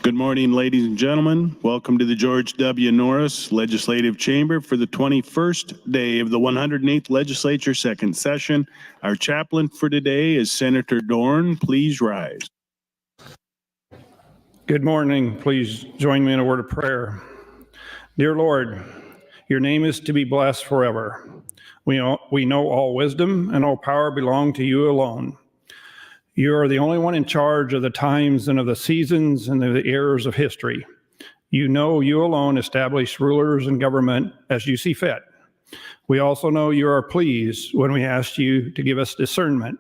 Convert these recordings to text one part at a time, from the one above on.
Good morning, ladies and gentlemen. Welcome to the George W. Norris Legislative Chamber for the 21st day of the 108th Legislature second session. Our chaplain for today is Senator Dorn. Please rise. Good morning. Please join me in a word of prayer. Dear Lord, your name is to be blessed forever. We know all wisdom and all power belong to you alone. You are the only one in charge of the times and of the seasons and of the eras of history. You know you alone establish rulers and government as you see fit. We also know you are pleased when we ask you to give us discernment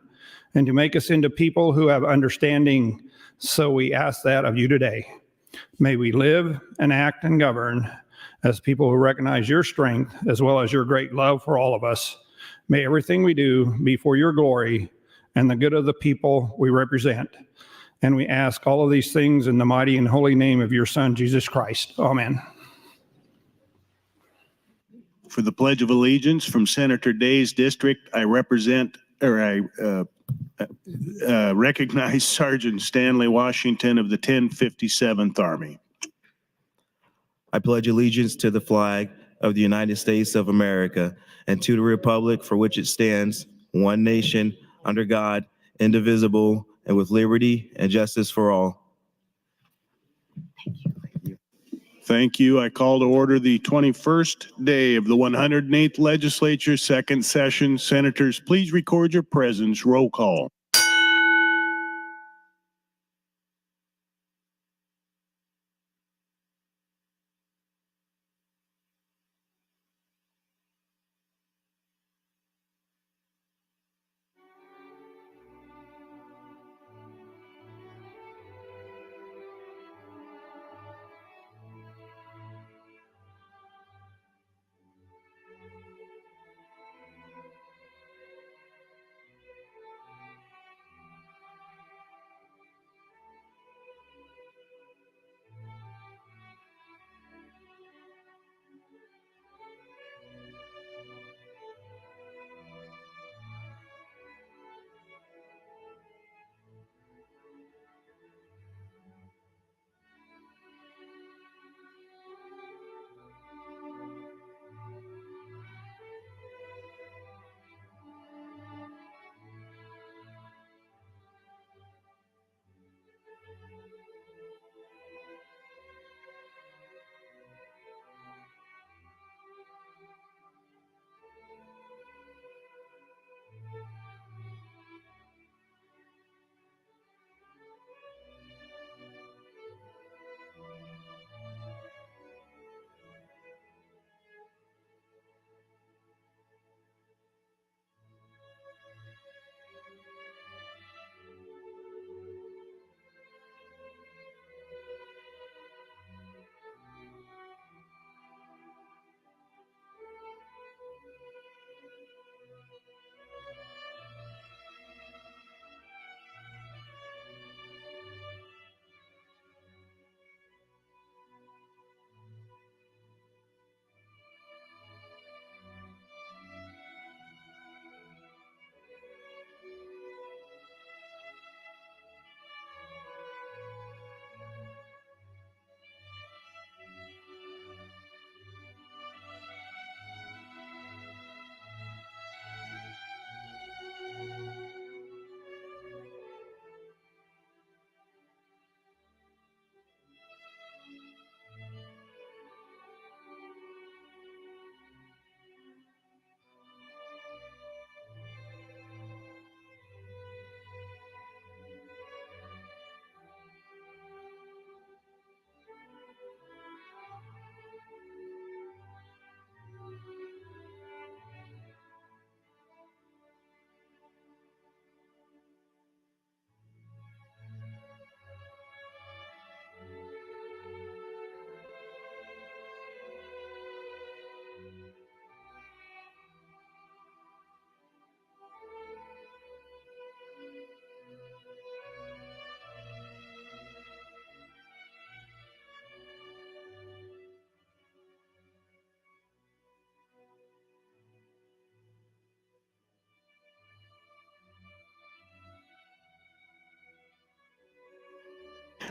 and to make us into people who have understanding, so we ask that of you today. May we live and act and govern as people who recognize your strength as well as your great love for all of us. May everything we do be for your glory and the good of the people we represent. And we ask all of these things in the mighty and holy name of your Son, Jesus Christ. Amen. For the Pledge of Allegiance from Senator Day's district, I recognize Sergeant Stanley Washington of the 1057th Army. I pledge allegiance to the flag of the United States of America and to the republic for which it stands, one nation, under God, indivisible, and with liberty and justice for all. Thank you. I call to order the 21st day of the 108th Legislature second session. Senators, please record your presence. Roll call.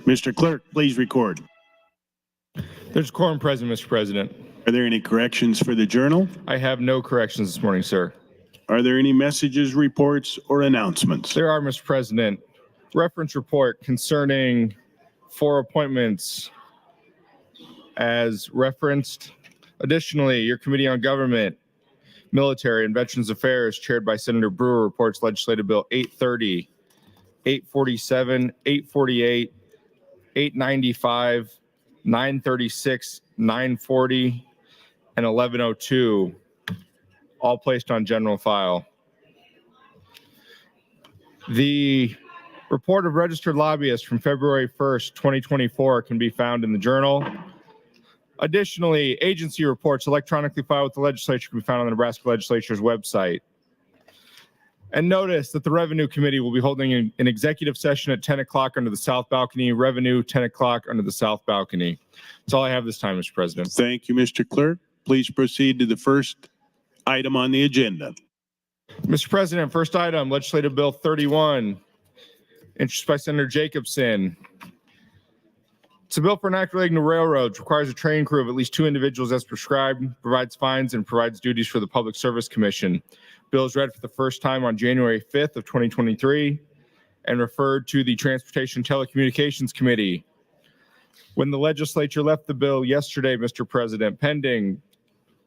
Mr. Clerk, please record. There's quorum present, Mr. President. Are there any corrections for the journal? I have no corrections this morning, sir. Are there any messages, reports, or announcements? There are, Mr. President. Reference report concerning 4 appointments as referenced. Additionally, your Committee on Government, Military, and Veterans Affairs, chaired by Senator Brewer, reports Legislative Bill 830, 847, 848, 895, 936, 940, and 1102, all placed on general file. The report of registered lobbyists from February 1st, 2024 can be found in the journal. Additionally, agency reports electronically filed with the legislature can be found on the Nebraska Legislature's website. And notice that the Revenue Committee will be holding an executive session at 10 o'clock under the south balcony. Revenue, 10 o'clock under the south balcony. That's all I have this time, Mr. President. Thank you, Mr. Clerk. Please proceed to the first item on the agenda. Mr. President, first item, Legislative Bill 31, introduced by Senator Jacobson. It's a bill for an act relating to railroads, requires a train crew of at least 2 individuals as prescribed, provides fines, and provides duties for the Public Service Commission. Bill is read for the first time on January 5th of 2023 and referred to the Transportation and Telecommunications Committee. When the legislature left the bill yesterday, Mr. President, pending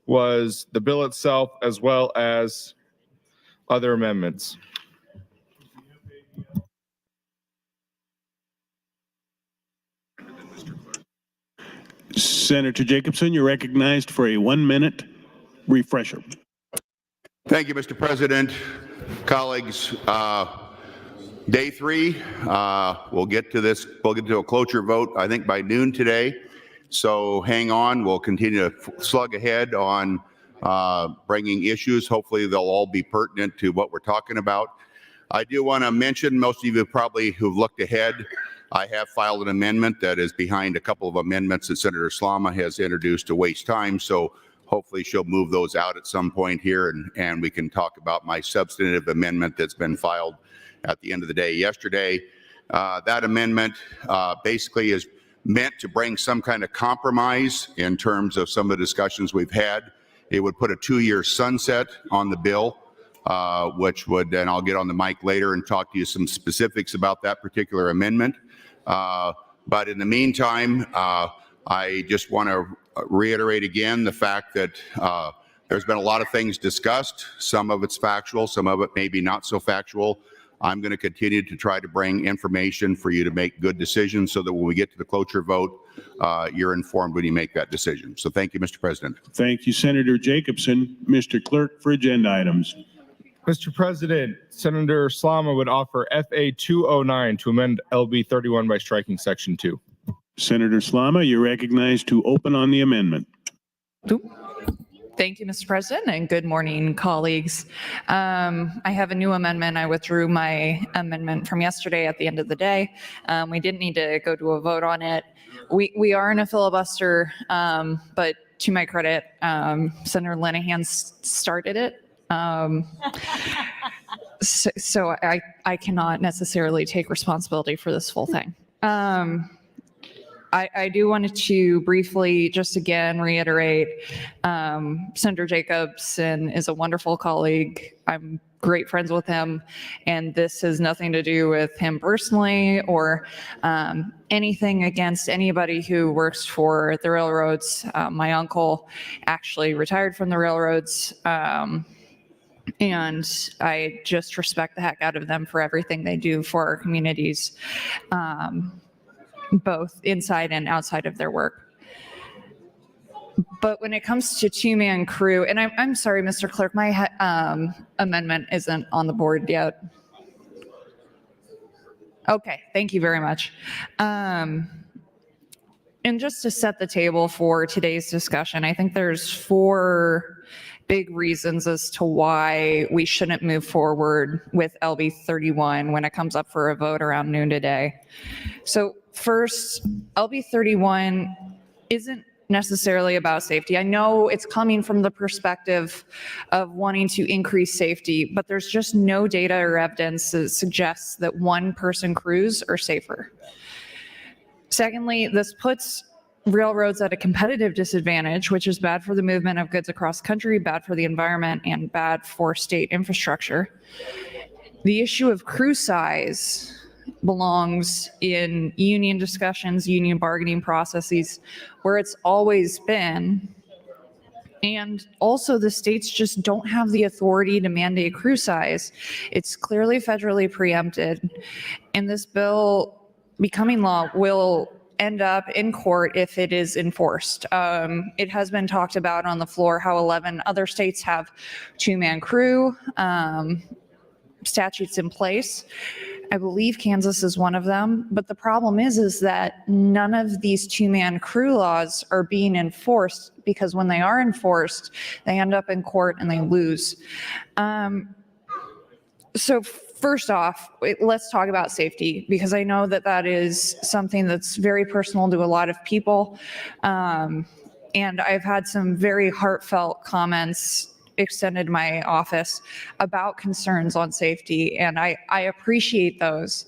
was the bill itself as well as other amendments. Senator Jacobson, you're recognized for a 1-minute refresher. Thank you, Mr. President. Colleagues, day 3, we'll get to this. We'll get to a cloture vote, I think, by noon today. So hang on. We'll continue to slug ahead on bringing issues. Hopefully, they'll all be pertinent to what we're talking about. I do want to mention, most of you probably who've looked ahead, I have filed an amendment that is behind a couple of amendments that Senator Slama has introduced to waste time. So hopefully she'll move those out at some point here, and we can talk about my substantive amendment that's been filed at the end of the day yesterday. That amendment basically is meant to bring some kind of compromise in terms of some of the discussions we've had. It would put a 2-year sunset on the bill, which would, and I'll get on the mic later and talk to you some specifics about that particular amendment. But in the meantime, I just want to reiterate again the fact that there's been a lot of things discussed. Some of it's factual, some of it maybe not so factual. I'm going to continue to try to bring information for you to make good decisions so that when we get to the cloture vote, you're informed when you make that decision. So thank you, Mr. President. Thank you, Senator Jacobson. Mr. Clerk, for agenda items. Mr. President, Senator Slama would offer FA 209 to amend LB 31 by striking Section 2. Senator Slama, you're recognized to open on the amendment. Thank you, Mr. President, and good morning, colleagues. I have a new amendment. I withdrew my amendment from yesterday at the end of the day. We didn't need to go to a vote on it. We are in a filibuster, but to my credit, Senator Linehan started it. So I cannot necessarily take responsibility for this full thing. I do want to briefly just again reiterate, Senator Jacobson is a wonderful colleague. I'm great friends with him, and this has nothing to do with him personally or anything against anybody who works for the railroads. My uncle actually retired from the railroads, and I just respect the heck out of them for everything they do for our communities, both inside and outside of their work. But when it comes to 2-man crew, and I'm sorry, Mr. Clerk, my amendment isn't on the board yet. Okay, thank you very much. And just to set the table for today's discussion, I think there's 4 big reasons as to why we shouldn't move forward with LB 31 when it comes up for a vote around noon today. So first, LB 31 isn't necessarily about safety. I know it's coming from the perspective of wanting to increase safety, but there's just no data or evidence that suggests that one-person crews are safer. Secondly, this puts railroads at a competitive disadvantage, which is bad for the movement of goods across country, bad for the environment, and bad for state infrastructure. The issue of crew size belongs in union discussions, union bargaining processes, where it's always been. And also, the states just don't have the authority to mandate crew size. It's clearly federally preempted, and this bill becoming law will end up in court if it is enforced. It has been talked about on the floor how 11 other states have two-man crew statutes in place. I believe Kansas is one of them, but the problem is that none of these two-man crew laws are being enforced, because when they are enforced, they end up in court and they lose. So first off, let's talk about safety, because I know that that is something that's very personal to a lot of people. And I've had some very heartfelt comments extended my office about concerns on safety, and I appreciate those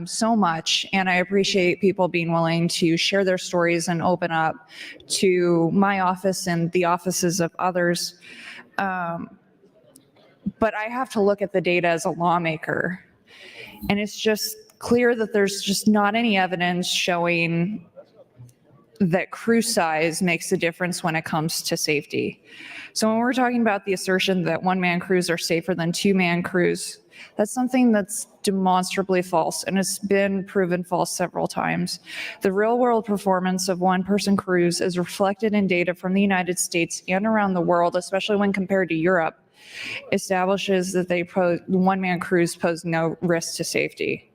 so much, and I appreciate people being willing to share their stories and open up to my office and the offices of others. But I have to look at the data as a lawmaker, and it's just clear that there's just not any evidence showing that crew size makes a difference when it comes to safety. So when we're talking about the assertion that one-man crews are safer than two-man crews, that's something that's demonstrably false, and it's been proven false several times. The real-world performance of one-person crews is reflected in data from the United States and around the world, especially when compared to Europe, establishes that one-man crews pose no risk to safety.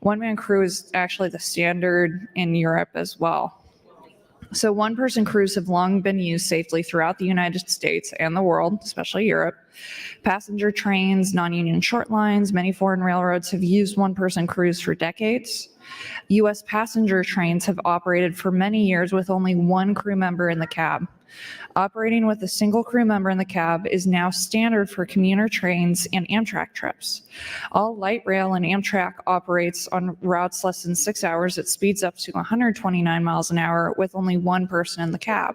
One-man crew is actually the standard in Europe as well. So one-person crews have long been used safely throughout the United States and the world, especially Europe. Passenger trains, non-union short lines, many foreign railroads have used one-person crews for decades. U.S. passenger trains have operated for many years with only one crew member in the cab. Operating with a single crew member in the cab is now standard for commuter trains and Amtrak trips. All light rail and Amtrak operates on routes less than 6 hours at speeds up to 129 miles an hour with only one person in the cab.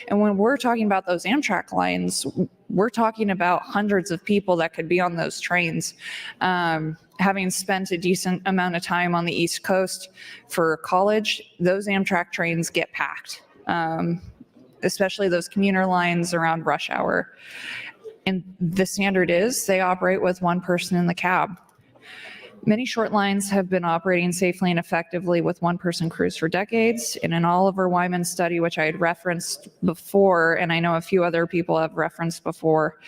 And when we're talking about those Amtrak lines, we're talking about hundreds of people that could be on those trains. Having spent a decent amount of time on the East Coast for college, those Amtrak trains get packed. Especially those commuter lines around rush hour. And the standard is they operate with one person in the cab. Many short lines have been operating safely and effectively with one-person crews for decades. In an Oliver Wyman study, which I had referenced before, and I know a few other people have referenced before,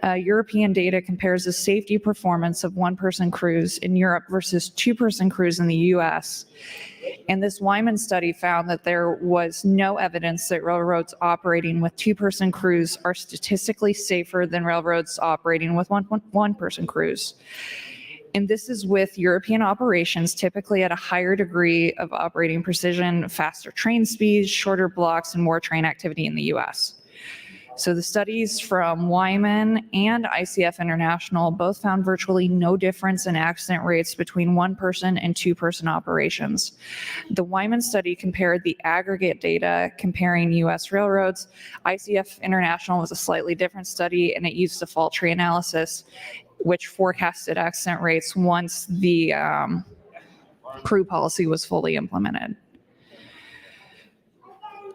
European data compares the safety performance of one-person crews in Europe versus two-person crews in the US. And this Wyman study found that there was no evidence that railroads operating with two-person crews are statistically safer than railroads operating with one-person crews. And this is with European operations typically at a higher degree of operating precision, faster train speeds, shorter blocks, and more train activity in the US. So the studies from Wyman and ICF International both found virtually no difference in accident rates between one-person and two-person operations. The Wyman study compared the aggregate data comparing US railroads. ICF International was a slightly different study, and it used a fault tree analysis, which forecasted accident rates once the crew policy was fully implemented.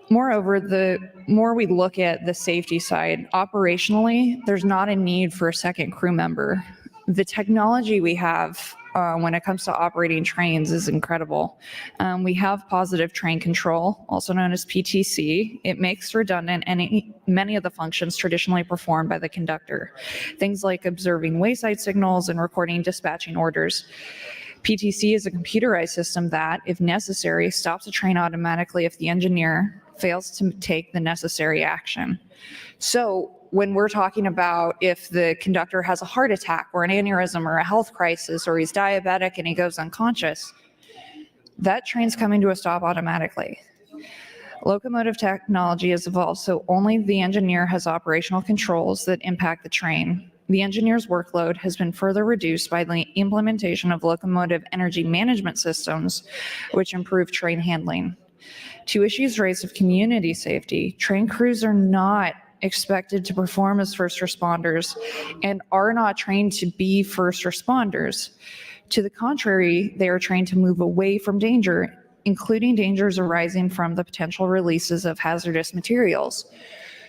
Moreover, the more we look at the safety side, operationally, there's not a need for a second crew member. The technology we have when it comes to operating trains is incredible. We have positive train control, also known as PTC. It makes redundant many of the functions traditionally performed by the conductor. Things like observing wayside signals and recording dispatching orders. PTC is a computerized system that, if necessary, stops a train automatically if the engineer fails to take the necessary action. So when we're talking about if the conductor has a heart attack or an aneurysm or a health crisis, or he's diabetic and he goes unconscious, that train's coming to a stop automatically. Locomotive technology has evolved, so only the engineer has operational controls that impact the train. The engineer's workload has been further reduced by the implementation of locomotive energy management systems, which improve train handling. To issues raised of community safety, train crews are not expected to perform as first responders and are not trained to be first responders. To the contrary, they are trained to move away from danger, including dangers arising from the potential releases of hazardous materials.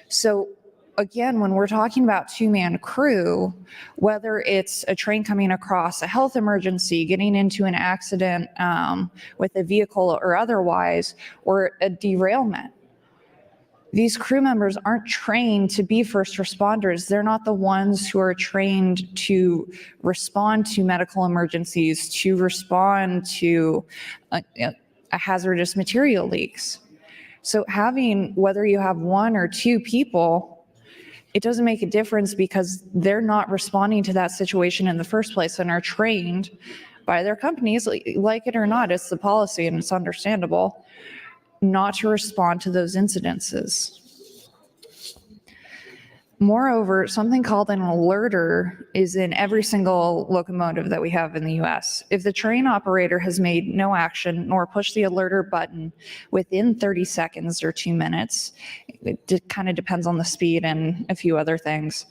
So again, when we're talking about two-man crew, whether it's a train coming across a health emergency, getting into an accident with a vehicle or otherwise, or a derailment, these crew members aren't trained to be first responders. They're not the ones who are trained to respond to medical emergencies, to respond to a hazardous material leaks. So having, whether you have one or two people, it doesn't make a difference because they're not responding to that situation in the first place and are trained by their companies, like it or not, it's the policy and it's understandable, not to respond to those incidences. Moreover, something called an alerter is in every single locomotive that we have in the US. If the train operator has made no action nor pushed the alerter button within 30 seconds or 2 minutes, it kind of depends on the speed and a few other things,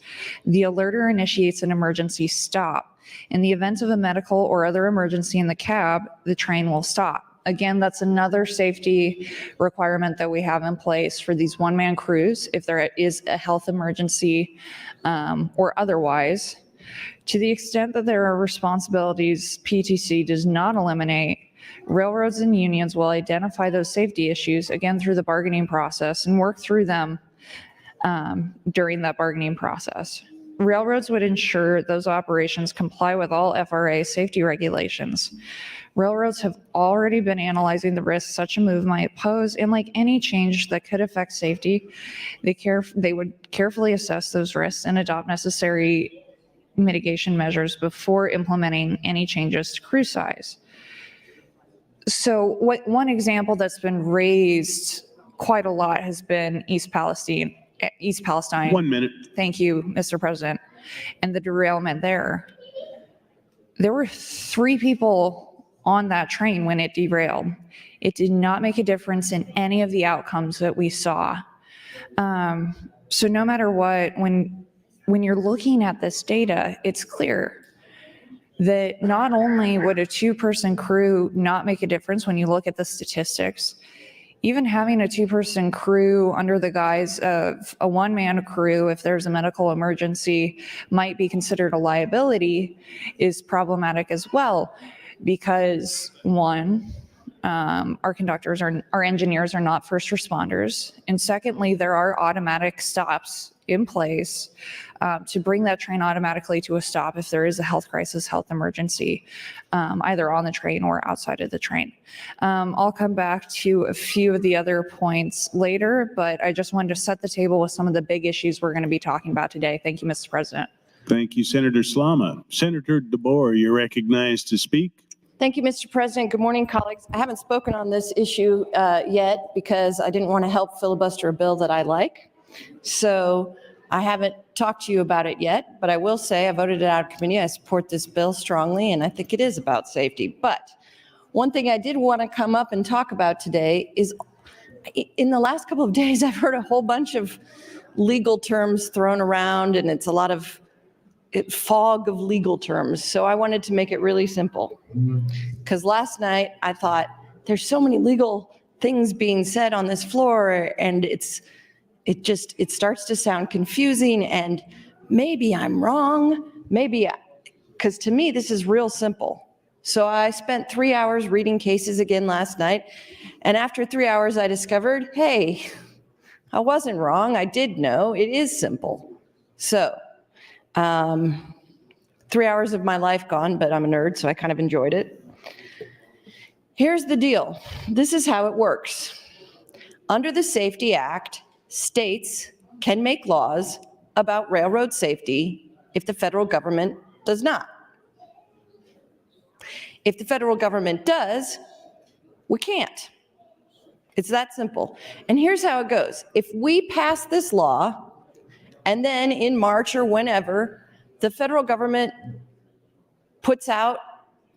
the alerter initiates an emergency stop. In the event of a medical or other emergency in the cab, the train will stop. Again, that's another safety requirement that we have in place for these one-man crews if there is a health emergency or otherwise. To the extent that there are responsibilities PTC does not eliminate, railroads and unions will identify those safety issues, again, through the bargaining process and work through them during that bargaining process. Railroads would ensure those operations comply with all FRA safety regulations. Railroads have already been analyzing the risks such a move might pose, and like any change that could affect safety, they would carefully assess those risks and adopt necessary mitigation measures before implementing any changes to crew size. So one example that's been raised quite a lot has been East Palestine. 1 minute. Thank you, Mr. President. And the derailment there. There were 3 people on that train when it derailed. It did not make a difference in any of the outcomes that we saw. So no matter what, when you're looking at this data, it's clear that not only would a 2-person crew not make a difference when you look at the statistics, even having a 2-person crew under the guise of a 1-man crew, if there's a medical emergency, might be considered a liability is problematic as well. Because one, our conductors, our engineers are not first responders. And secondly, there are automatic stops in place to bring that train automatically to a stop if there is a health crisis, health emergency, either on the train or outside of the train. I'll come back to a few of the other points later, but I just wanted to set the table with some of the big issues we're going to be talking about today. Thank you, Mr. President. Thank you, Senator Slama. Senator DeBoer, you're recognized to speak. Thank you, Mr. President. Good morning, colleagues. I haven't spoken on this issue yet because I didn't want to help filibuster a bill that I like. So I haven't talked to you about it yet, but I will say I voted it out of committee. I support this bill strongly, and I think it is about safety. But one thing I did want to come up and talk about today is in the last couple of days, I've heard a whole bunch of legal terms thrown around, and it's a lot of fog of legal terms. So I wanted to make it really simple. Because last night I thought there's so many legal things being said on this floor, and it starts to sound confusing, and maybe I'm wrong, because to me this is real simple. So I spent 3 hours reading cases again last night, and after 3 hours I discovered, hey, I wasn't wrong, I did know, it is simple. So 3 hours of my life gone, but I'm a nerd, so I kind of enjoyed it. Here's the deal. This is how it works. Under the Safety Act, states can make laws about railroad safety if the federal government does not. If the federal government does, we can't. It's that simple. And here's how it goes. If we pass this law, and then in March or whenever, the federal government puts out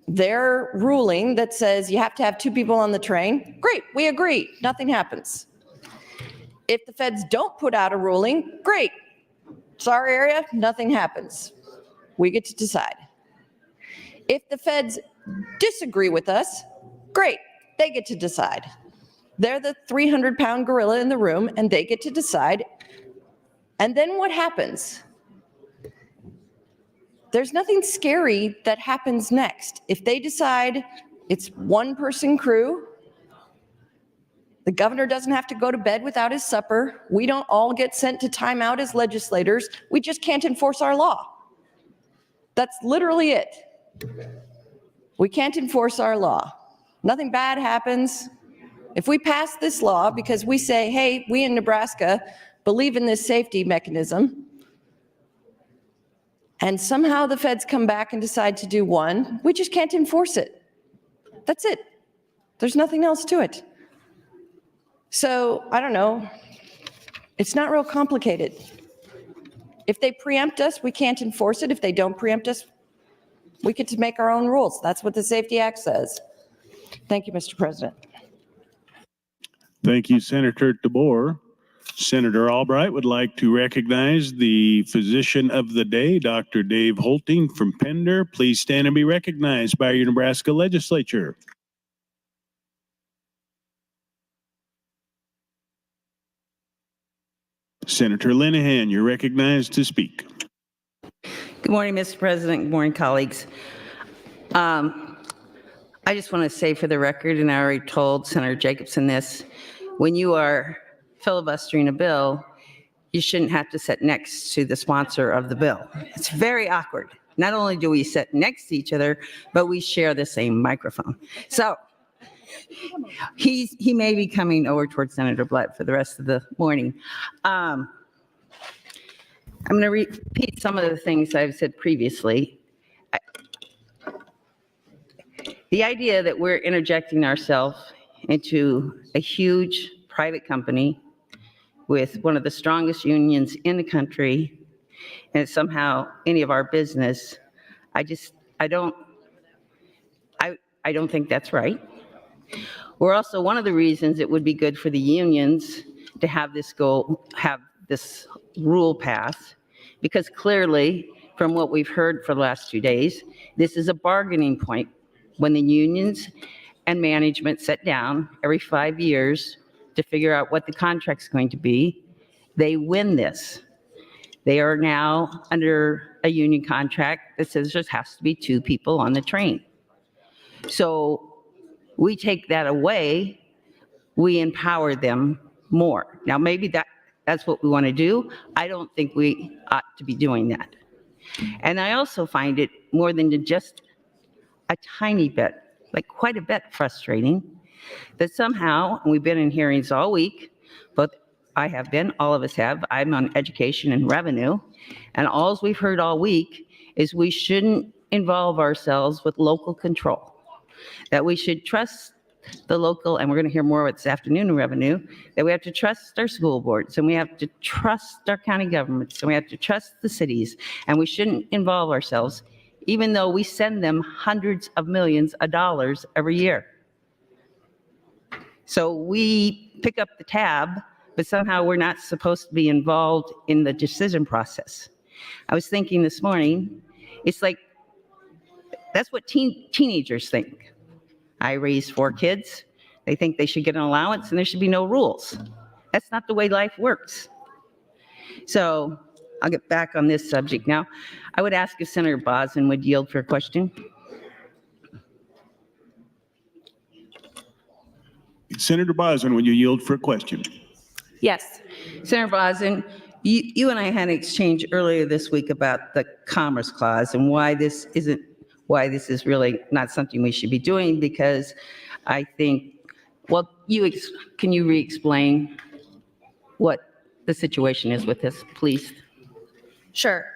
their ruling that says you have to have 2 people on the train, great, we agree, nothing happens. If the feds don't put out a ruling, great, it's our area, nothing happens. We get to decide. If the feds disagree with us, great, they get to decide. They're the 300-pound gorilla in the room, and they get to decide. And then what happens? There's nothing scary that happens next. If they decide it's 1-person crew, the governor doesn't have to go to bed without his supper. We don't all get sent to timeout as legislators. We just can't enforce our law. That's literally it. We can't enforce our law. Nothing bad happens. If we pass this law because we say, hey, we in Nebraska believe in this safety mechanism, and somehow the feds come back and decide to do one, we just can't enforce it. That's it. There's nothing else to it. So, I don't know. It's not real complicated. If they preempt us, we can't enforce it. If they don't preempt us, we get to make our own rules. That's what the Safety Act says. Thank you, Mr. President. Thank you, Senator DeBoer. Senator Albright would like to recognize the physician of the day, Dr. Dave Holting from Pender. Please stand and be recognized by your Nebraska Legislature. Senator Linehan, you're recognized to speak. Good morning, Mr. President. Good morning, colleagues. I just want to say for the record, and I already told Senator Jacobson this, when you are filibustering a bill, you shouldn't have to sit next to the sponsor of the bill. It's very awkward. Not only do we sit next to each other, but we share the same microphone. So he may be coming over towards Senator Blatt for the rest of the morning. I'm going to repeat some of the things I've said previously. The idea that we're interjecting ourselves into a huge private company with one of the strongest unions in the country, and it's somehow any of our business, I don't think that's right. We're also, one of the reasons it would be good for the unions to have this rule pass, because clearly, from what we've heard for the last 2 days, this is a bargaining point when the unions and management sit down every 5 years to figure out what the contract's going to be. They win this. They are now under a union contract that says there has to be 2 people on the train. So we take that away, we empower them more. Now, maybe that's what we want to do. I don't think we ought to be doing that. And I also find it more than just a tiny bit, like quite a bit frustrating, that somehow, and we've been in hearings all week, both I have been, all of us have, I'm on education and revenue, and all we've heard all week is we shouldn't involve ourselves with local control, that we should trust the local, and we're going to hear more about this afternoon in revenue, that we have to trust our school boards, and we have to trust our county governments, and we have to trust the cities, and we shouldn't involve ourselves, even though we send them hundreds of millions of dollars every year. So we pick up the tab, but somehow we're not supposed to be involved in the decision process. I was thinking this morning, it's like, that's what teenagers think. I raised 4 kids. They think they should get an allowance and there should be no rules. That's not the way life works. So I'll get back on this subject now. I would ask if Senator Bosman would yield for a question. Senator Bosman, will you yield for a question? Yes. Senator Bosman, you and I had an exchange earlier this week about the Commerce Clause and why this is really not something we should be doing, because I think, well, can you re-explain what the situation is with this, please? Sure.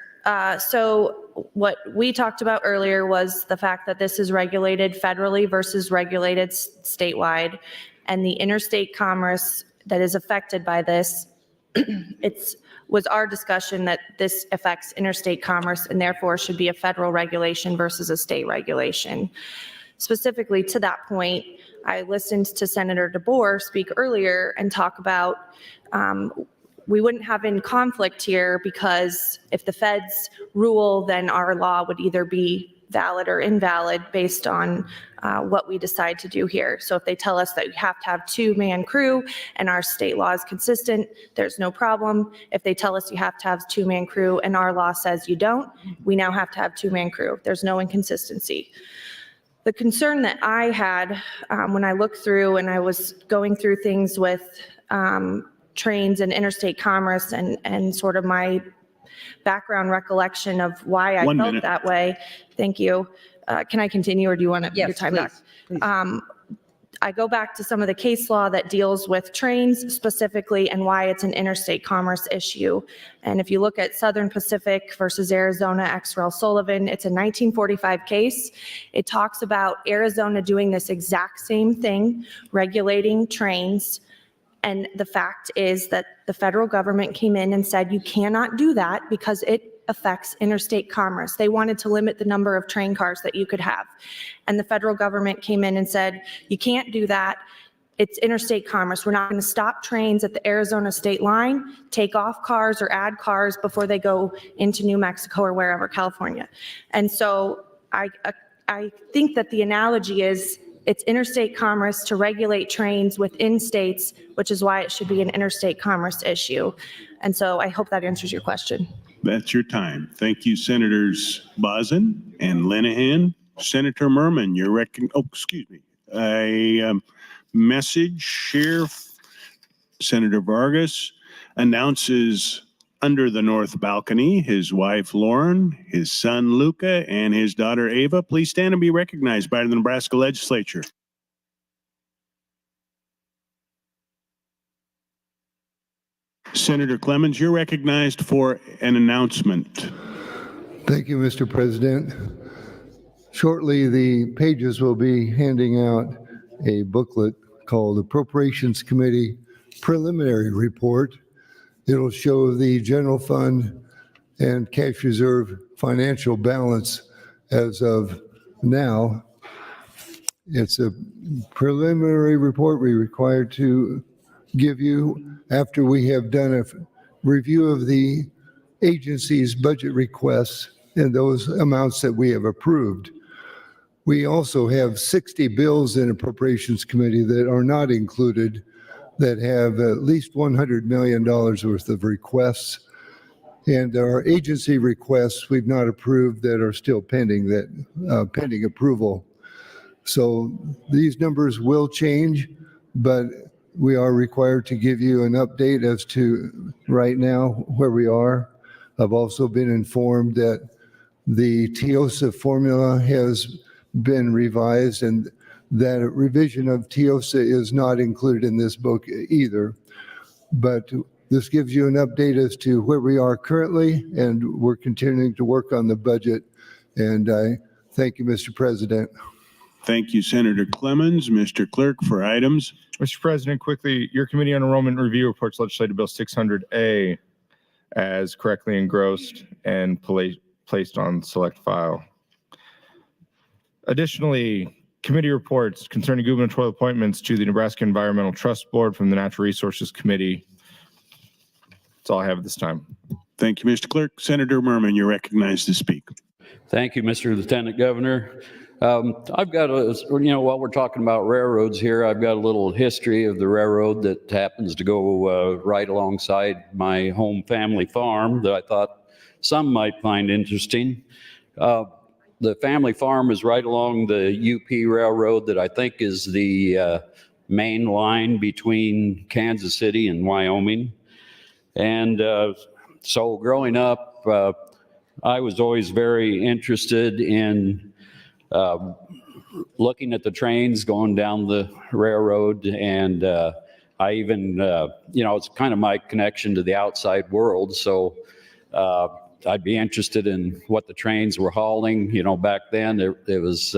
So what we talked about earlier was the fact that this is regulated federally versus regulated statewide, and the interstate commerce that is affected by this, it's was our discussion that this affects interstate commerce and therefore should be a federal regulation versus a state regulation. Specifically to that point, I listened to Senator DeBoer speak earlier and talk about we wouldn't have in conflict here because if the feds rule, then our law would either be valid or invalid based on what we decide to do here. So if they tell us that you have to have 2-man crew and our state law is consistent, there's no problem. If they tell us you have to have 2-man crew and our law says you don't, we now have to have 2-man crew. There's no inconsistency. The concern that I had when I looked through and I was going through things with trains and interstate commerce and sort of my background recollection of why I felt that way. Thank you. Can I continue or do you want your time back? Please. I go back to some of the case law that deals with trains specifically and why it's an interstate commerce issue. And if you look at Southern Pacific versus Arizona, X. Rel. Sullivan, it's a 1945 case. It talks about Arizona doing this exact same thing, regulating trains. And the fact is that the federal government came in and said, you cannot do that because it affects interstate commerce. They wanted to limit the number of train cars that you could have. And the federal government came in and said, you can't do that. It's interstate commerce. We're not going to stop trains at the Arizona state line, take off cars or add cars before they go into New Mexico or wherever, California. And so I think that the analogy is it's interstate commerce to regulate trains within states, which is why it should be an interstate commerce issue. And so I hope that answers your question. That's your time. Thank you, Senators Boson and Linehan. Senator Merman, a message Sheriff Senator Vargas announces under the north balcony his wife Lauren, his son Luca, and his daughter Ava. Please stand and be recognized by the Nebraska Legislature. Senator Clemens, you're recognized for an announcement. Thank you, Mr. President. Shortly, the pages will be handing out a booklet called Appropriations Committee Preliminary Report. It'll show the general fund and cash reserve financial balance as of now. It's a preliminary report we're required to give you after we have done a review of the agency's budget requests and those amounts that we have approved. We also have 60 bills in Appropriations Committee that are not included that have at least $100 million worth of requests. And our agency requests we've not approved that are still pending pending approval. So these numbers will change, but we are required to give you an update as to right now where we are. I've also been informed that the TIOSA formula has been revised and that a revision of TIOSA is not included in this book either. But this gives you an update as to where we are currently, and we're continuing to work on the budget. And I thank you, Mr. President. Thank you, Senator Clemens. Mr. Clerk, for items. Mr. President, quickly, your Committee on Enrollment Review reports Legislative Bill 600A as correctly engrossed and placed on select file. Additionally, committee reports concerning gubernatorial appointments to the Nebraska Environmental Trust Board from the Natural Resources Committee. That's all I have at this time. Thank you, Mr. Clerk. Senator Merman, you're recognized to speak. Thank you, Mr. Lieutenant Governor. I've got while we're talking about railroads here, I've got a little history of the railroad that happens to go right alongside my home family farm that I thought some might find interesting. The family farm is right along the UP Railroad that I think is the main line between Kansas City and Wyoming. And so growing up, I was always very interested in looking at the trains going down the railroad. And I even, it's kind of my connection to the outside world. So I'd be interested in what the trains were hauling. Back then it was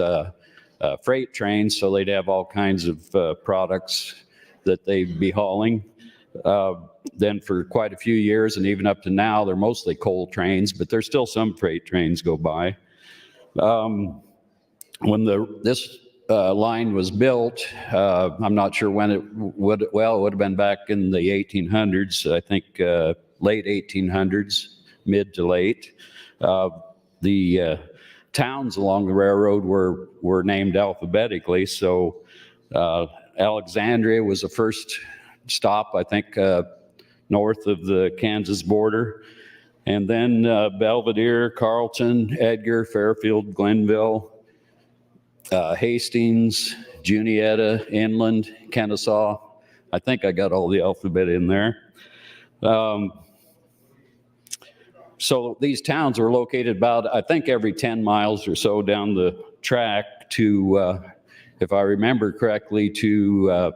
freight trains, so they'd have all kinds of products that they'd be hauling. Then for quite a few years, and even up to now, they're mostly coal trains, but there's still some freight trains go by. When this line was built, I'm not sure when it would, well, it would have been back in the 1800s, I think late 1800s, mid to late. The towns along the railroad were named alphabetically, so Alexandria was the first stop, I think, north of the Kansas border. And then Belvedere, Carlton, Edgar, Fairfield, Glenville, Hastings, Juniata, Inland, Kennesaw. I think I got all the alphabet in there. So these towns were located about, I think, every 10 miles or so down the track to, if I remember correctly, to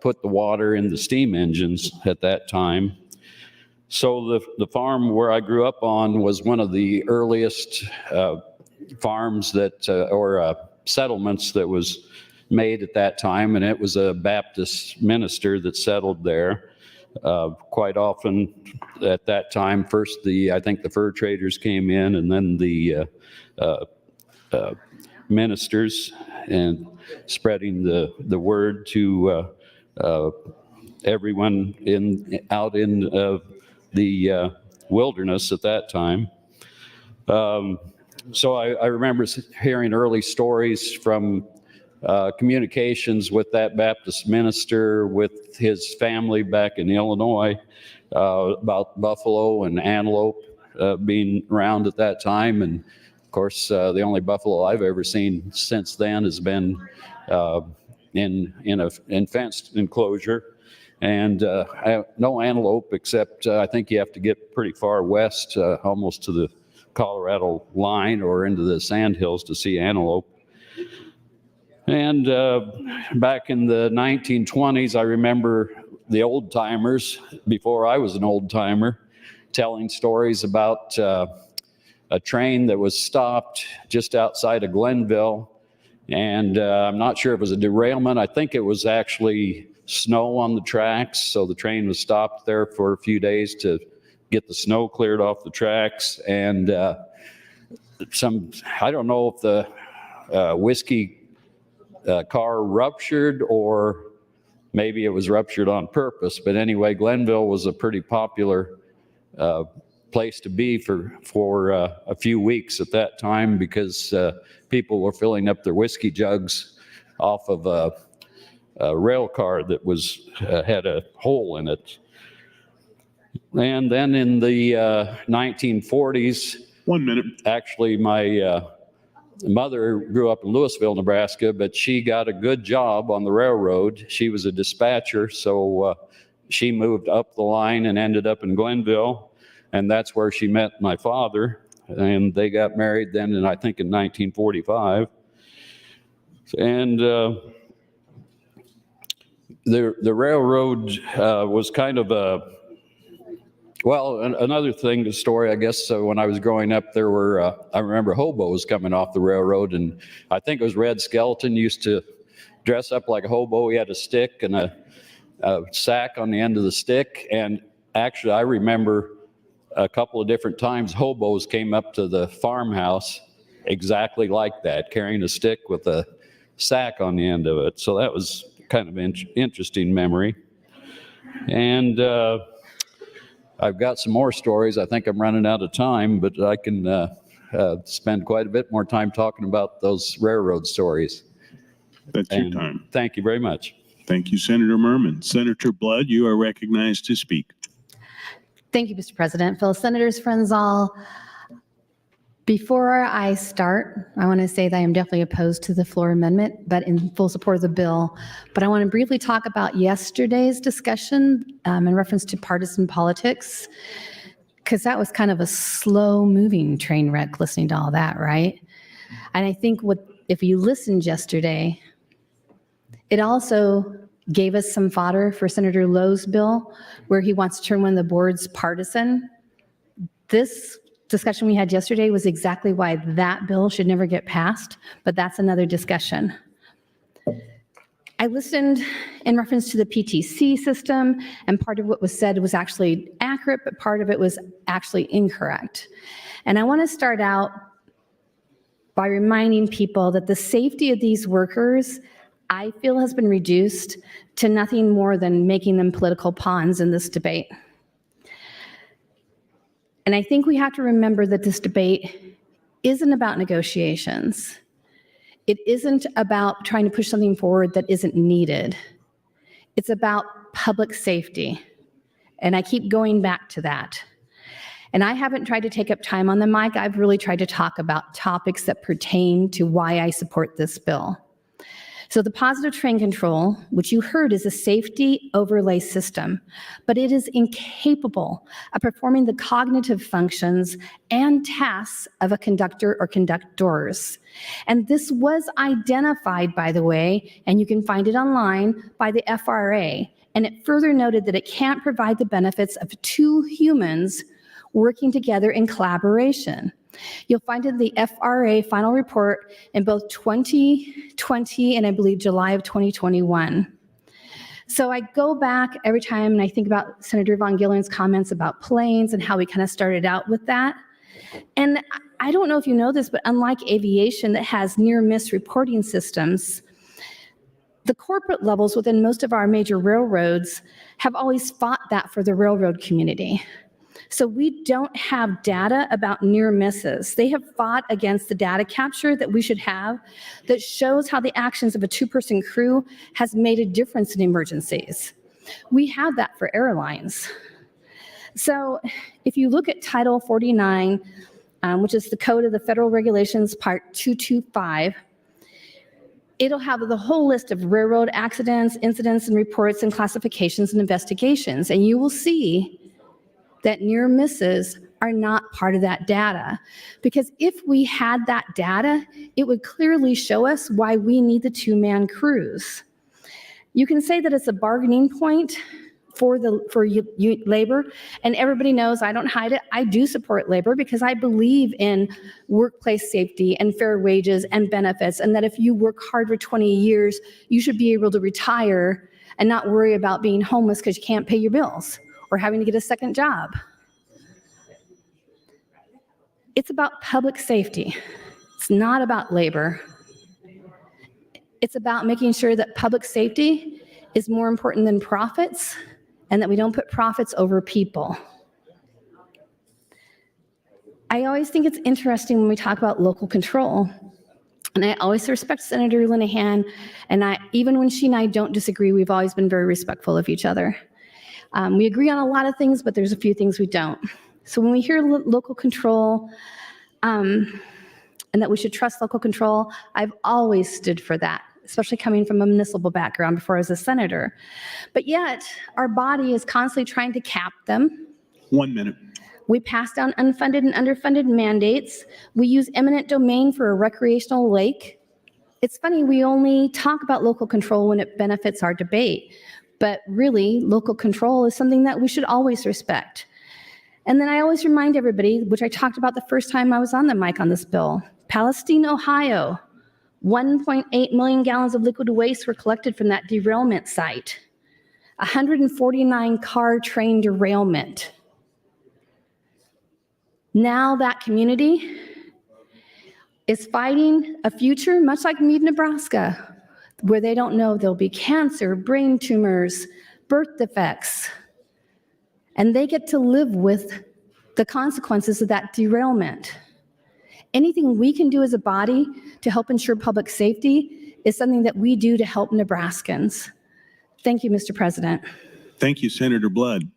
put the water in the steam engines at that time. So the farm where I grew up on was one of the earliest farms that, or settlements that was made at that time, and it was a Baptist minister that settled there. Quite often at that time, first I think the fur traders came in, and then the ministers, and spreading the word to everyone out in the wilderness at that time. So I remember hearing early stories from communications with that Baptist minister, with his family back in Illinois, about buffalo and antelope being around at that time. And of course, the only buffalo I've ever seen since then has been in a fenced enclosure. And no antelope, except I think you have to get pretty far west, almost to the Colorado line or into the sandhills to see antelope. And back in the 1920s, I remember the old timers, before I was an old timer, telling stories about a train that was stopped just outside of Glenville. And I'm not sure if it was a derailment. I think it was actually snow on the tracks. So the train was stopped there for a few days to get the snow cleared off the tracks. And I don't know if the whiskey car ruptured, or maybe it was ruptured on purpose. But anyway, Glenville was a pretty popular place to be for a few weeks at that time, because people were filling up their whiskey jugs off of a rail car that had a hole in it. And then in the 1940s, 1 minute. Actually, my mother grew up in Louisville, Nebraska, but she got a good job on the railroad. She was a dispatcher, so she moved up the line and ended up in Glenville, and that's where she met my father, and they got married then, I think in 1945. And the railroad was kind of another thing, the story, I guess, when I was growing up, there were, I remember hobos coming off the railroad, and I think it was Red Skelton used to dress up like a hobo. He had a stick and a sack on the end of the stick, and actually I remember a couple of different times hobos came up to the farmhouse exactly like that, carrying a stick with a sack on the end of it. So that was kind of an interesting memory. And I've got some more stories. I think I'm running out of time, but I can spend quite a bit more time talking about those railroad stories. That's your time. Thank you very much. Thank you, Senator Merman. Senator Blood, you are recognized to speak. Thank you, Mr. President. Fellow senators, friends all, before I start, I want to say that I am definitely opposed to the floor amendment, but in full support of the bill. But I want to briefly talk about yesterday's discussion in reference to partisan politics, because that was kind of a slow-moving train wreck listening to all that, right? And I think if you listened yesterday, it also gave us some fodder for Senator Lowe's bill, where he wants to turn one of the boards partisan. This discussion we had yesterday was exactly why that bill should never get passed, but that's another discussion. I listened in reference to the PTC system, and part of what was said was actually accurate, but part of it was actually incorrect. And I want to start out by reminding people that the safety of these workers, I feel, has been reduced to nothing more than making them political pawns in this debate. And I think we have to remember that this debate isn't about negotiations. It isn't about trying to push something forward that isn't needed. It's about public safety. And I keep going back to that. And I haven't tried to take up time on the mic. I've really tried to talk about topics that pertain to why I support this bill. So the positive train control, which you heard, is a safety overlay system, but it is incapable of performing the cognitive functions and tasks of a conductor or conductors. And this was identified, by the way, and you can find it online, by the FRA. And it further noted that it can't provide the benefits of two humans working together in collaboration. You'll find in the FRA final report in both 2020 and I believe July of 2021. So I go back every time and I think about Senator Von Gillen's comments about planes and how we kind of started out with that. And I don't know if you know this, but unlike aviation that has near-miss reporting systems, the corporate levels within most of our major railroads have always fought that for the railroad community. So we don't have data about near misses. They have fought against the data capture that we should have that shows how the actions of a two-person crew has made a difference in emergencies. We have that for airlines. So if you look at Title 49, which is the Code of the Federal Regulations, Part 225, it'll have the whole list of railroad accidents, incidents, and reports and classifications and investigations. And you will see that near misses are not part of that data. Because if we had that data, it would clearly show us why we need the two-man crews. You can say that it's a bargaining point for labor, and everybody knows I don't hide it. I do support labor because I believe in workplace safety and fair wages and benefits, and that if you work hard for 20 years, you should be able to retire and not worry about being homeless because you can't pay your bills or having to get a second job. It's about public safety. It's not about labor. It's about making sure that public safety is more important than profits and that we don't put profits over people. I always think it's interesting when we talk about local control, and I always respect Senator Linehan, and even when she and I don't disagree, we've always been very respectful of each other. We agree on a lot of things, but there's a few things we don't. So when we hear local control and that we should trust local control, I've always stood for that, especially coming from a municipal background before I was a senator. But yet, our body is constantly trying to cap them. 1 minute. We pass down unfunded and underfunded mandates. We use eminent domain for a recreational lake. It's funny, we only talk about local control when it benefits our debate. But really, local control is something that we should always respect. And then I always remind everybody, which I talked about the first time I was on the mic on this bill, Palestine, Ohio, 1.8 million gallons of liquid waste were collected from that derailment site. 149 car train derailment. Now that community is fighting a future much like Meade, Nebraska, where they don't know there'll be cancer, brain tumors, birth defects, and they get to live with the consequences of that derailment. Anything we can do as a body to help ensure public safety is something that we do to help Nebraskans. Thank you, Mr. President. Thank you, Senator Blood.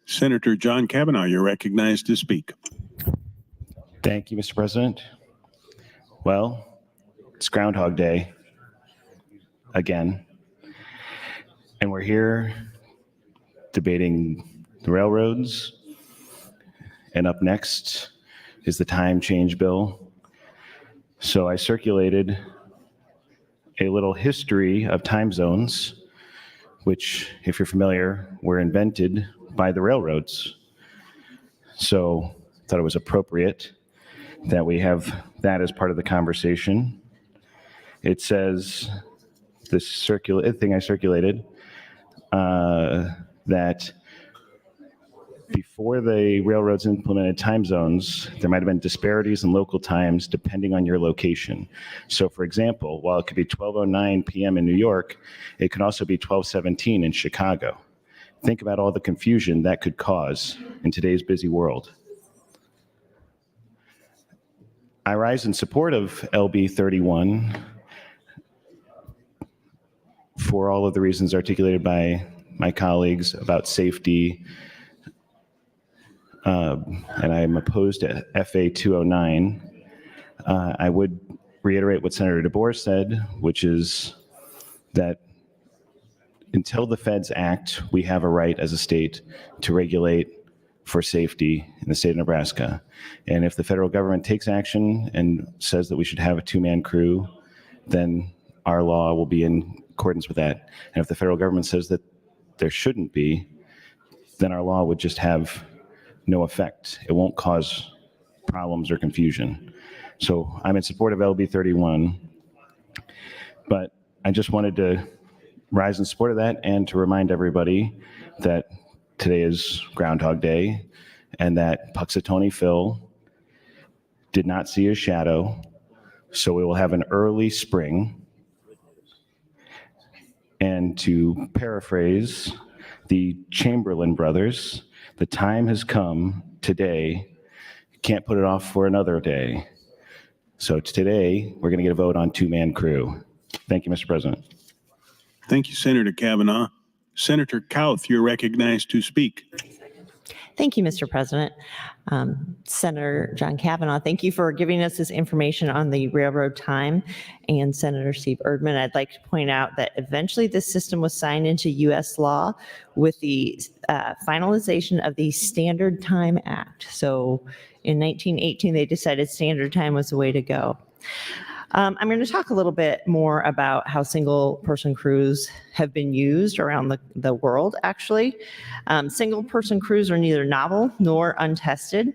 Senator John Kavanaugh, you're recognized to speak. Thank you, Mr. President. Well, it's Groundhog Day again, and we're here debating the railroads, and up next is the time change bill. So I circulated a little history of time zones, which, if you're familiar, were invented by the railroads. So I thought it was appropriate that we have that as part of the conversation. It says this thing I circulated, that before the railroads implemented time zones, there might have been disparities in local times depending on your location. So for example, while it could be 12:09 p.m. in New York, it could also be 12:17 in Chicago. Think about all the confusion that could cause in today's busy world. I rise in support of LB 31 for all of the reasons articulated by my colleagues about safety, and I am opposed to FA 209. I would reiterate what Senator DeBoer said, which is that until the feds act, we have a right as a state to regulate for safety in the state of Nebraska. And if the federal government takes action and says that we should have a two-man crew, then our law will be in accordance with that. And if the federal government says that there shouldn't be, then our law would just have no effect. It won't cause problems or confusion. So I'm in support of LB 31, but I just wanted to rise in support of that and to remind everybody that today is Groundhog Day and that Puxatawny Phil did not see his shadow. So we will have an early spring. And to paraphrase the Chamberlain brothers, the time has come today. Can't put it off for another day. So today, we're going to get a vote on two-man crew. Thank you, Mr. President. Thank you, Senator Kavanaugh. Senator Kauth, you're recognized to speak. Thank you, Mr. President. Senator John Kavanaugh, thank you for giving us this information on the railroad time. And Senator Steve Erdman, I'd like to point out that eventually this system was signed into U.S. law with the finalization of the Standard Time Act. So in 1918, they decided standard time was the way to go. I'm going to talk a little bit more about how single-person crews have been used around the world, actually. Single-person crews are neither novel nor untested,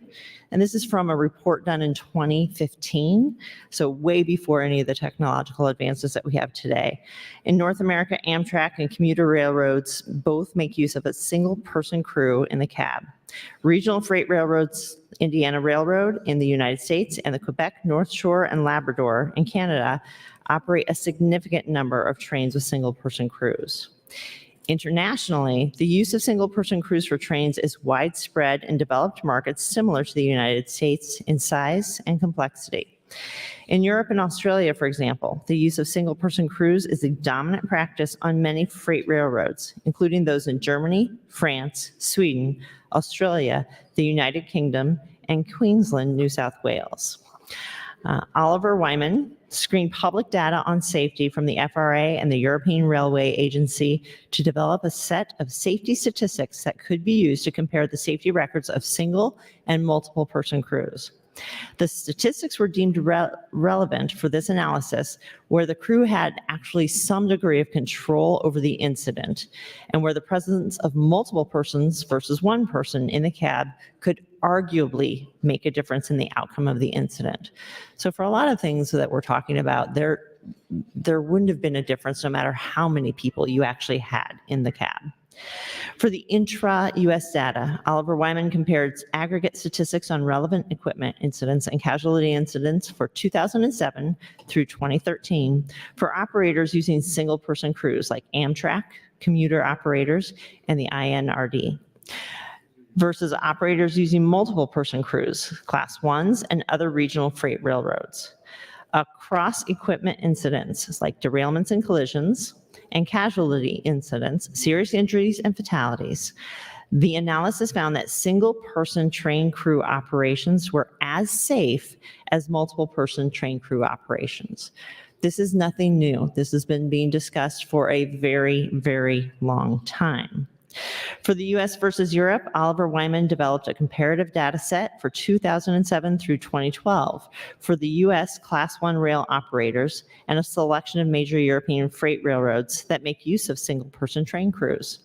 and this is from a report done in 2015, so way before any of the technological advances that we have today. In North America, Amtrak and commuter railroads both make use of a single-person crew in the cab. Regional freight railroads, Indiana Railroad in the United States and the Quebec, North Shore, and Labrador in Canada operate a significant number of trains with single-person crews. Internationally, the use of single-person crews for trains is widespread in developed markets similar to the United States in size and complexity. In Europe and Australia, for example, the use of single-person crews is the dominant practice on many freight railroads, including those in Germany, France, Sweden, Australia, the United Kingdom, and Queensland, New South Wales. Oliver Wyman screened public data on safety from the FRA and the European Railway Agency to develop a set of safety statistics that could be used to compare the safety records of single and multiple person crews. The statistics were deemed relevant for this analysis where the crew had actually some degree of control over the incident and where the presence of multiple persons versus one person in the cab could arguably make a difference in the outcome of the incident. So for a lot of things that we're talking about, there wouldn't have been a difference no matter how many people you actually had in the cab. For the intra-US data, Oliver Wyman compared aggregate statistics on relevant equipment incidents and casualty incidents for 2007 through 2013 for operators using single-person crews like Amtrak, commuter operators, and the INRD, versus operators using multiple-person crews, Class 1s, and other regional freight railroads. Across equipment incidents like derailments and collisions, and casualty incidents, serious injuries and fatalities, the analysis found that single-person train crew operations were as safe as multiple-person train crew operations. This is nothing new. This has been being discussed for a very, very long time. For the US versus Europe, Oliver Wyman developed a comparative data set for 2007 through 2012 for the US Class 1 rail operators and a selection of major European freight railroads that make use of single-person train crews.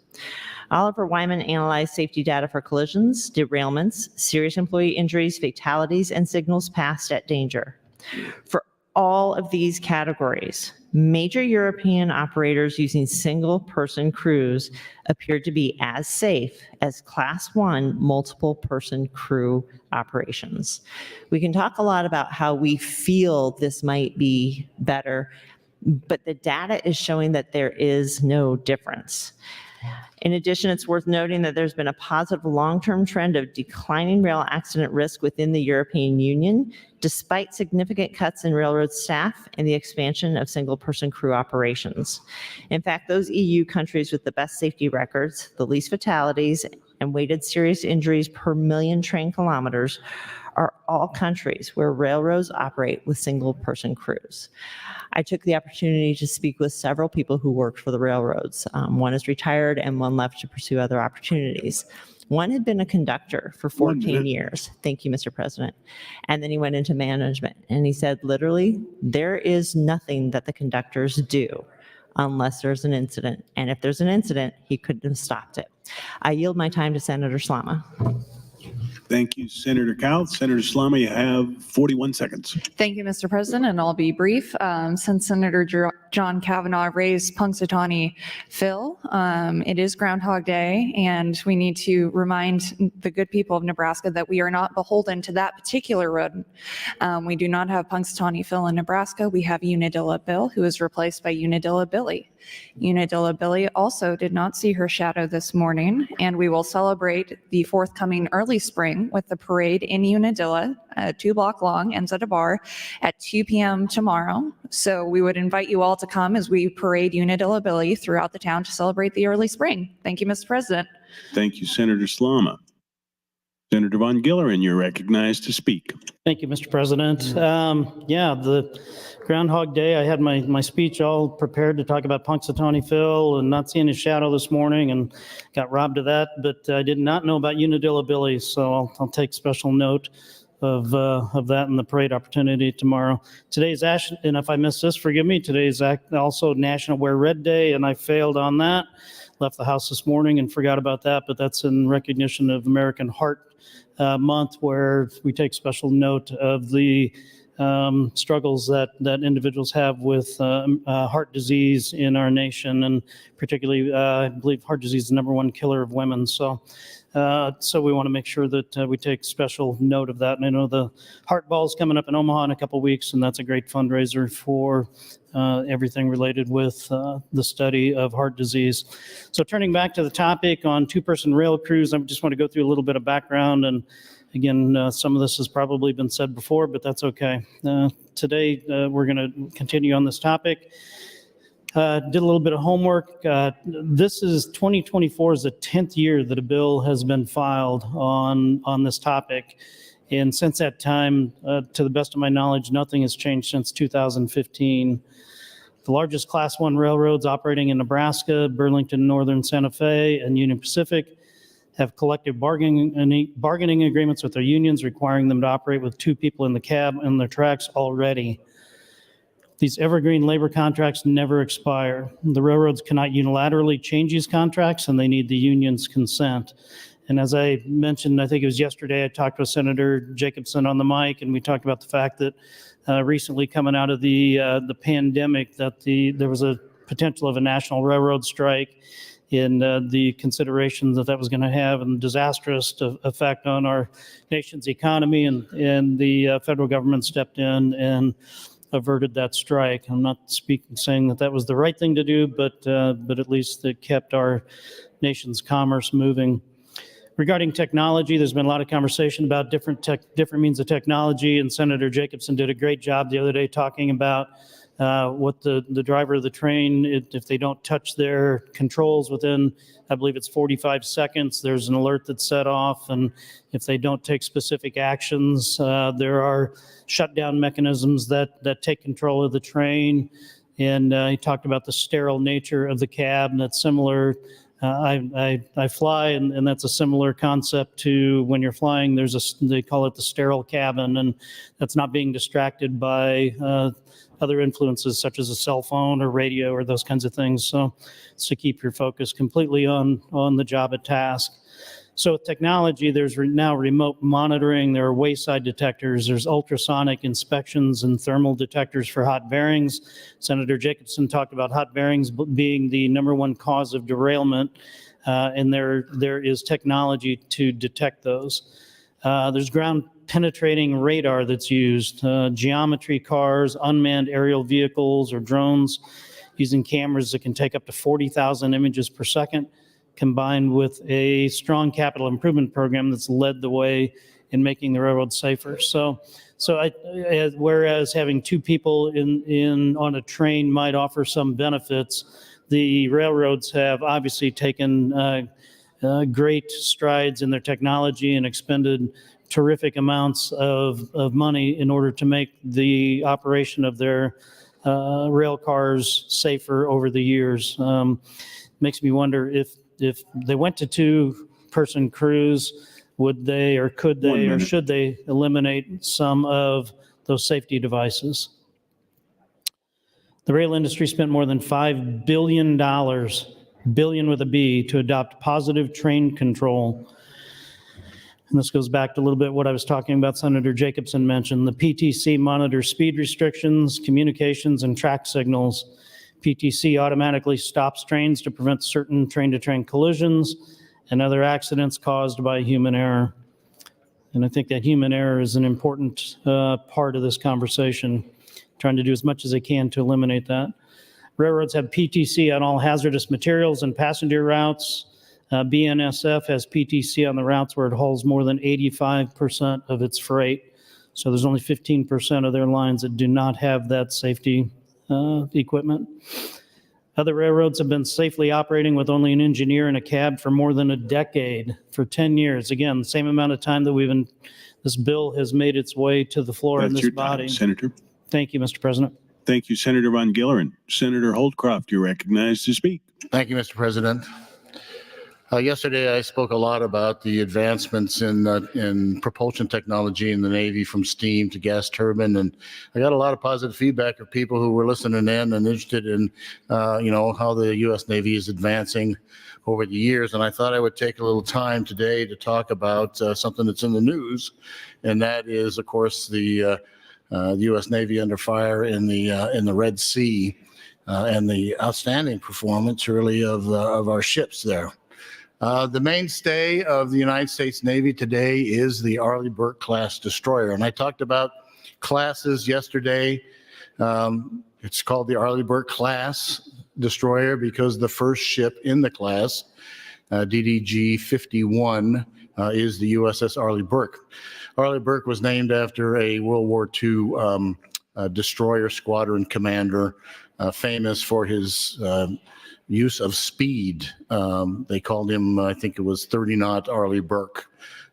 Oliver Wyman analyzed safety data for collisions, derailments, serious employee injuries, fatalities, and signals passed at danger. For all of these categories, major European operators using single-person crews appeared to be as safe as Class 1 multiple-person crew operations. We can talk a lot about how we feel this might be better, but the data is showing that there is no difference. In addition, it's worth noting that there's been a positive long-term trend of declining rail accident risk within the European Union, despite significant cuts in railroad staff and the expansion of single-person crew operations. In fact, those EU countries with the best safety records, the least fatalities, and weighted serious injuries per million train kilometers are all countries where railroads operate with single-person crews. I took the opportunity to speak with several people who worked for the railroads. One is retired and one left to pursue other opportunities. One had been a conductor for 14 years. Thank you, Mr. President. And then he went into management. And he said, literally, there is nothing that the conductors do unless there's an incident. And if there's an incident, he couldn't have stopped it. I yield my time to Senator Slama. Thank you, Senator Cowell. Senator Slama, you have 41 seconds. Thank you, Mr. President, and I'll be brief. Since Senator John Kavanaugh raised Punxsutawney Phil, it is Groundhog Day, and we need to remind the good people of Nebraska that we are not beholden to that particular road. We do not have Punxsutawney Phil in Nebraska. We have Unadilla Bill, who is replaced by Unadilla Billy. Unadilla Billy also did not see her shadow this morning, and we will celebrate the forthcoming early spring with the parade in Unadilla, 2 block long, ends at a bar at 2 p.m. tomorrow. So we would invite you all to come as we parade Unadilla Billy throughout the town to celebrate the early spring. Thank you, Mr. President. Thank you, Senator Slama. Senator Von Gilleren, you're recognized to speak. Thank you, Mr. President. Yeah, the Groundhog Day, I had my speech all prepared to talk about Punxsutawney Phil and not seeing his shadow this morning and got robbed of that, but I did not know about Unadilla Billy, so I'll take special note of that and the parade opportunity tomorrow. Today's and if I missed this, forgive me, today's also National Wear Red Day, and I failed on that. Left the house this morning and forgot about that, but that's in recognition of American Heart Month, where we take special note of the struggles that individuals have with heart disease in our nation, and particularly, I believe heart disease is the #1 killer of women. So we want to make sure that we take special note of that. And I know the Heart Ball is coming up in Omaha in a couple weeks, and that's a great fundraiser for everything related with the study of heart disease. So turning back to the topic on 2-person rail crews, I just want to go through a little bit of background. And again, some of this has probably been said before, but that's okay. Today, we're going to continue on this topic. Did a little bit of homework. This is 2024 is the 10th year that a bill has been filed on this topic. And since that time, to the best of my knowledge, nothing has changed since 2015. The largest Class 1 railroads operating in Nebraska, Burlington Northern Santa Fe, and Union Pacific have collective bargaining agreements with their unions requiring them to operate with 2 people in the cab and their tracks already. These evergreen labor contracts never expire. The railroads cannot unilaterally change these contracts, and they need the union's consent. And as I mentioned, I think it was yesterday, I talked with Senator Jacobson on the mic, and we talked about the fact that recently coming out of the pandemic, that there was a potential of a national railroad strike, in the considerations that was going to have and disastrous effect on our nation's economy, and the federal government stepped in and averted that strike. I'm not saying that was the right thing to do, but at least it kept our nation's commerce moving. Regarding technology, there's been a lot of conversation about different means of technology, and Senator Jacobson did a great job the other day talking about what the driver of the train, if they don't touch their controls within, I believe it's 45 seconds, there's an alert that's set off, and if they don't take specific actions, there are shutdown mechanisms that take control of the train. And he talked about the sterile nature of the cab, and that's similar. I fly, and that's a similar concept to when you're flying. They call it the sterile cabin, and that's not being distracted by other influences such as a cell phone or radio or those kinds of things. So it's to keep your focus completely on the job at task. So with technology, there's now remote monitoring, there are wayside detectors, there's ultrasonic inspections and thermal detectors for hot bearings. Senator Jacobson talked about hot bearings being the #1 cause of derailment, and there is technology to detect those. There's ground penetrating radar that's used, geometry cars, unmanned aerial vehicles or drones using cameras that can take up to 40,000 images per second, combined with a strong capital improvement program that's led the way in making the railroad safer. Whereas having 2 people on a train might offer some benefits, the railroads have obviously taken great strides in their technology and expended terrific amounts of money in order to make the operation of their rail cars safer over the years. Makes me wonder if they went to 2-person crews, would they or could they or should they eliminate some of those safety devices? The rail industry spent more than $5 billion, billion with a B, to adopt positive train control. And this goes back to a little bit what I was talking about, Senator Jacobson mentioned. The PTC monitors speed restrictions, communications, and track signals. PTC automatically stops trains to prevent certain train-to-train collisions and other accidents caused by human error. And I think that human error is an important part of this conversation, trying to do as much as they can to eliminate that. Railroads have PTC on all hazardous materials and passenger routes. BNSF has PTC on the routes where it hauls more than 85% of its freight. So there's only 15% of their lines that do not have that safety equipment. Other railroads have been safely operating with only an engineer and a cab for more than a decade, for 10 years. Again, the same amount of time that this bill has made its way to the floor in this body. Time, Senator. Thank you, Mr. President. Thank you, Senator Von Gilleren. Senator Holdcroft, you're recognized to speak. Thank you, Mr. President. Yesterday, I spoke a lot about the advancements in propulsion technology in the Navy, from steam to gas turbine, and I got a lot of positive feedback of people who were listening in and interested in, how the U.S. Navy is advancing over the years. And I thought I would take a little time today to talk about something that's in the news, and that is, of course, the U.S. Navy under fire in the Red Sea, and the outstanding performance, really, of our ships there. The mainstay of the United States Navy today is the Arleigh Burke class destroyer. And I talked about classes yesterday. It's called the Arleigh Burke class destroyer because the first ship in the class, DDG 51, is the USS Arleigh Burke. Arleigh Burke was named after a World War II destroyer squadron commander, famous for his use of speed. They called him, I think it was 30-knot Arleigh Burke,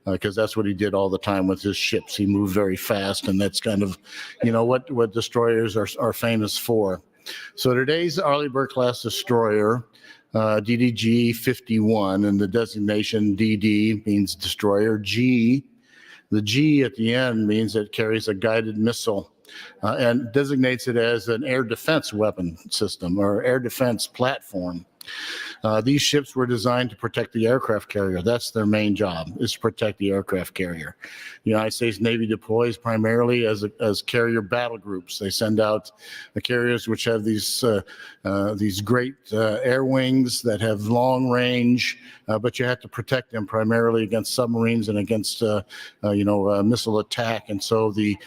because that's what he did all the time with his ships. He moved very fast, and that's kind of, what destroyers are famous for. So today's Arleigh Burke class destroyer, DDG 51, and the designation DD means destroyer. G, the G at the end means it carries a guided missile, and designates it as an air defense weapon system or air defense platform. These ships were designed to protect the aircraft carrier. That's their main job, is to protect the aircraft carrier. The United States Navy deploys primarily as carrier battle groups. They send out the carriers which have these great air wings that have long range, but you have to protect them primarily against submarines and against missile attack. And so the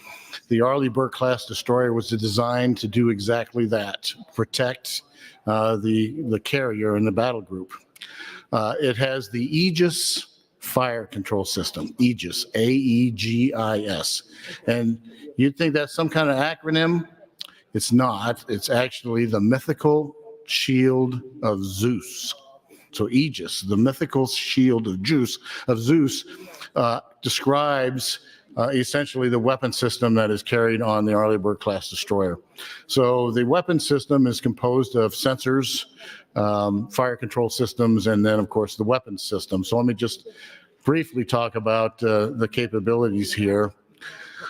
Arleigh Burke class destroyer was designed to do exactly that, protect the carrier in the battle group. It has the Aegis fire control system, Aegis, A-E-G-I-S. And you'd think that's some kind of acronym. It's not. It's actually the mythical shield of Zeus. So Aegis, the mythical shield of Zeus, describes essentially the weapon system that is carried on the Arleigh Burke class destroyer. So the weapon system is composed of sensors, fire control systems, and then of course the weapons system. So let me just briefly talk about the capabilities here.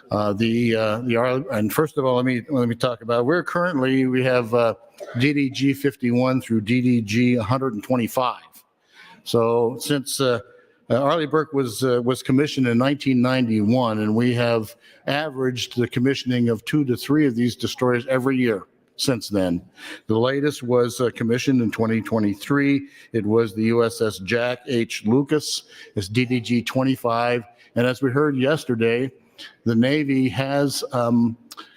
And first of all, let me talk about, we have DDG 51 through DDG 125. So since Arleigh Burke was commissioned in 1991, and we have averaged the commissioning of 2 to 3 of these destroyers every year since then. The latest was commissioned in 2023. It was the USS Jack H. Lucas. It's DDG 25. And as we heard yesterday, the Navy has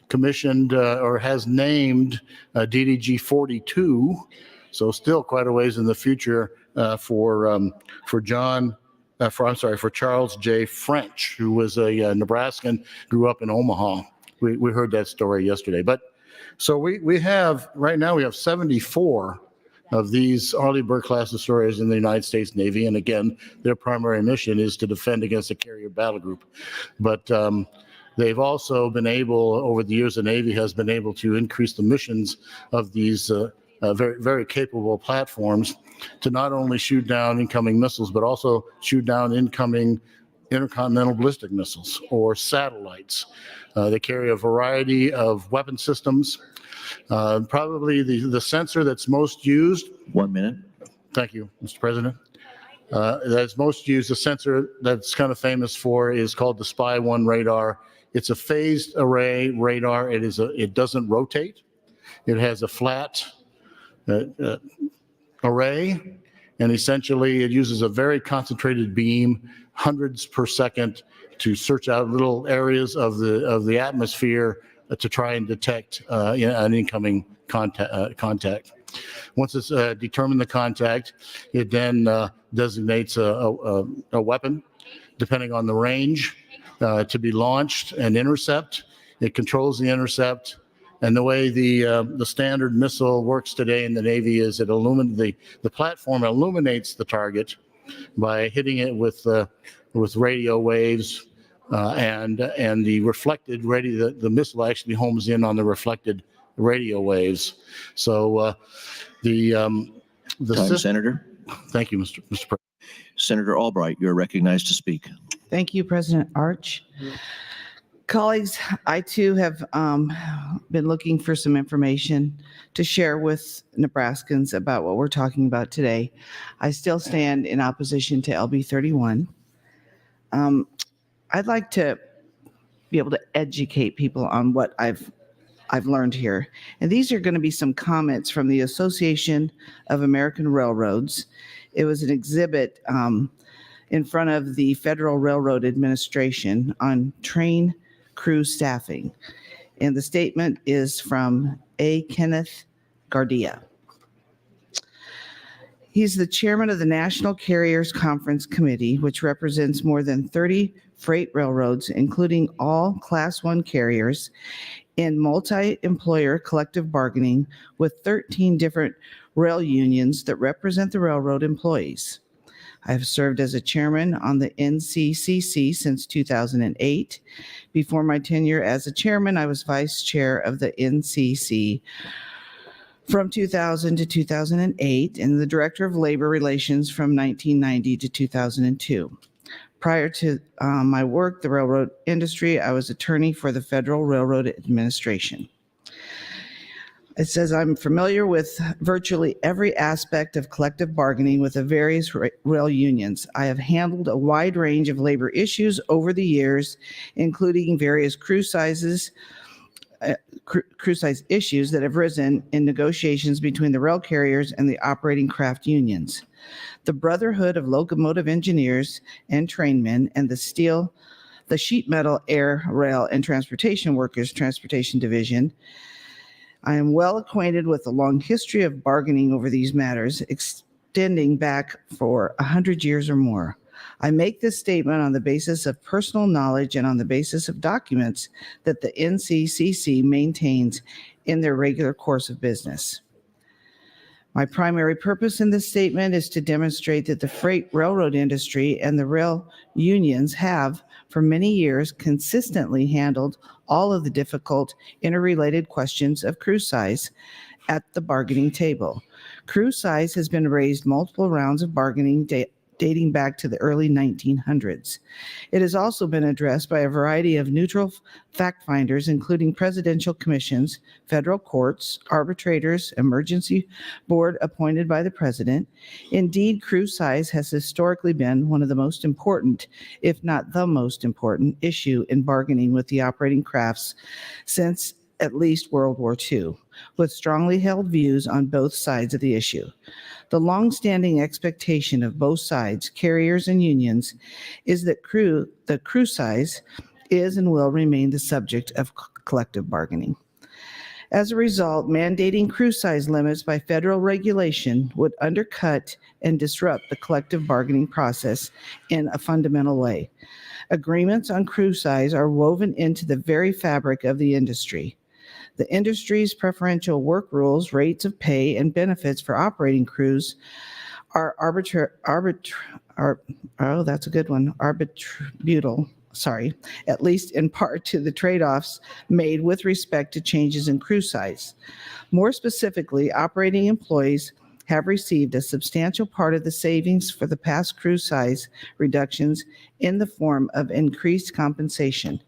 commissioned or has named DDG 42. So still quite a ways in the future for Charles J. French, who was a Nebraskan, grew up in Omaha. We heard that story yesterday. But so we have, right now we have 74 of these Arleigh Burke class destroyers in the United States Navy. And again, their primary mission is to defend against a carrier battle group. But they've also been able, over the years, the Navy has been able to increase the missions of these very, very capable platforms to not only shoot down incoming missiles, but also shoot down incoming intercontinental ballistic missiles or satellites. They carry a variety of weapon systems. Probably the sensor that's most used. 1 minute. Thank you, Mr. President. That's most used, the sensor that's kind of famous for is called the Spy-1 radar. It's a phased array radar. It doesn't rotate. It has a flat array, and essentially it uses a very concentrated beam, hundreds per second, to search out little areas of the atmosphere to try and detect an incoming contact. Once it's determined the contact, it then designates a weapon, depending on the range, to be launched and intercept. It controls the intercept. And the way the standard missile works today in the Navy is the platform illuminates the target by hitting it with radio waves, and the reflected the missile actually homes in on the reflected radio waves. So Time, Senator. Thank you, Mr. President. Senator Albright, you're recognized to speak. Thank you, President Arch. Colleagues, I too have been looking for some information to share with Nebraskans about what we're talking about today. I still stand in opposition to LB 31. I'd like to be able to educate people on what I've learned here. And these are going to be some comments from the Association of American Railroads. It was an exhibit in front of the Federal Railroad Administration on train crew staffing. And the statement is from A. Kenneth Gardia. He's the chairman of the National Carriers Conference Committee, which represents more than 30 freight railroads, including all Class 1 carriers, in multi-employer collective bargaining with 13 different rail unions that represent the railroad employees. I've served as a chairman on the NCCC since 2008. Before my tenure as a chairman, I was vice chair of the NCC from 2000 to 2008 and the director of labor relations from 1990 to 2002. Prior to my work, the railroad industry, I was attorney for the Federal Railroad Administration. It says, I'm familiar with virtually every aspect of collective bargaining with the various rail unions. I have handled a wide range of labor issues over the years, including various crew size issues that have risen in negotiations between the rail carriers and the operating craft unions. The Brotherhood of Locomotive Engineers and Trainmen and the Sheet Metal, Air, Rail, and Transportation Workers Transportation Division. I am well acquainted with the long history of bargaining over these matters, extending back for 100 years or more. I make this statement on the basis of personal knowledge and on the basis of documents that the NCCC maintains in their regular course of business. My primary purpose in this statement is to demonstrate that the freight railroad industry and the rail unions have, for many years, consistently handled all of the difficult interrelated questions of crew size at the bargaining table. Crew size has been raised multiple rounds of bargaining dating back to the early 1900s. It has also been addressed by a variety of neutral fact finders, including presidential commissions, federal courts, arbitrators, emergency board appointed by the president. Indeed, crew size has historically been one of the most important, if not the most important, issue in bargaining with the operating crafts since at least World War II, with strongly held views on both sides of the issue. The longstanding expectation of both sides, carriers and unions, is that the crew size is and will remain the subject of collective bargaining. As a result, mandating crew size limits by federal regulation would undercut and disrupt the collective bargaining process in a fundamental way. Agreements on crew size are woven into the very fabric of the industry. The industry's preferential work rules, rates of pay, and benefits for operating crews are arbitral, at least in part to the trade-offs made with respect to changes in crew size. More specifically, operating employees have received a substantial part of the savings for the past crew size reductions in the form of increased compensation.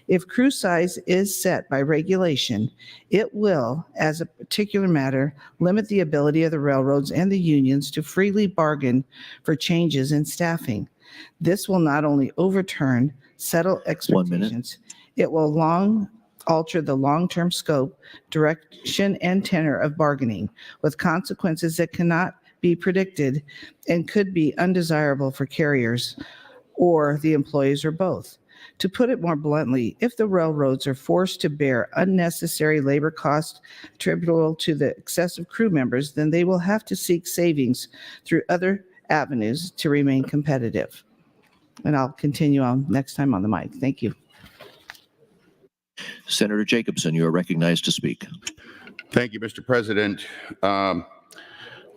If crew size is set by regulation, it will, as a particular matter, limit the ability of the railroads and the unions to freely bargain for changes in staffing. This will not only overturn settled expectations, it will alter the long-term scope, direction, and tenor of bargaining, with consequences that cannot be predicted and could be undesirable for carriers or the employees or both. To put it more bluntly, if the railroads are forced to bear unnecessary labor costs attributable to the excessive crew members, then they will have to seek savings through other avenues to remain competitive. And I'll continue on next time on the mic. Thank you. Senator Jacobson, you are recognized to speak. Thank you, Mr. President. Well,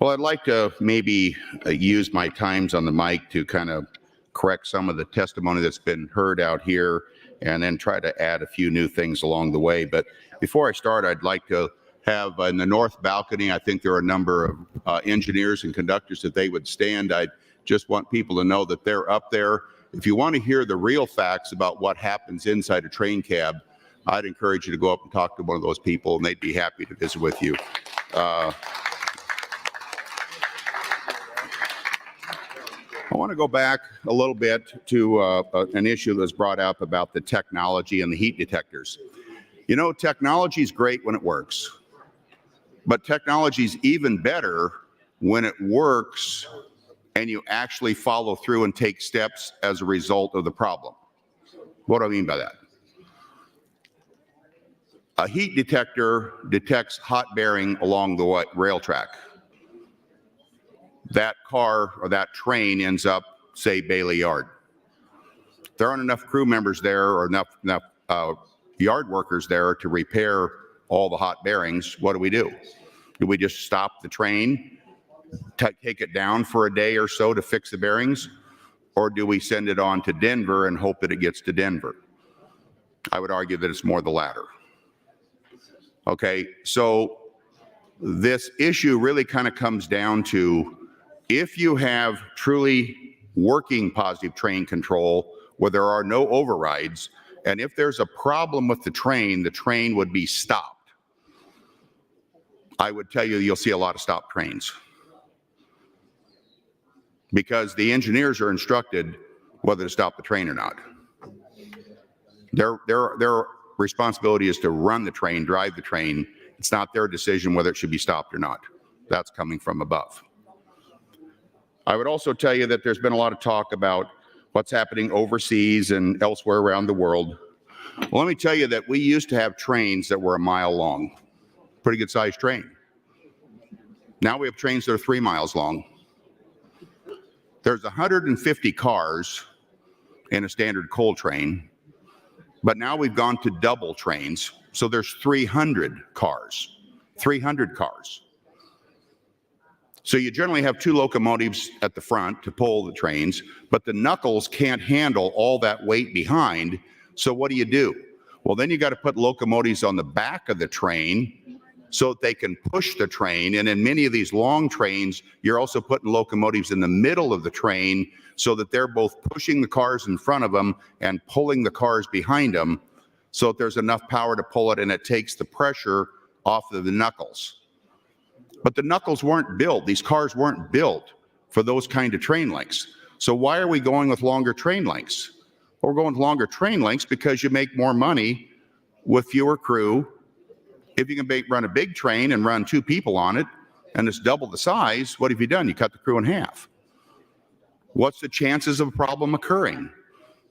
I'd like to maybe use my times on the mic to kind of correct some of the testimony that's been heard out here and then try to add a few new things along the way. But before I start, I'd like to have in the north balcony, I think there are a number of engineers and conductors that they would stand. I just want people to know that they're up there. If you want to hear the real facts about what happens inside a train cab, I'd encourage you to go up and talk to one of those people, and they'd be happy to visit with you. I want to go back a little bit to an issue that was brought up about the technology and the heat detectors. You know, technology is great when it works, but technology is even better when it works and you actually follow through and take steps as a result of the problem. What do I mean by that? A heat detector detects hot bearing along the rail track. That car or that train ends up, say, Bailey Yard. There aren't enough crew members there or enough yard workers there to repair all the hot bearings. What do? Do we just stop the train, take it down for a day or so to fix the bearings? Or do we send it on to Denver and hope that it gets to Denver? I would argue that it's more the latter. Okay, so this issue really kind of comes down to, if you have truly working positive train control where there are no overrides, and if there's a problem with the train would be stopped. I would tell you, you'll see a lot of stopped trains, because the engineers are instructed whether to stop the train or not. Their responsibility is to run the train, drive the train. It's not their decision whether it should be stopped or not. That's coming from above. I would also tell you that there's been a lot of talk about what's happening overseas and elsewhere around the world. Well, let me tell you that we used to have trains that were a mile long. Pretty good sized train. Now we have trains that are 3 miles long. There's 150 cars in a standard coal train, but now we've gone to double trains, so there's 300 cars. 300 cars. So you generally have 2 locomotives at the front to pull the trains, but the knuckles can't handle all that weight behind. So what do? Well, then you got to put locomotives on the back of the train so that they can push the train. And in many of these long trains, you're also putting locomotives in the middle of the train so that they're both pushing the cars in front of them and pulling the cars behind them, so that there's enough power to pull it and it takes the pressure off of the knuckles. But the knuckles weren't built, these cars weren't built for those kind of train lengths. So why are we going with longer train lengths? Well, we're going with longer train lengths because you make more money with fewer crew. If you can run a big train and run 2 people on it, and it's double the size, what have you done? You cut the crew in half. What's the chances of a problem occurring?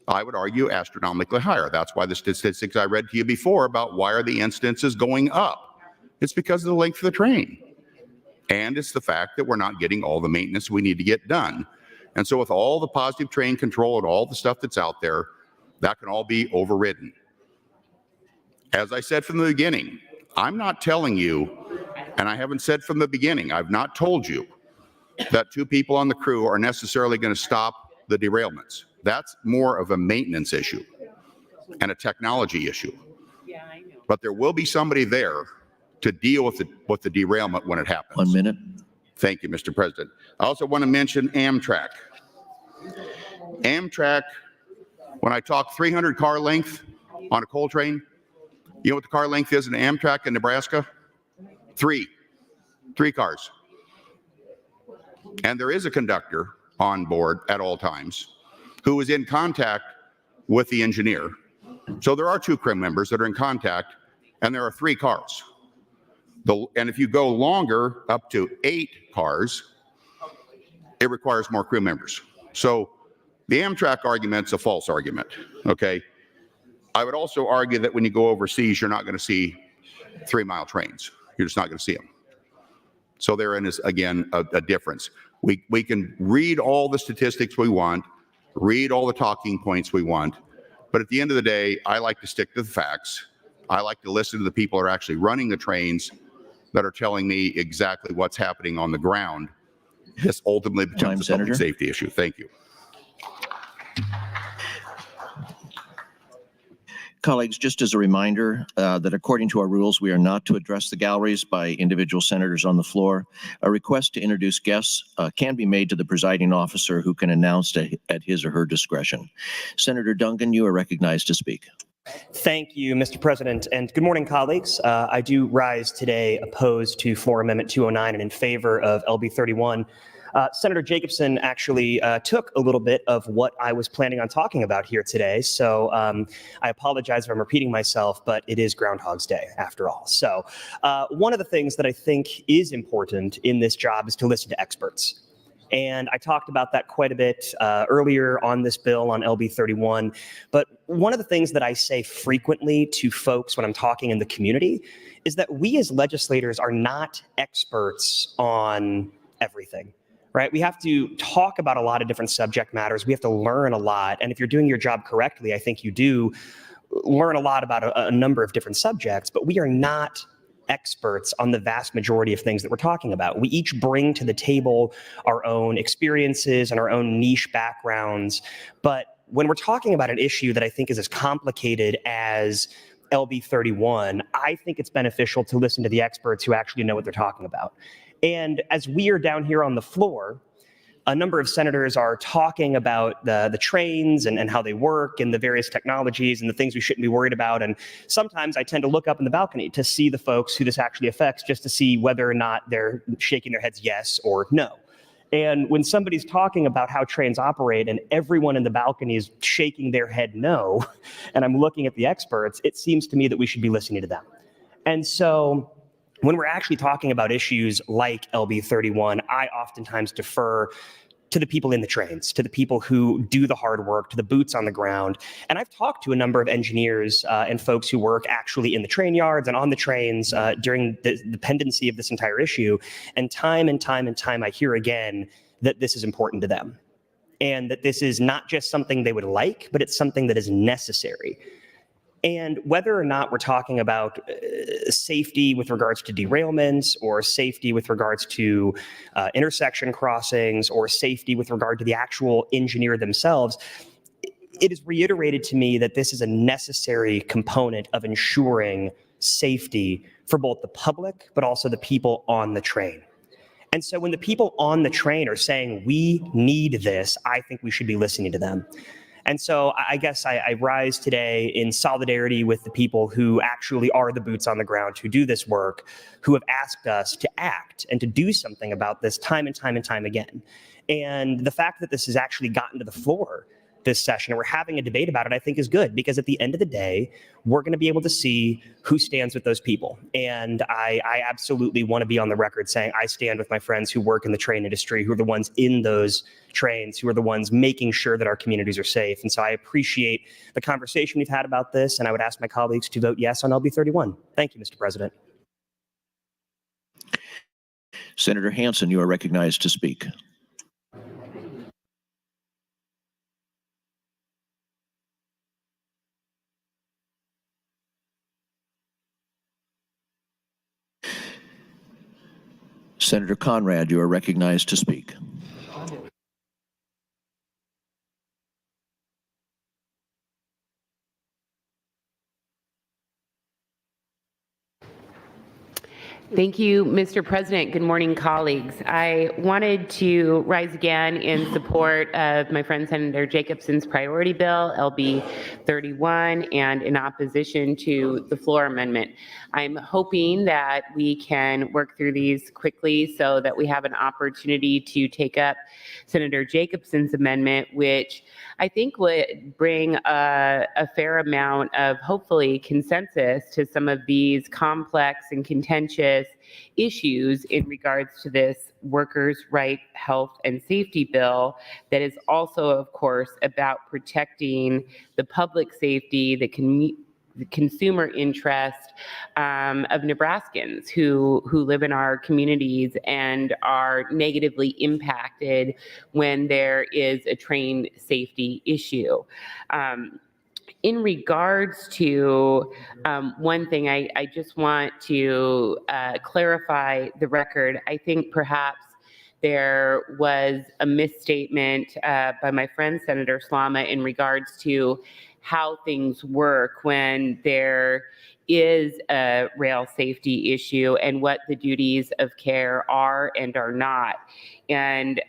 I would argue astronomically higher. That's why the statistics I read to you before about why are the incidences going up. It's because of the length of the train. And it's the fact that we're not getting all the maintenance we need to get done. And so with all the positive train control and all the stuff that's out there, that can all be overridden. As I said from the beginning, I'm not telling you, and I haven't said from the beginning, I've not told you that 2 people on the crew are necessarily going to stop the derailments. That's more of a maintenance issue and a technology issue. But there will be somebody there to deal with the derailment when it happens. 1 minute. Thank you, Mr. President. I also want to mention Amtrak. Amtrak, when I talk 300 car length on a coal train, you know what the car length is in Amtrak in Nebraska? 3 cars. And there is a conductor on board at all times who is in contact with the engineer. So there are 2 crew members that are in contact, and there are 3 cars. And if you go longer, up to 8 cars, it requires more crew members. So the Amtrak argument's a false argument, okay? I would also argue that when you go overseas, you're not going to see 3-mile trains. You're just not going to see them. So therein is, again, a difference. We can read all the statistics we want, read all the talking points we want, but at the end of the day, I like to stick to the facts. I like to listen to the people who are actually running the trains that are telling me exactly what's happening on the ground. This ultimately becomes a public safety issue. Thank you. Colleagues, just as a reminder that according to our rules, we are not to address the galleries by individual senators on the floor. A request to introduce guests can be made to the presiding officer, who can announce at his or her discretion. Senator Duncan, you are recognized to speak. Thank you, Mr. President, and good morning, colleagues. I do rise today opposed to Floor Amendment 209 and in favor of LB 31. Senator Jacobson actually took a little bit of what I was planning on talking about here today, so I apologize if I'm repeating myself, but it is Groundhog's Day after all. So one of the things that I think is important in this job is to listen to experts. And I talked about that quite a bit earlier on this bill on LB 31. But one of the things that I say frequently to folks when I'm talking in the community is that we as legislators are not experts on everything, right? We have to talk about a lot of different subject matters. We have to learn a lot. And if you're doing your job correctly, I think you do learn a lot about a number of different subjects, but we are not experts on the vast majority of things that we're talking about. We each bring to the table our own experiences and our own niche backgrounds. But when we're talking about an issue that I think is as complicated as LB 31, I think it's beneficial to listen to the experts who actually know what they're talking about. And as we are down here on the floor, a number of senators are talking about the trains and how they work and the various technologies and the things we shouldn't be worried about. And sometimes I tend to look up in the balcony to see the folks who this actually affects, just to see whether or not they're shaking their heads yes or no. And when somebody's talking about how trains operate and everyone in the balcony is shaking their head no, and I'm looking at the experts, it seems to me that we should be listening to them. And so when we're actually talking about issues like LB 31, I oftentimes defer to the people in the trains, to the people who do the hard work, to the boots on the ground. And I've talked to a number of engineers and folks who work actually in the train yards and on the trains during the pendency of this entire issue. And time I hear again that this is important to them. And that this is not just something they would like, but it's something that is necessary. And whether or not we're talking about safety with regards to derailments or safety with regards to intersection crossings or safety with regard to the actual engineer themselves, it is reiterated to me that this is a necessary component of ensuring safety for both the public, but also the people on the train. And so when the people on the train are saying, we need this, I think we should be listening to them. And so I guess I rise today in solidarity with the people who actually are the boots on the ground, who do this work, who have asked us to act and to do something about this time and time and time again. And the fact that this has actually gotten to the floor this session and we're having a debate about it, I think is good, because at the end of the day, we're going to be able to see who stands with those people. And I absolutely want to be on the record saying I stand with my friends who work in the train industry, who are the ones in those trains, who are the ones making sure that our communities are safe. And so I appreciate the conversation we've had about this, and I would ask my colleagues to vote yes on LB 31. Thank you, Mr. President. Senator Hansen, you are recognized to speak. Senator Conrad, you are recognized to speak. Thank you, Mr. President. Good morning, colleagues. I wanted to rise again in support of my friend Senator Jacobson's priority bill, LB 31, and in opposition to the floor amendment. I'm hoping that we can work through these quickly so that we have an opportunity to take up Senator Jacobson's amendment, which I think would bring a fair amount of, hopefully, consensus to some of these complex and contentious issues in regards to this workers' right, health, and safety bill that is also, of course, about protecting the public safety, the consumer interest of Nebraskans who live in our communities and are negatively impacted when there is a train safety issue. In regards to one thing, I just want to clarify the record. I think perhaps there was a misstatement by my friend Senator Slama in regards to how things work when there is a rail safety issue and what the duties of care are and are not. And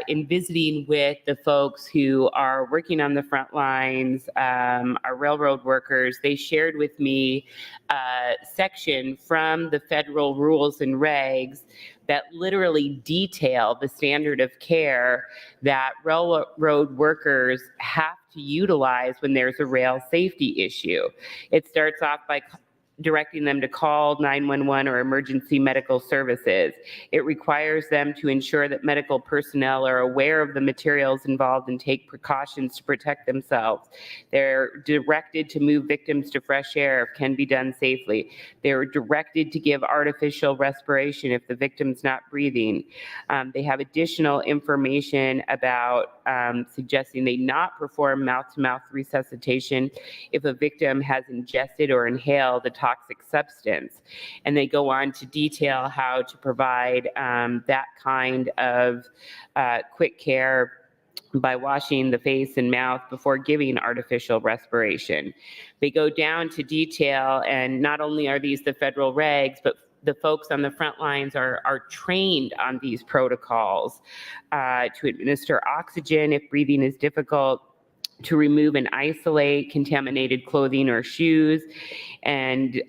in visiting with the folks who are working on the front lines, our railroad workers, they shared with me a section from the federal rules and regs that literally detail the standard of care that railroad workers have to utilize when there's a rail safety issue. It starts off by directing them to call 911 or emergency medical services. It requires them to ensure that medical personnel are aware of the materials involved and take precautions to protect themselves. They're directed to move victims to fresh air if can be done safely. They're directed to give artificial respiration if the victim's not breathing. They have additional information about suggesting they not perform mouth-to-mouth resuscitation if a victim has ingested or inhaled a toxic substance. And they go on to detail how to provide that kind of quick care by washing the face and mouth before giving artificial respiration. They go down to detail, and not only are these the federal regs, but the folks on the front lines are trained on these protocols to administer oxygen if breathing is difficult, to remove and isolate contaminated clothing or shoes, and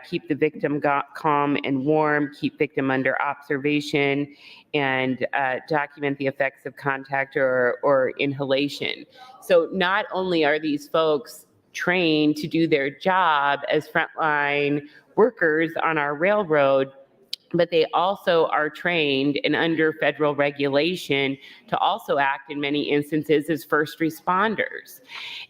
keep the victim calm and warm, keep victim under observation, and document the effects of contact or inhalation. So not only are these folks trained to do their job as frontline workers on our railroad, but they also are trained and under federal regulation to also act in many instances as first responders.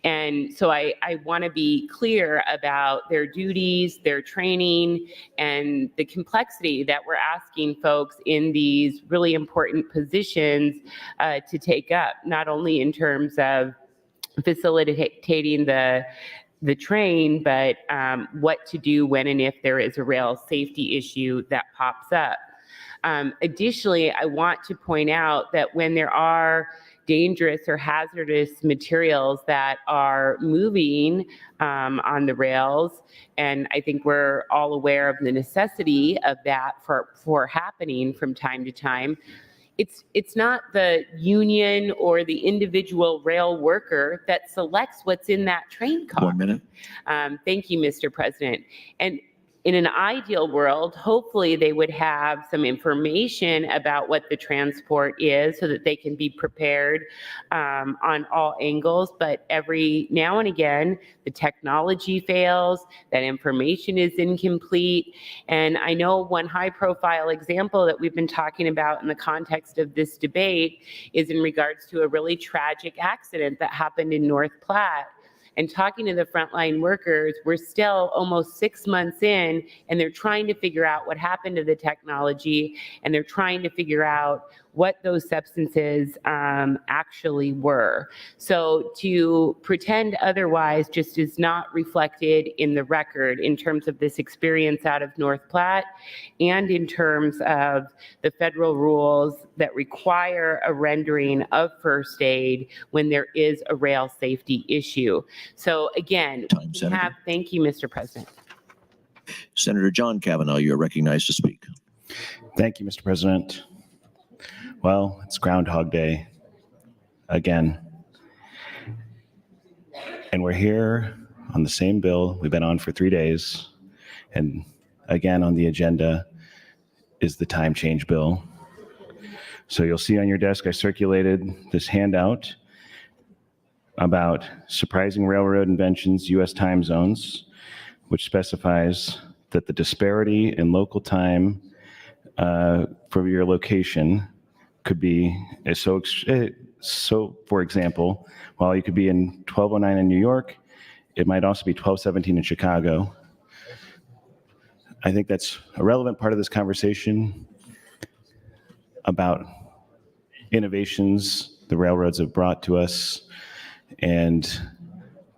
And so I want to be clear about their duties, their training, and the complexity that we're asking folks in these really important positions to take up, not only in terms of facilitating the train, but what to do when and if there is a rail safety issue that pops up. Additionally, I want to point out that when there are dangerous or hazardous materials that are moving on the rails. And I think we're all aware of the necessity of that for happening from time to time. It's not the union or the individual rail worker that selects what's in that train car. 1 minute. Thank you, Mr. President. And in an ideal world, hopefully they would have some information about what the transport is so that they can be prepared on all angles. But every now and again, the technology fails, that information is incomplete. And I know one high-profile example that we've been talking about in the context of this debate is in regards to a really tragic accident that happened in North Platte. And talking to the frontline workers, we're still almost 6 months in, and they're trying to figure out what happened to the technology, and they're trying to figure out what those substances actually were. So to pretend otherwise just is not reflected in the record in terms of this experience out of North Platte and in terms of the federal rules that require a rendering of first aid when there is a rail safety issue. So again, thank you, Mr. President. Senator John Kavanaugh, you are recognized to speak. Thank you, Mr. President. Well, it's Groundhog Day again. And we're here on the same bill we've been on for 3 days. And again, on the agenda is the time change bill. So you'll see on your desk, I circulated this handout about surprising railroad inventions, U.S. time zones, which specifies that the disparity in local time for your location could be so for example, while you could be in 1209 in New York, it might also be 1217 in Chicago. I think that's a relevant part of this conversation about innovations the railroads have brought to us and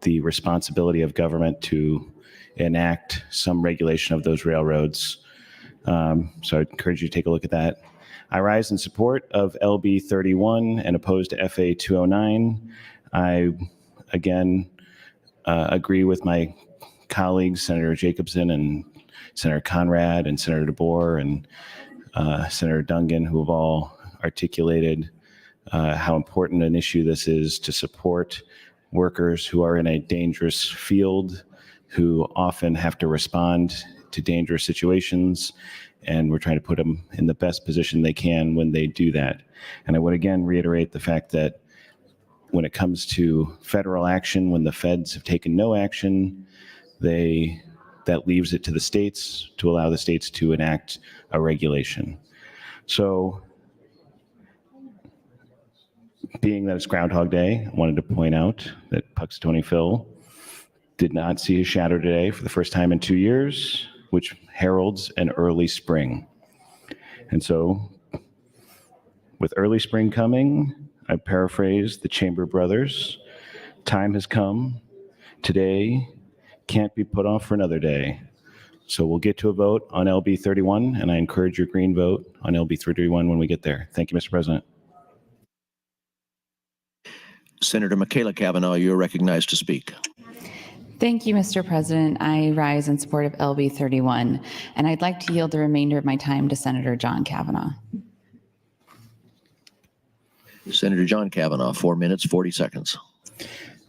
the responsibility of government to enact some regulation of those railroads. So I'd encourage you to take a look at that. I rise in support of LB 31 and opposed to FA 209. I, again, agree with my colleagues, Senator Jacobson and Senator Conrad and Senator DeBoer and Senator Dungan, who have all articulated how important an issue this is to support workers who are in a dangerous field, who often have to respond to dangerous situations, and we're trying to put them in the best position they can when they do that. And I would again reiterate the fact that when it comes to federal action, when the feds have taken no action, that leaves it to the states to allow the states to enact a regulation. So being that it's Groundhog Day, I wanted to point out that Punxsutawney Phil did not see his shadow today for the first time in 2 years, which heralds an early spring. And so with early spring coming, I paraphrase the Chamber brothers, time has come, today can't be put off for another day. So we'll get to a vote on LB 31, and I encourage your green vote on LB 31 when we get there. Thank you, Mr. President. Senator Michaela Kavanaugh, you are recognized to speak. Thank you, Mr. President. I rise in support of LB 31, and I'd like to yield the remainder of my time to Senator John Kavanaugh. Senator John Kavanaugh, 4 minutes, 40 seconds.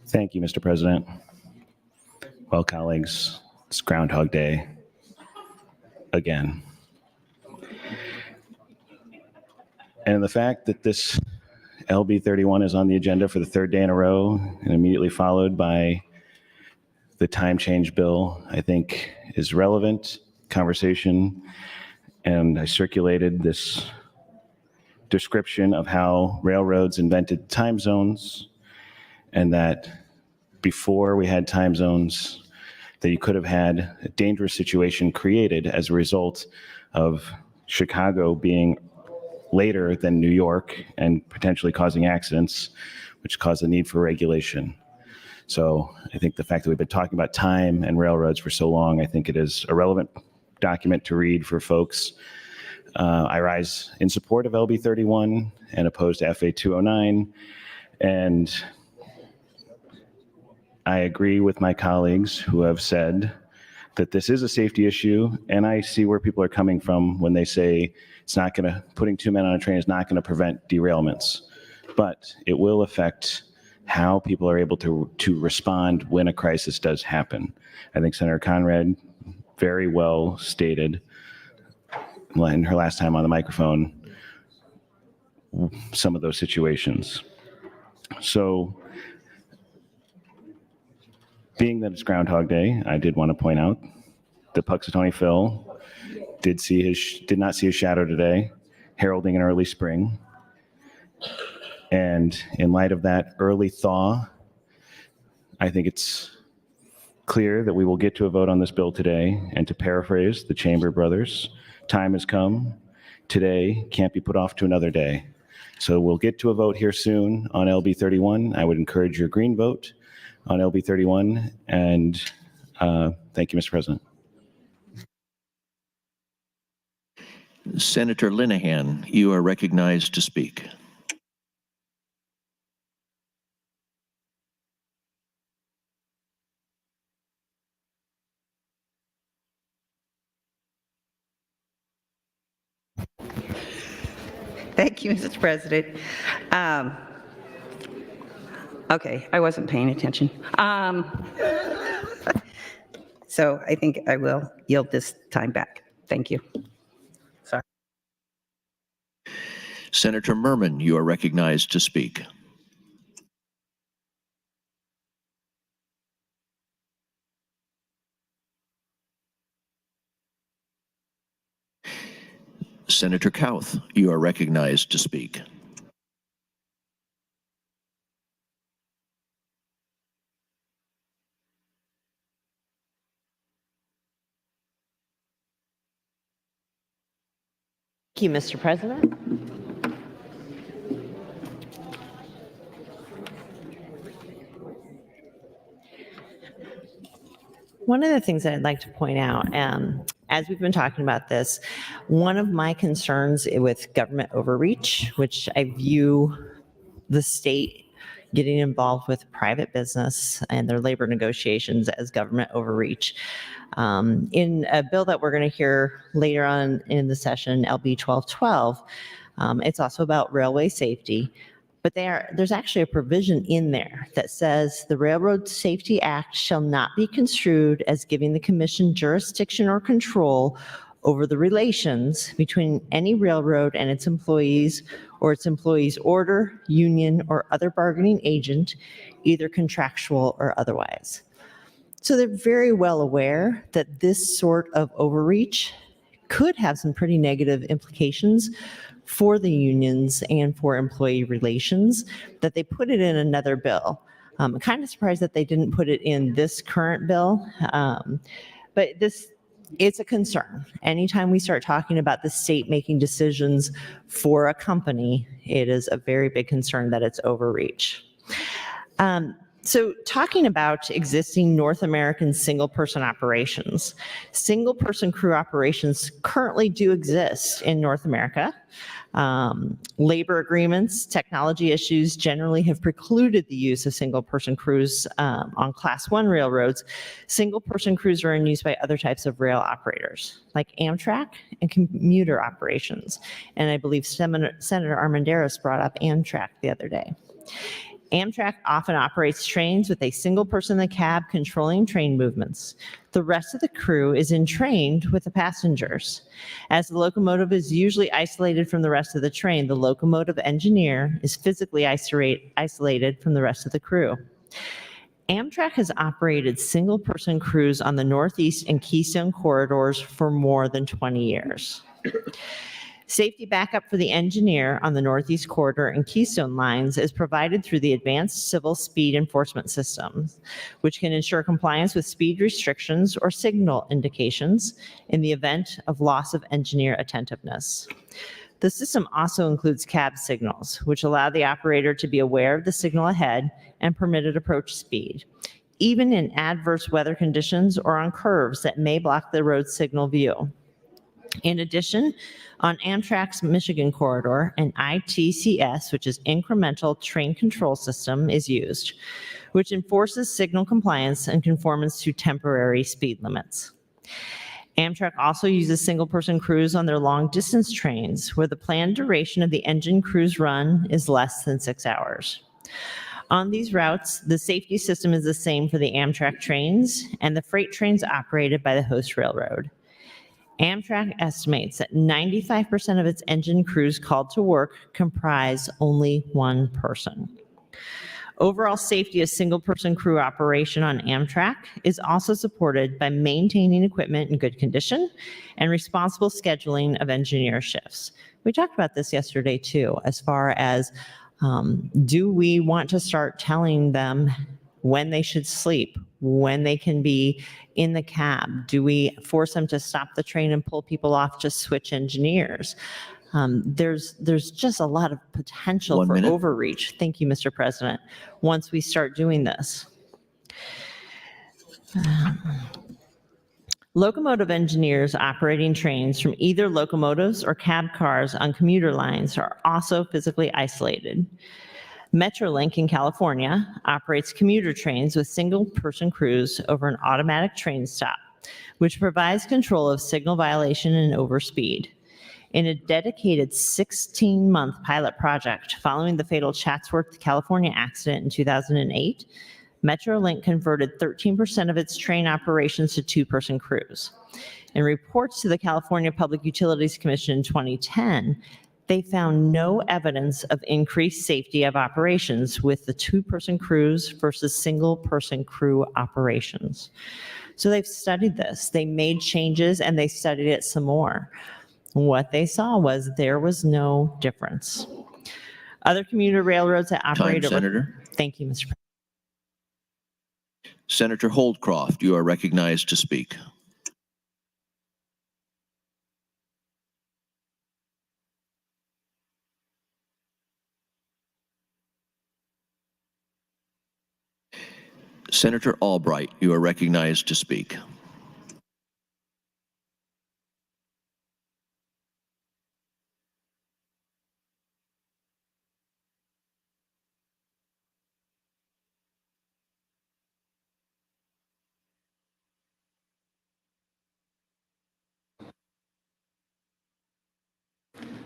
Thank you, Mr. President. Well, colleagues, it's Groundhog Day again. And the fact that this LB 31 is on the agenda for the third day in a row and immediately followed by the time change bill, I think is relevant conversation. And I circulated this description of how railroads invented time zones, and that before we had time zones, that you could have had a dangerous situation created as a result of Chicago being later than New York and potentially causing accidents, which caused the need for regulation. So I think the fact that we've been talking about time and railroads for so long, I think it is a relevant document to read for folks. I rise in support of LB 31 and opposed to FA 209. And I agree with my colleagues who have said that this is a safety issue, and I see where people are coming from when they say it's not going to, putting 2 men on a train is not going to prevent derailments, but it will affect how people are able to respond when a crisis does happen. I think Senator Conrad very well stated in her last time on the microphone some of those situations. So, being that it's Groundhog Day, I did want to point out that Punxsutawney Phil did not see his shadow today, heralding an early spring. And in light of that early thaw, I think it's clear that we will get to a vote on this bill today. And to paraphrase the Chamber brothers, time has come. Today can't be put off to another day. So we'll get to a vote here soon on LB 31. I would encourage your green vote on LB 31. And thank you, Mr. President. Senator Linehan, you are recognized to speak. Thank you, Mr. President. Okay, I wasn't paying attention. So I think I will yield this time back. Thank you. Sorry. Senator Merman, you are recognized to speak. Senator Kauth, you are recognized to speak. Thank you, Mr. President. One of the things that I'd like to point out, as we've been talking about this, one of my concerns with government overreach, which I view the state getting involved with private business and their labor negotiations as government overreach. In a bill that we're going to hear later on in the session, LB 1212, it's also about railway safety. But there's actually a provision in there that says the Railroad Safety Act shall not be construed as giving the commission jurisdiction or control over the relations between any railroad and its employees or its employees' order, union, or other bargaining agent, either contractual or otherwise. So they're very well aware that this sort of overreach could have some pretty negative implications for the unions and for employee relations, that they put it in another bill. I'm kind of surprised that they didn't put it in this current bill, but it's a concern. Anytime we start talking about the state making decisions for a company, it is a very big concern that it's overreach. So talking about existing North American single-person operations, single-person crew operations currently do exist in North America. Labor agreements, technology issues generally have precluded the use of single-person crews on Class 1 railroads. Single-person crews are in use by other types of rail operators, like Amtrak and commuter operations. And I believe Senator Armendariz brought up Amtrak the other day. Amtrak often operates trains with a single person in the cab controlling train movements. The rest of the crew is entrained with the passengers. As the locomotive is usually isolated from the rest of the train, the locomotive engineer is physically isolated from the rest of the crew. Amtrak has operated single-person crews on the Northeast and Keystone corridors for more than 20 years. Safety backup for the engineer on the Northeast Corridor and Keystone lines is provided through the Advanced Civil Speed Enforcement Systems, which can ensure compliance with speed restrictions or signal indications in the event of loss of engineer attentiveness. The system also includes cab signals, which allow the operator to be aware of the signal ahead and permitted approach speed, even in adverse weather conditions or on curves that may block the road signal view. In addition, on Amtrak's Michigan corridor, an ITCS, which is Incremental Train Control System, is used, which enforces signal compliance and conformance to temporary speed limits. Amtrak also uses single-person crews on their long-distance trains, where the planned duration of the engine cruise run is less than 6 hours. On these routes, the safety system is the same for the Amtrak trains and the freight trains operated by the host railroad. Amtrak estimates that 95% of its engine crews called to work comprise only one person. Overall safety of single-person crew operation on Amtrak is also supported by maintaining equipment in good condition and responsible scheduling of engineer shifts. We talked about this yesterday too, as far as do we want to start telling them when they should sleep, when they can be in the cab? Do we force them to stop the train and pull people off to switch engineers? There's just a lot of potential for overreach. Thank you, Mr. President, once we start doing this. Locomotive engineers operating trains from either locomotives or cab cars on commuter lines are also physically isolated. Metrolink in California operates commuter trains with single-person crews over an automatic train stop, which provides control of signal violation and overspeed. In a dedicated 16-month pilot project following the fatal Chatsworth, California accident in 2008, Metrolink converted 13% of its train operations to two-person crews. In reports to the California Public Utilities Commission in 2010, they found no evidence of increased safety of operations with the two-person crews versus single-person crew operations. So they've studied this. They made changes and they studied it some more. What they saw was there was no difference. Other commuter railroads that operate over... Senator. Thank you, Mr. President. Senator Holdcroft, you are recognized to speak. Senator Albright, you are recognized to speak.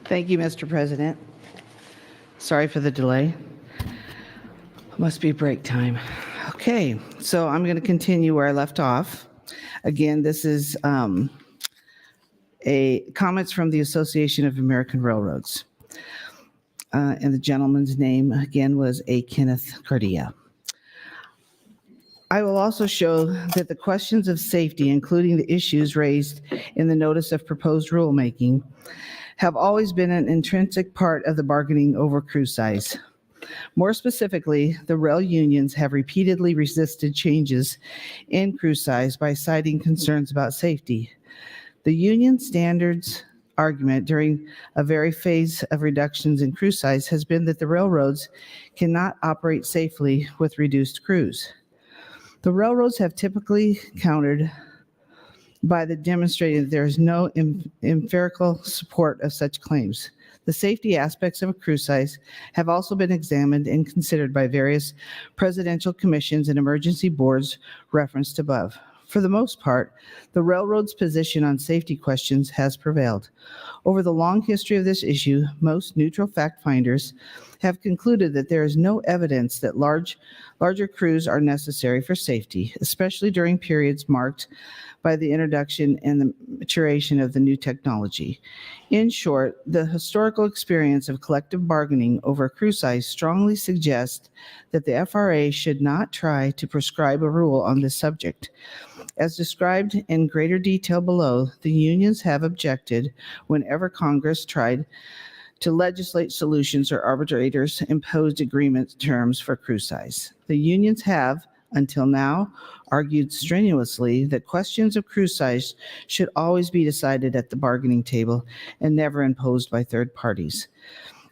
Thank you, Mr. President. Sorry for the delay. Must be break time. Okay, so I'm going to continue where I left off. Again, this is comments from the Association of American Railroads. And the gentleman's name, again, was A. Kenneth Cardia. I will also show that the questions of safety, including the issues raised in the notice of proposed rulemaking, have always been an intrinsic part of the bargaining over crew size. More specifically, the rail unions have repeatedly resisted changes in crew size by citing concerns about safety. The union standards argument during a very phase of reductions in crew size has been that the railroads cannot operate safely with reduced crews. The railroads have typically countered by the demonstrating that there is no empirical support of such claims. The safety aspects of a crew size have also been examined and considered by various presidential commissions and emergency boards referenced above. For the most part, the railroad's position on safety questions has prevailed. Over the long history of this issue, most neutral fact finders have concluded that there is no evidence that larger crews are necessary for safety, especially during periods marked by the introduction and the maturation of the new technology. In short, the historical experience of collective bargaining over crew size strongly suggests that the FRA should not try to prescribe a rule on this subject. As described in greater detail below, the unions have objected whenever Congress tried to legislate solutions or arbitrators imposed agreement terms for crew size. The unions have, until now, argued strenuously that questions of crew size should always be decided at the bargaining table and never imposed by third parties.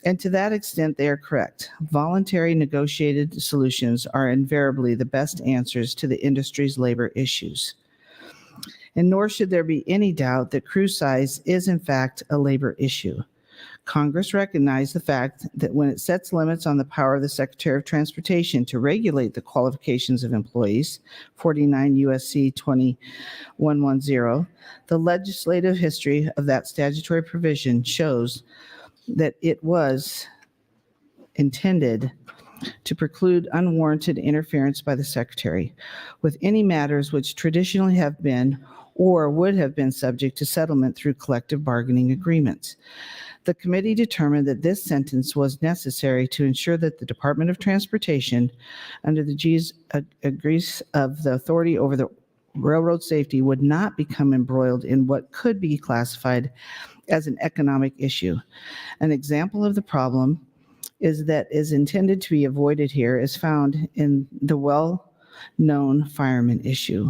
And to that extent, they are correct. Voluntary negotiated solutions are invariably the best answers to the industry's labor issues. and nor should there be any doubt that crew size is in fact a labor issue. Congress recognized the fact that when it sets limits on the power of the Secretary of Transportation to regulate the qualifications of employees, 49 U.S.C. 2110, the legislative history of that statutory provision shows that it was intended to preclude unwarranted interference by the Secretary with any matters which traditionally have been or would have been subject to settlement through collective bargaining agreements. The committee determined that this sentence was necessary to ensure that the Department of Transportation, under the G's agrees of the authority over the railroad safety, would not become embroiled in what could be classified as an economic issue. An example of the problem is intended to be avoided here is found in the well-known fireman issue.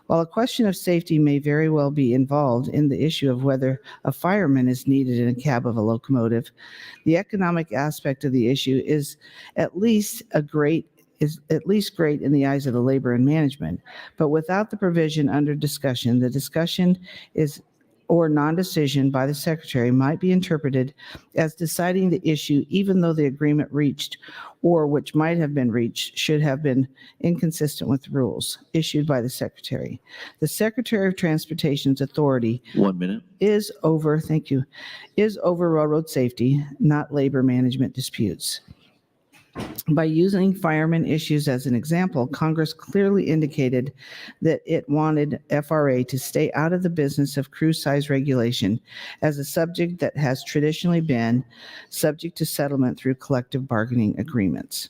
While a question of safety may very well be involved in the issue of whether a fireman is needed in a cab of a locomotive, the economic aspect of the issue is at least great in the eyes of the labor and management. But without the provision under discussion, the discussion is or non-decision by the Secretary might be interpreted as deciding the issue even though the agreement reached or which might have been reached should have been inconsistent with rules issued by the Secretary. The Secretary of Transportation's authority 1 minute. is over railroad safety, not labor management disputes. By using fireman issues as an example, Congress clearly indicated that it wanted FRA to stay out of the business of crew size regulation as a subject that has traditionally been subject to settlement through collective bargaining agreements.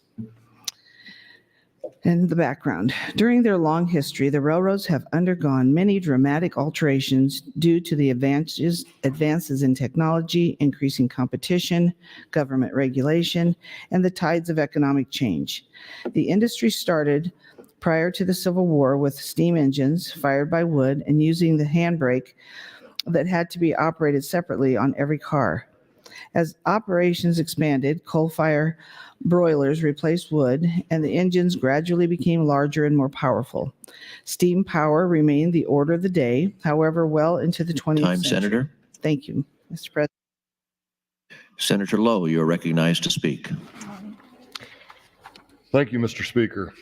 And the background. During their long history, the railroads have undergone many dramatic alterations due to the advances in technology, increasing competition, government regulation, and the tides of economic change. The industry started prior to the Civil War with steam engines fired by wood and using the handbrake that had to be operated separately on every car. As operations expanded, coal fire broilers replaced wood, and the engines gradually became larger and more powerful. Steam power remained the order of the day, however, well into the 20th Time, century. Senator. Thank you, Mr. President. Senator Lowe, you are recognized to speak. Thank you, Mr. Speaker.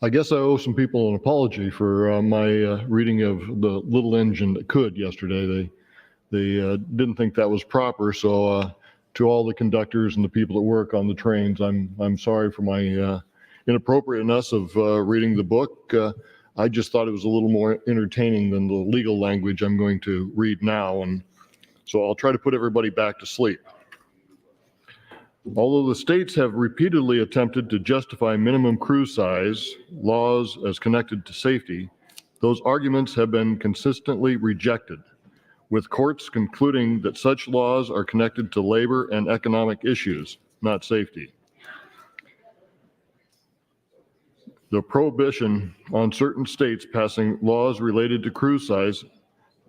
I guess I owe some people an apology for my reading of the little engine that could yesterday. They didn't think that was proper, so to all the conductors and the people that work on the trains, I'm sorry for my inappropriateness of reading the book. I just thought it was a little more entertaining than the legal language I'm going to read now, and so I'll try to put everybody back to sleep. Although the states have repeatedly attempted to justify minimum crew size laws as connected to safety, those arguments have been consistently rejected, with courts concluding that such laws are connected to labor and economic issues, not safety. The prohibition on certain states passing laws related to crew size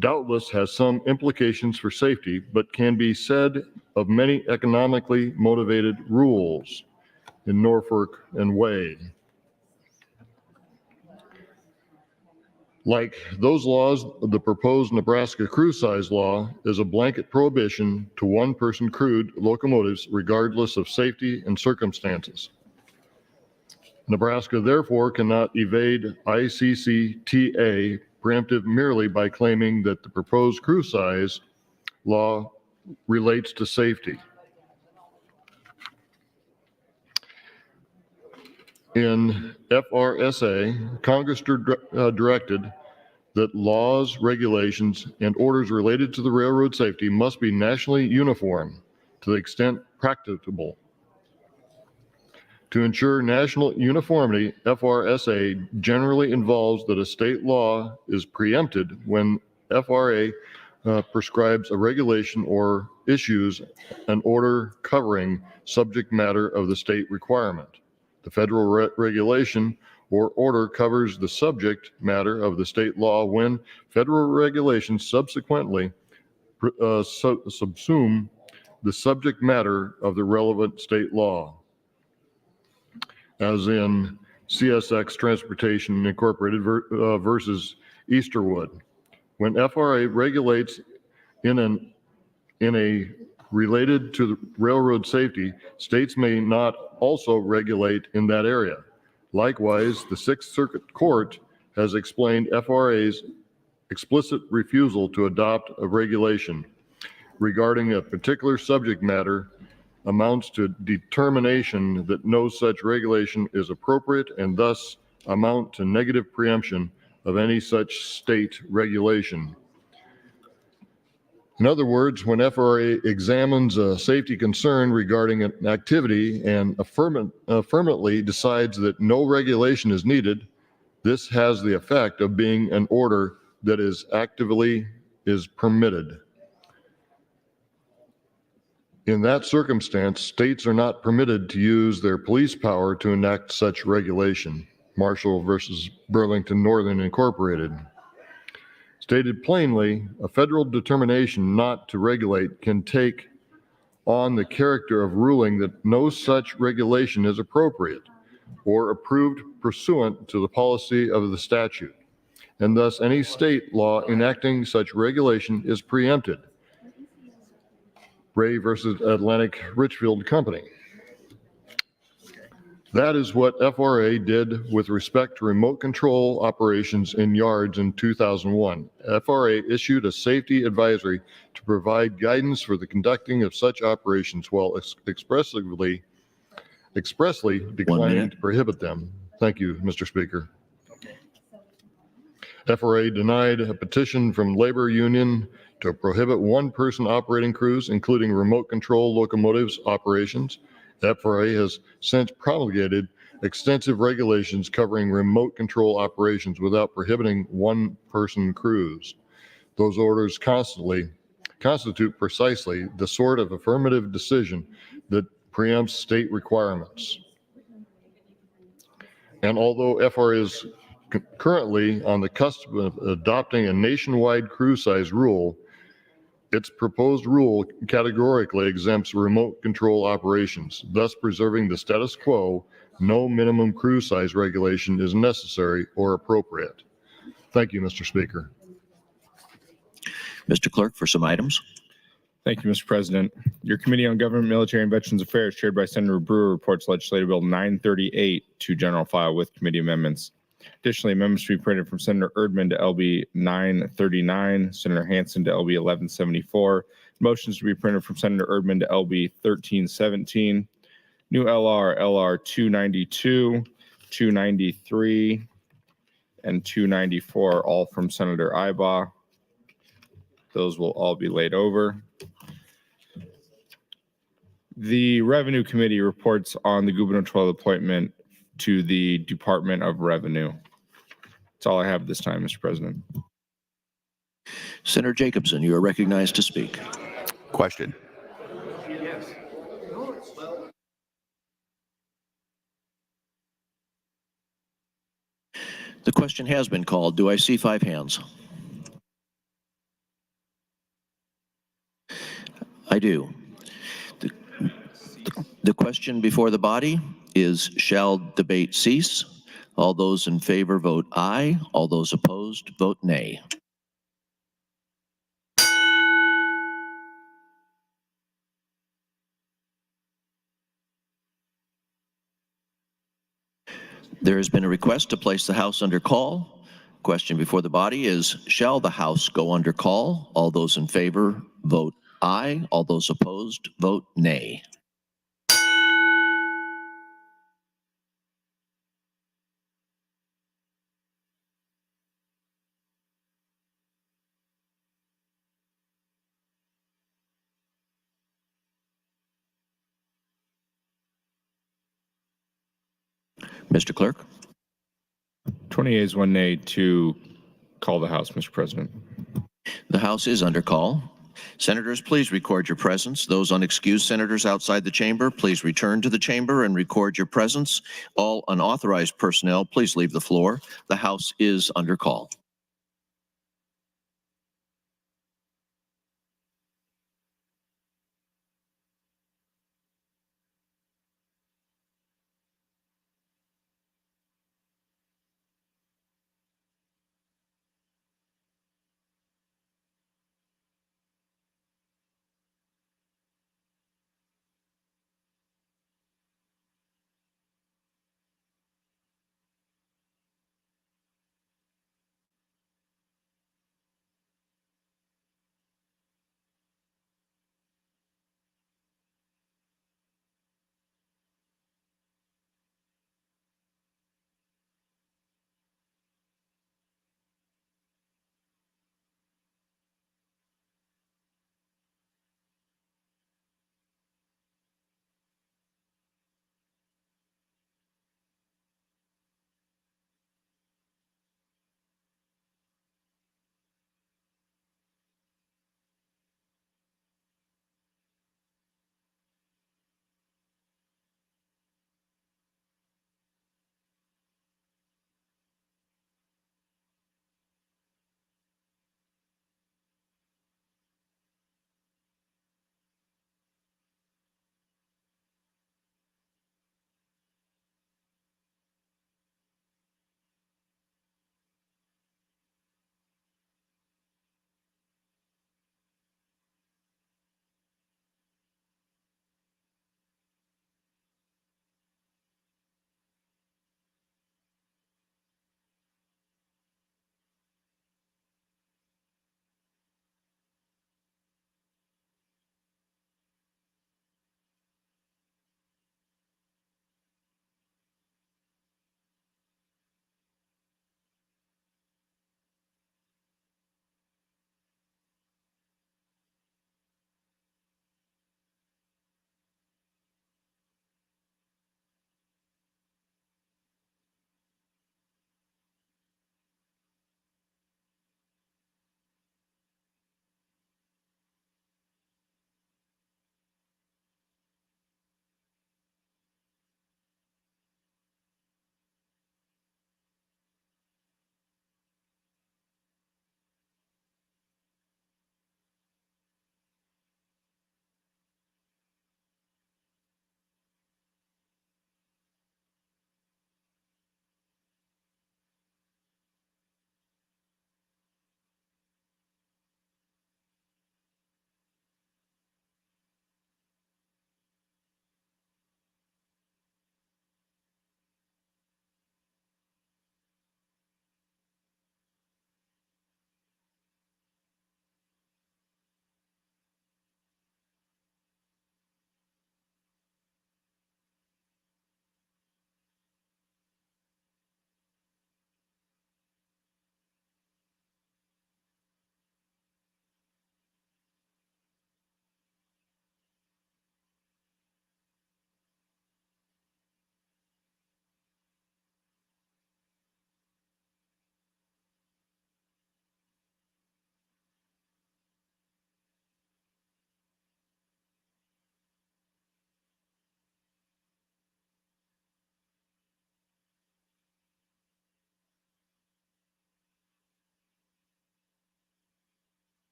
doubtless has some implications for safety, but can be said of many economically motivated rules in Norfolk and Way. Like those laws, the proposed Nebraska crew size law is a blanket prohibition to one-person crewed locomotives regardless of safety and circumstances. Nebraska therefore cannot evade ICCTA preemptive merely by claiming that the proposed crew size law relates to safety. In FRSA, Congress directed that laws, regulations, and orders related to the railroad safety must be nationally uniform to the extent practicable. To ensure national uniformity, FRSA generally involves that a state law is preempted when FRA prescribes a regulation or issues an order covering subject matter of the state requirement. The federal regulation or order covers the subject matter of the state law when federal regulations subsequently subsume the subject matter of the relevant state law. As in CSX Transportation Incorporated versus Easterwood. When FRA regulates in a related to the railroad safety, states may not also regulate in that area. Likewise, the Sixth Circuit Court has explained FRA's explicit refusal to adopt a regulation regarding a particular subject matter amounts to determination that no such regulation is appropriate and thus amount to negative preemption of any such state regulation. In other words, when FRA examines a safety concern regarding an activity and affirmatively decides that no regulation is needed, this has the effect of being an order that is permitted. In that circumstance, states are not permitted to use their police power to enact such regulation. Marshall versus Burlington Northern Incorporated. Stated plainly, a federal determination not to regulate can take on the character of ruling that no such regulation is appropriate or approved pursuant to the policy of the statute, and thus any state law enacting such regulation is preempted. Ray versus Atlantic Richfield Company. That is what FRA did with respect to remote control operations in yards in 2001. FRA issued a safety advisory to provide guidance for the conducting of such operations while expressly declining to prohibit them. Thank you, Mr. Speaker. FRA denied a petition from labor union to prohibit one-person operating crews, including remote control locomotives operations. FRA has since promulgated extensive regulations covering remote control operations without prohibiting one-person crews. Those orders constitute precisely the sort of affirmative decision that preempts state requirements. And although FRA is currently on the cusp of adopting a nationwide crew size rule, its proposed rule categorically exempts remote control operations, thus preserving the status quo. No minimum crew size regulation is necessary or appropriate. Thank you, Mr. Speaker. Mr. Clerk, for some items. Thank you, Mr. President. Your Committee on Government, Military, and Veterans Affairs, chaired by Senator Brewer, reports Legislative Bill 938 to general file with committee amendments. Additionally, amendments to be printed from Senator Erdman to LB 939, Senator Hansen to LB 1174, motions to be printed from Senator Erdman to LB 1317, new LR 292, 293, and 294, all from Senator Ibaugh. Those will all be laid over. The Revenue Committee reports on the gubernatorial appointment to the Department of Revenue. That's all I have this time, Mr. President. Senator Jacobson, you are recognized to speak. Question. The question has been called. Do I see 5 hands? I do. The question before the body is, shall debate cease? All those in favor vote aye. All those opposed vote nay. There has been a request to place the House under call. Question before the body is, shall the House go under call? All those in favor vote aye. All those opposed vote nay. Mr. Clerk. 20 ayes, 1 nay to call the House, Mr. President. The House is under call. Senators, please record your presence. Those unexcused senators outside the chamber, please return to the chamber and record your presence. All unauthorized personnel, please leave the floor. The House is under call.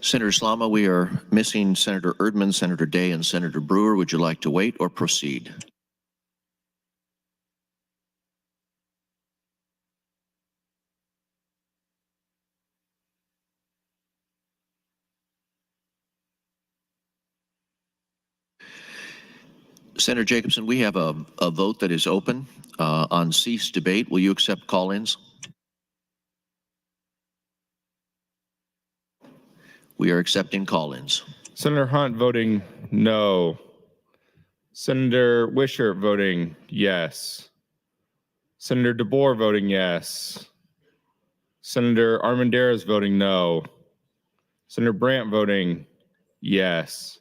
Senator Slama, we are missing Senator Erdman, Senator Day, and Senator Brewer. Would you like to wait or proceed? Senator Jacobson, we have a vote that is open on cease debate. Will you accept call-ins? We are accepting call-ins. Senator Hunt voting no. Senator Wishart voting yes. Senator DeBoer voting yes. Senator Armendariz voting no. Senator Brandt voting yes.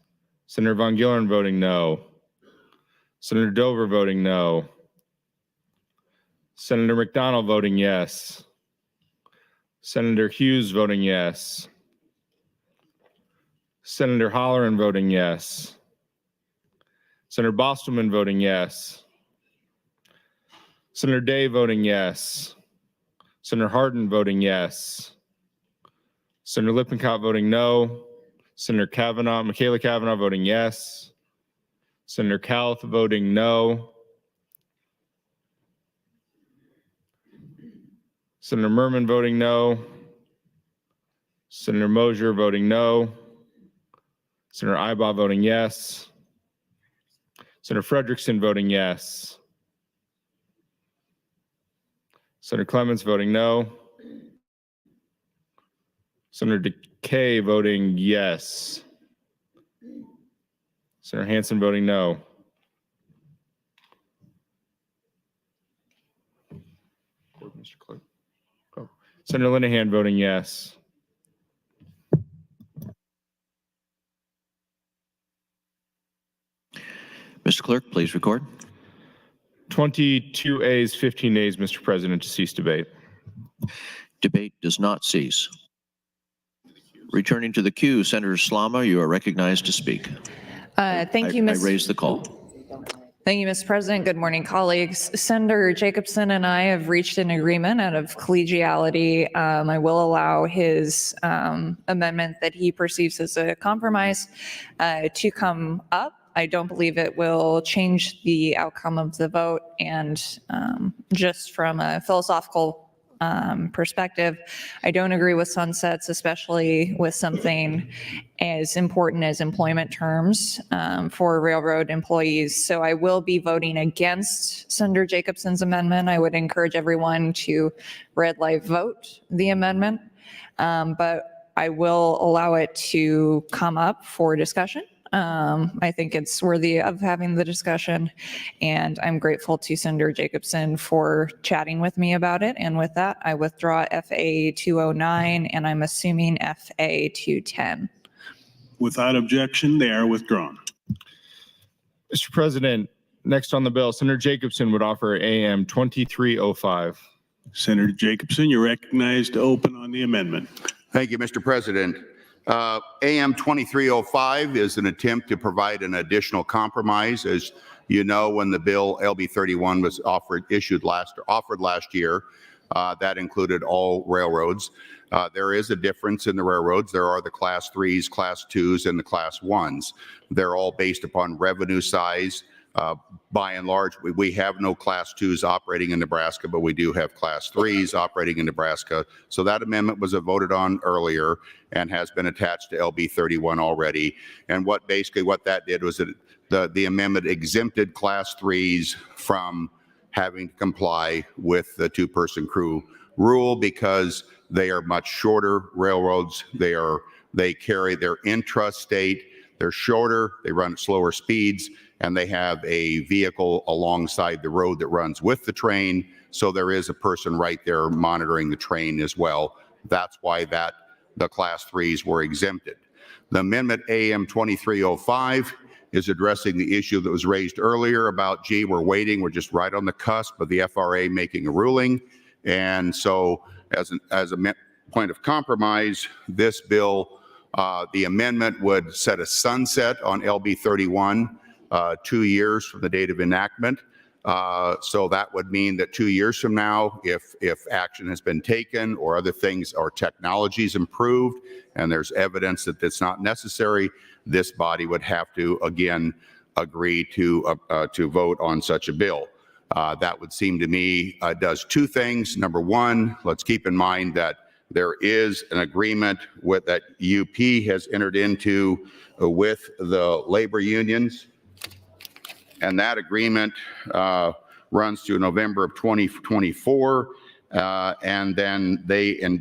Senator Von Gillern voting no. Senator Dover voting no. Senator McDonald voting yes. Senator Hughes voting yes. Senator Holleran voting yes. Senator Bostelman voting yes. Senator Day voting yes. Senator Hardin voting yes. Senator Lippincott voting no. Senator Kavanaugh, Michaela Kavanaugh voting yes. Senator Cowth voting no. Senator Merman voting no. Senator Mosier voting no. Senator Ibaugh voting yes. Senator Frederickson voting yes. Senator Clements voting no. Senator DeKay voting yes. Senator Hansen voting no. Mr. Clerk. Oh. Senator Linehan voting yes. Mr. Clerk, please record. 22 ayes, 15 nays, Mr. President, to cease debate. Debate does not cease. Returning to the queue, Senator Slama, you are recognized to speak. Thank you, I Ms. raise the call. Thank you, Mr. President. Good morning, colleagues. Senator Jacobson and I have reached an agreement out of collegiality. I will allow his amendment that he perceives as a compromise to come up. I don't believe it will change the outcome of the vote. And just from a philosophical perspective, I don't agree with sunsets, especially with something as important as employment terms for railroad employees. So I will be voting against Senator Jacobson's amendment. I would encourage everyone to red light vote the amendment, but I will allow it to come up for discussion. I think it's worthy of having the discussion, and I'm grateful to Senator Jacobson for chatting with me about it. And with that, I withdraw FA 209, and I'm assuming FA 210. Without objection, they are withdrawn. Mr. President, next on the bill, Senator Jacobson would offer AM 2305. Senator Jacobson, you're recognized to open on the amendment. Thank you, Mr. President. AM 2305 is an attempt to provide an additional compromise. As you know, when the bill LB 31 was offered last year, that included all railroads. There is a difference in the railroads. There are the class 3s, class 2s, and the class 1s. They're all based upon revenue size. By and large, we have no class 2s operating in Nebraska, but we do have class 3s operating in Nebraska. So that amendment was voted on earlier and has been attached to LB 31 already. And what that did was that the amendment exempted class 3s from having to comply with the two-person crew rule because they are much shorter railroads. They carry their intrastate. They're shorter. They run at slower speeds. And they have a vehicle alongside the road that runs with the train. So there is a person right there monitoring the train as well. That's why the class 3s were exempted. The amendment AM 2305 is addressing the issue that was raised earlier about, gee, we're waiting. We're just right on the cusp of the FRA making a ruling. And so as a point of compromise, this bill, the amendment would set a sunset on LB 31. 2 years from the date of enactment. So that would mean that 2 years from now, if action has been taken or other things or technologies improved and there's evidence that it's not necessary, this body would have to again agree to vote on such a bill. That would seem to me does two things. Number one, let's keep in mind that there is an agreement that UP has entered into with the labor unions, and that agreement runs through November of 2024, and then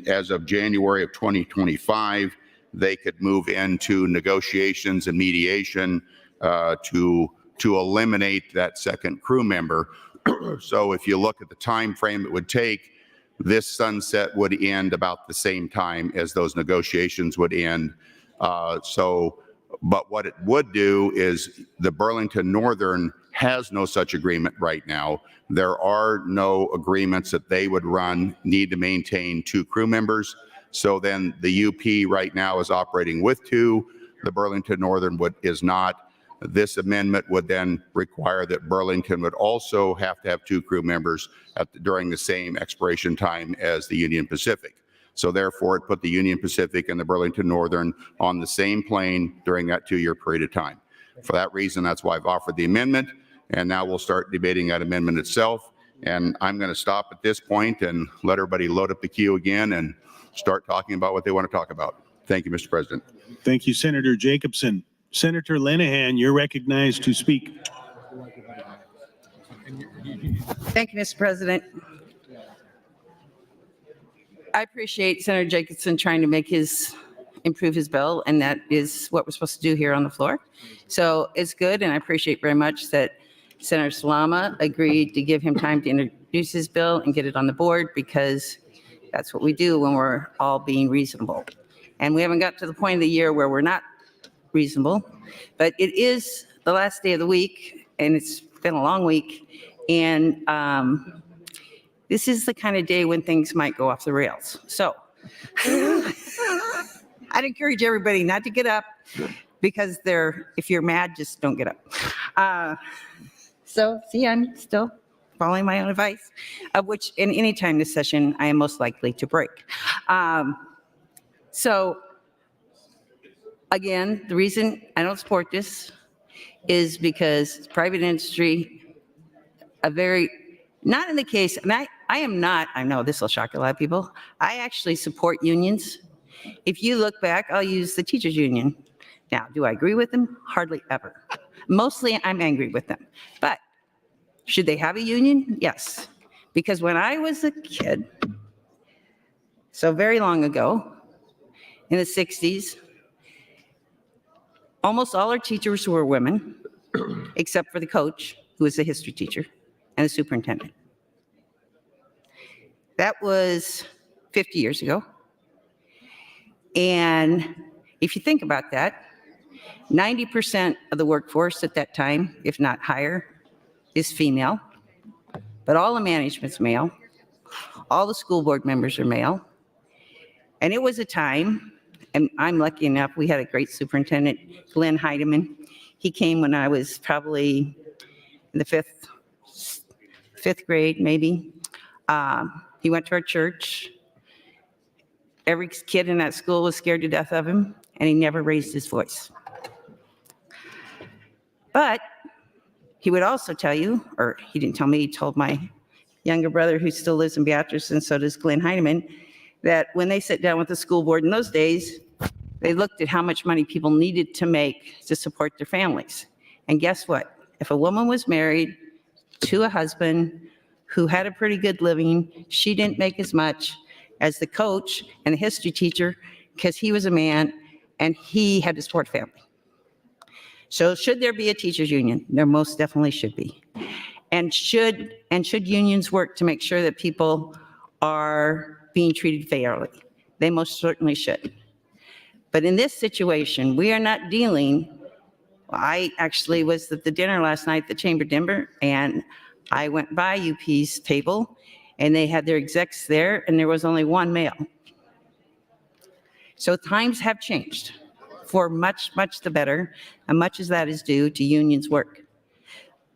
as of January of 2025, they could move into negotiations and mediation to eliminate that second crew member. So if you look at the time frame it would take, this sunset would end about the same time as those negotiations would end. But what it would do is the Burlington Northern has no such agreement right now. There are no agreements that they would need to maintain 2 crew members. So then the UP right now is operating with 2. The Burlington Northern is not. This amendment would then require that Burlington would also have to have 2 crew members during the same expiration time as the Union Pacific. So therefore, it put the Union Pacific and the Burlington Northern on the same plane during that 2-year period of time. For that reason, that's why I've offered the amendment, and now we'll start debating that amendment itself. And I'm going to stop at this point and let everybody load up the queue again and start talking about what they want to talk about. Thank you, Mr. President. Thank you, Senator Jacobson. Senator Linehan, you're recognized to speak. Thank you, Mr. President. I appreciate Senator Jacobson trying to improve his bill, and that is what we're supposed to do here on the floor. So it's good, and I appreciate very much that Senator Salama agreed to give him time to introduce his bill and get it on the board, because that's what we do when we're all being reasonable. And we haven't got to the point of the year where we're not reasonable, but it is the last day of the week, and it's been a long week, and this is the kind of day when things might go off the rails. So I'd encourage everybody not to get up, because if you're mad, just don't get up. So see, I'm still following my own advice, of which in any time this session, I am most likely to break. So again, the reason I don't support this is because private industry, not in the case, and I am not, I know this will shock a lot of people, I actually support unions. If you look back, I'll use the teachers union. Now, do I agree with them? Hardly ever. Mostly I'm angry with them. But should they have a union? Yes. Because when I was a kid, so very long ago, in the 60s, almost all our teachers were women, except for the coach, who was a history teacher, and the superintendent. That was 50 years ago. And if you think about that, 90% of the workforce at that time, if not higher, is female, but all the management's male. All the school board members are male. And it was a time, and I'm lucky enough, we had a great superintendent, Glenn Heidemann. He came when I was probably in the fifth grade, maybe. He went to our church. Every kid in that school was scared to death of him, and he never raised his voice. But he would also tell you, or he didn't tell me, he told my younger brother who still lives in Beatrice, and so does Glenn Heinemann, that when they sat down with the school board in those days, they looked at how much money people needed to make to support their families. And guess what? If a woman was married to a husband who had a pretty good living, she didn't make as much as the coach and the history teacher, because he was a man and he had to support family. So should there be a teachers union? There most definitely should be. And should unions work to make sure that people are being treated fairly? They most certainly should. But in this situation, we are not dealing, I actually was at the dinner last night, the chamber dinner, and I went by UP's table, and they had their execs there, and there was only one male. So times have changed for much, much the better, and much as that is due to unions' work.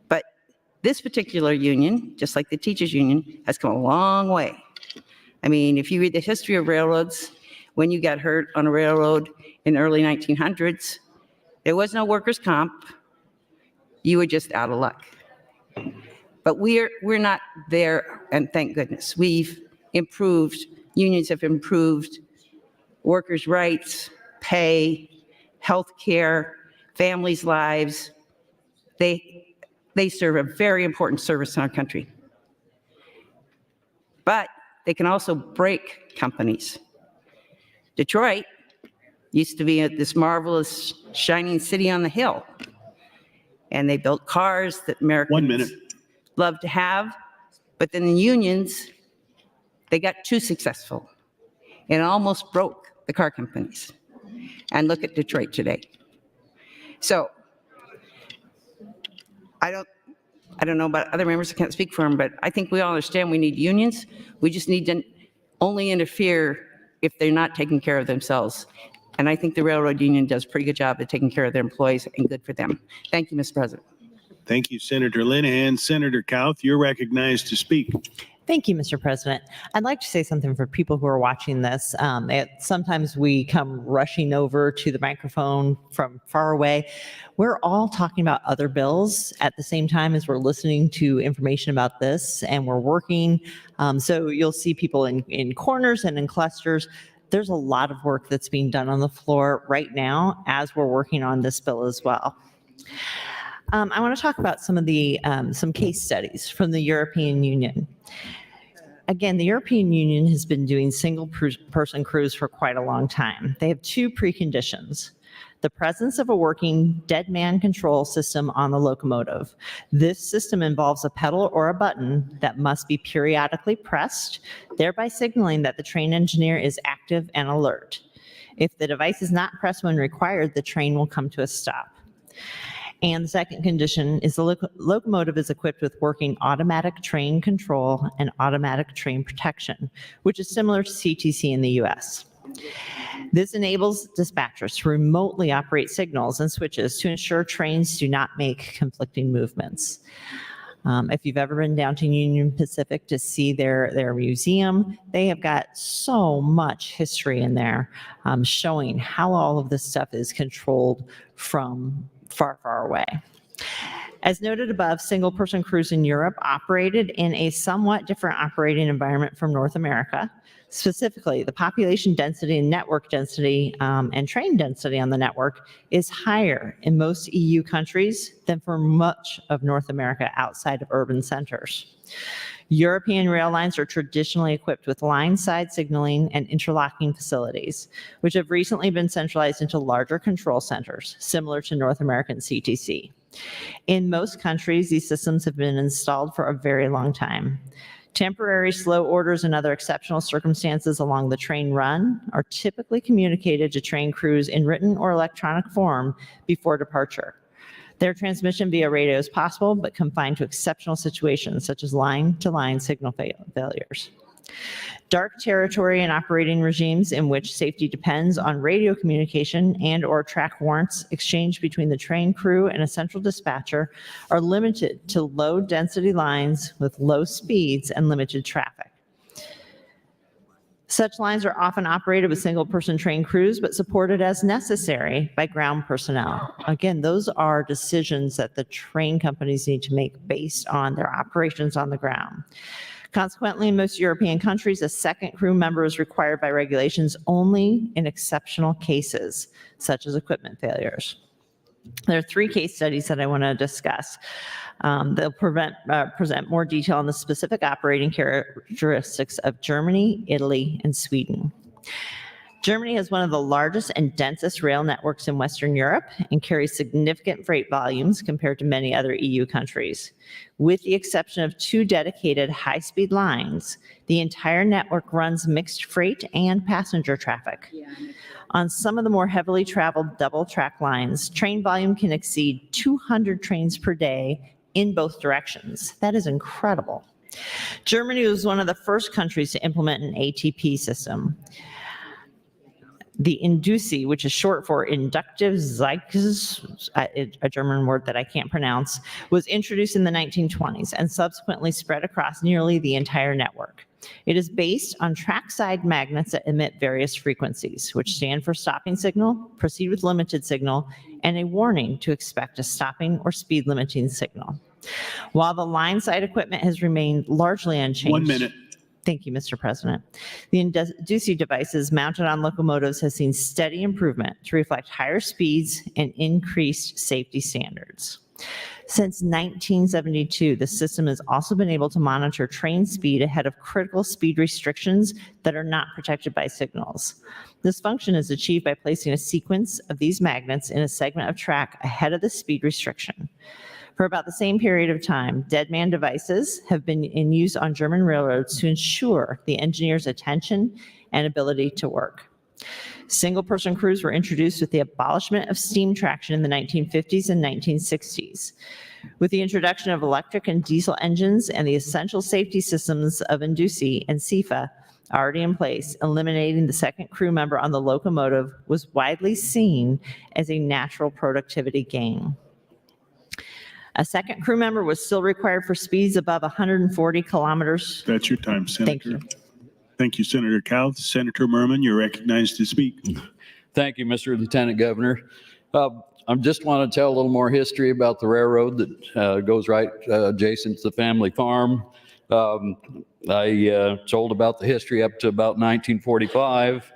But This particular union, just like the teachers union, has come a long way. I mean, if you read the history of railroads, when you got hurt on a railroad in the early 1900s, there was no workers' comp. You were just out of luck. But we're not there, and thank goodness. We've improved, unions have improved workers' rights, pay, health care, families' lives. They serve a very important service in our country. But they can also break companies. Detroit used to be this marvelous, shining city on the hill. And they built cars that Americans love to have. But then the unions, they got too successful. And almost broke the car companies. And look at Detroit today. So I don't know about other members, I can't speak for them, but I think we all understand we need unions. We just need to only interfere if they're not taking care of themselves. And I think the railroad union does a pretty good job of taking care of their employees, and good for them. Thank you, Mr. President. Thank you, Senator Linehan. Senator Kauth, you're recognized to speak. Thank you, Mr. President. I'd like to say something for people who are watching this. Sometimes we come rushing over to the microphone from far away. We're all talking about other bills at the same time as we're listening to information about this, and we're working. So you'll see people in corners and in clusters. There's a lot of work that's being done on the floor right now as we're working on this bill as well. I want to talk about some of the some case studies from the European Union. Again, the European Union has been doing single-person crews for quite a long time. They have two preconditions: the presence of a working dead man control system on the locomotive. This system involves a pedal or a button that must be periodically pressed, thereby signaling that the train engineer is active and alert. If the device is not pressed when required, the train will come to a stop. And the second condition is the locomotive is equipped with working automatic train control and automatic train protection, which is similar to CTC in the US. This enables dispatchers to remotely operate signals and switches to ensure trains do not make conflicting movements. If you've ever been down to Union Pacific to see their museum, they have got so much history in there, showing how all of this stuff is controlled from far, far away. As noted above, single-person crews in Europe operated in a somewhat different operating environment from North America. Specifically, the population density and network density and train density on the network is higher in most EU countries than for much of North America outside of urban centers. European rail lines are traditionally equipped with line-side signaling and interlocking facilities, which have recently been centralized into larger control centers, similar to North American CTC. In most countries, these systems have been installed for a very long time. Temporary slow orders and other exceptional circumstances along the train run are typically communicated to train crews in written or electronic form before departure. Their transmission via radio is possible, but confined to exceptional situations such as line-to-line signal failures. Dark territory and operating regimes in which safety depends on radio communication and or track warrants exchanged between the train crew and a central dispatcher are limited to low density lines with low speeds and limited traffic. Such lines are often operated with single-person train crews, but supported as necessary by ground personnel. Again, those are decisions that the train companies need to make based on their operations on the ground. Consequently, in most European countries, a second crew member is required by regulations only in exceptional cases, such as equipment failures. There are three case studies that I want to discuss. They'll present more detail on the specific operating characteristics of Germany, Italy, and Sweden. Germany has one of the largest and densest rail networks in Western Europe and carries significant freight volumes compared to many other EU countries. With the exception of two dedicated high-speed lines, the entire network runs mixed freight and passenger traffic. On some of the more heavily traveled double-track lines, train volume can exceed 200 trains per day in both directions. That is incredible. Germany was one of the first countries to implement an ATP system. The Inducy, which is short for inductive Zeitgeist, a German word that I can't pronounce, was introduced in the 1920s and subsequently spread across nearly the entire network. It is based on trackside magnets that emit various frequencies, which stand for stopping signal, proceed with limited signal, and a warning to expect a stopping or speed limiting signal. While the line side equipment has remained largely unchanged. 1 minute. Thank you, Mr. President. The Inducy devices mounted on locomotives has seen steady improvement to reflect higher speeds and increased safety standards. Since 1972, the system has also been able to monitor train speed ahead of critical speed restrictions that are not protected by signals. This function is achieved by placing a sequence of these magnets in a segment of track ahead of the speed restriction. For about the same period of time, dead man devices have been in use on German railroads to ensure the engineer's attention and ability to work. Single-person crews were introduced with the abolishment of steam traction in the 1950s and 1960s. With the introduction of electric and diesel engines and the essential safety systems of Inducy and CFA already in place, eliminating the second crew member on the locomotive was widely seen as a natural productivity gain. A second crew member was still required for speeds above 140 kilometers. That's your time, Senator. Thank you. Thank you, Senator Kauth. Senator Merman, you're recognized to speak. Thank you, Mr. Lieutenant Governor. I just want to tell a little more history about the railroad that goes right adjacent to the family farm. I told about the history up to about 1945.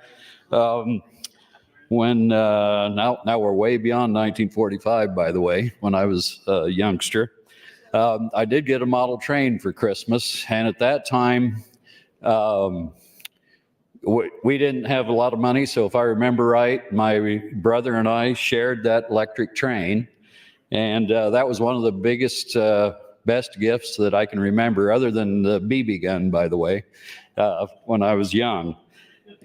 When now we're way beyond 1945, by the way, when I was a youngster. I did get a model train for Christmas, and at that time, we didn't have a lot of money, so if I remember right, my brother and I shared that electric train, and that was one of the biggest, best gifts that I can remember, other than the BB gun, by the way, when I was young.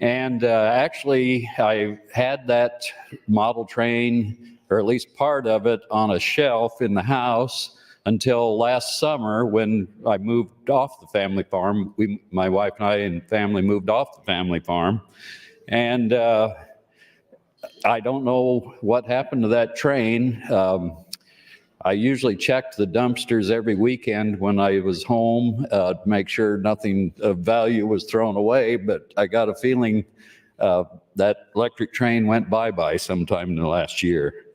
And actually, I had that model train, or at least part of it, on a shelf in the house until last summer when I moved off the family farm. My wife and I and family moved off the family farm. And I don't know what happened to that train. I usually checked the dumpsters every weekend when I was home to make sure nothing of value was thrown away, but I got a feeling that electric train went bye-bye sometime in the last year.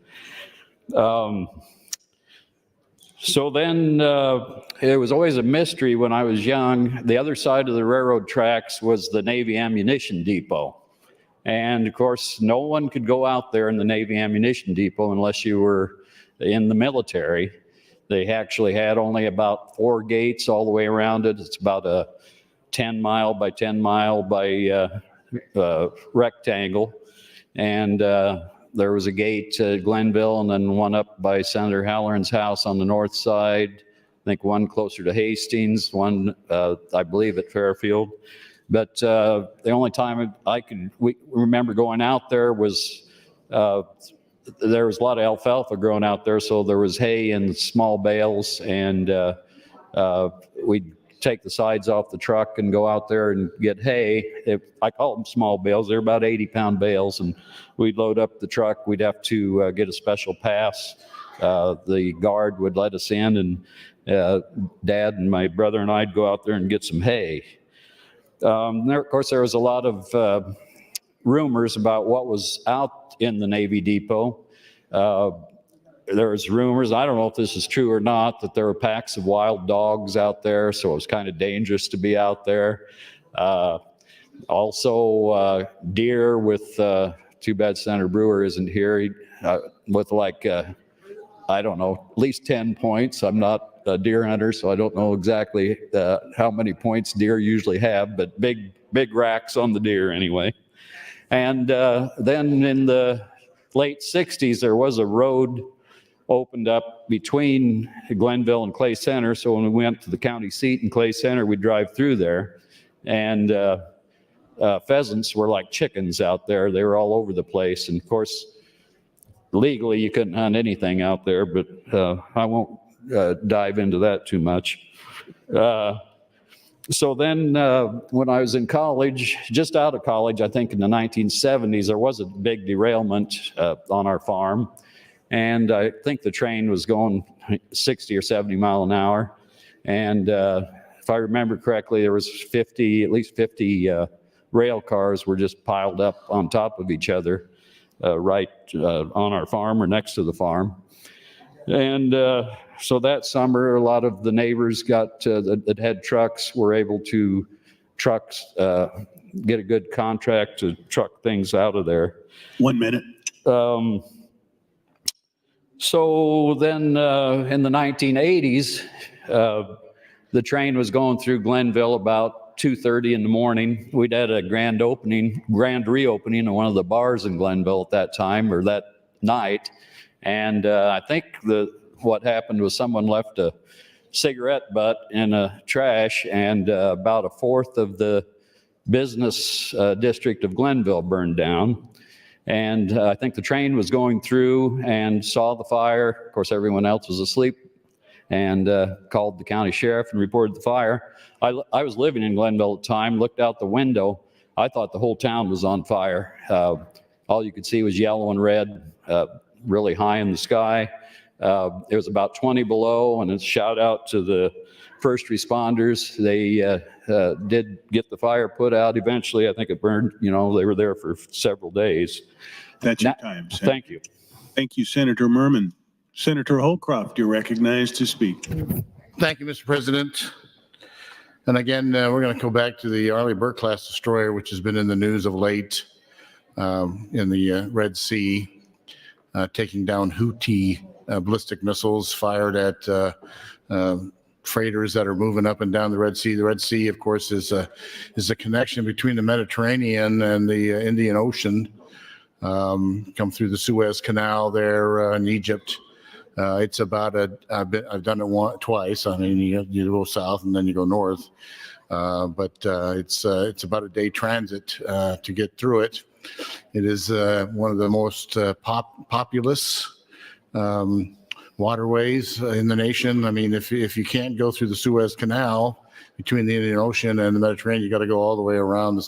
So then it was always a mystery when I was young. The other side of the railroad tracks was the Navy ammunition depot. And of course, no one could go out there in the Navy ammunition depot unless you were in the military. They actually had only about 4 gates all the way around it. It's about a 10 mile by 10 mile by rectangle. And there was a gate to Glenville and then one up by Senator Halloran's house on the north side. I think one closer to Hastings, one I believe at Fairfield. But the only time I could remember going out there was there was a lot of alfalfa growing out there, so there was hay in small bales, and we'd take the sides off the truck and go out there and get hay. I call them small bales. They're about 80-pound bales, and we'd load up the truck. We'd have to get a special pass. The guard would let us in, and Dad and my brother and I'd go out there and get some hay. Of course, there was a lot of rumors about what was out in the Navy depot. There was rumors, I don't know if this is true or not, that there were packs of wild dogs out there, so it was kind of dangerous to be out there. Also, deer with, too bad Senator Brewer isn't here, with like, I don't know, at least 10 points. I'm not a deer hunter, so I don't know exactly how many points deer usually have, but big racks on the deer anyway. And then in the late 60s, there was a road opened up between Glenville and Clay Center. So when we went to the county seat in Clay Center, we'd drive through there. And pheasants were like chickens out there. They were all over the place. And of course, legally, you couldn't hunt anything out there, but I won't dive into that too much. So then when I was in college, just out of college, I think in the 1970s, there was a big derailment on our farm. And I think the train was going 60 or 70 mile an hour. And if I remember correctly, there was at least 50 rail cars were just piled up on top of each other right on our farm or next to the farm. And so that summer, a lot of the neighbors that had trucks were able to get a good contract to truck things out of there. 1 minute. So then in the 1980s, the train was going through Glenville about 2:30 in the morning. We'd had a grand reopening of one of the bars in Glenville at that time, or that night. And I think what happened was someone left a cigarette butt in a trash, and about a fourth of the business district of Glenville burned down. And I think the train was going through and saw the fire. Of course, everyone else was asleep, and called the county sheriff and reported the fire. I was living in Glenville at the time, looked out the window. I thought the whole town was on fire. All you could see was yellow and red, really high in the sky. It was about 20 below, and a shout out to the first responders. They did get the fire put out eventually. I think it burned, they were there for several days. That's your time, Senator. Thank you. Thank you, Senator Merman. Senator Holcroft, you're recognized to speak. Thank you, Mr. President. And again, we're going to go back to the Arleigh Burke-class destroyer, which has been in the news of late in the Red Sea, taking down Houthi ballistic missiles fired at freighters that are moving up and down the Red Sea. The Red Sea, of course, is a connection between the Mediterranean and the Indian Ocean. Come through the Suez Canal there in Egypt. It's about I've done it twice. I mean, you go south and then you go north, but it's about a day transit to get through it. It is one of the most populous waterways in the nation. I mean, if you can't go through the Suez Canal between the Indian Ocean and the Mediterranean, you got to go all the way around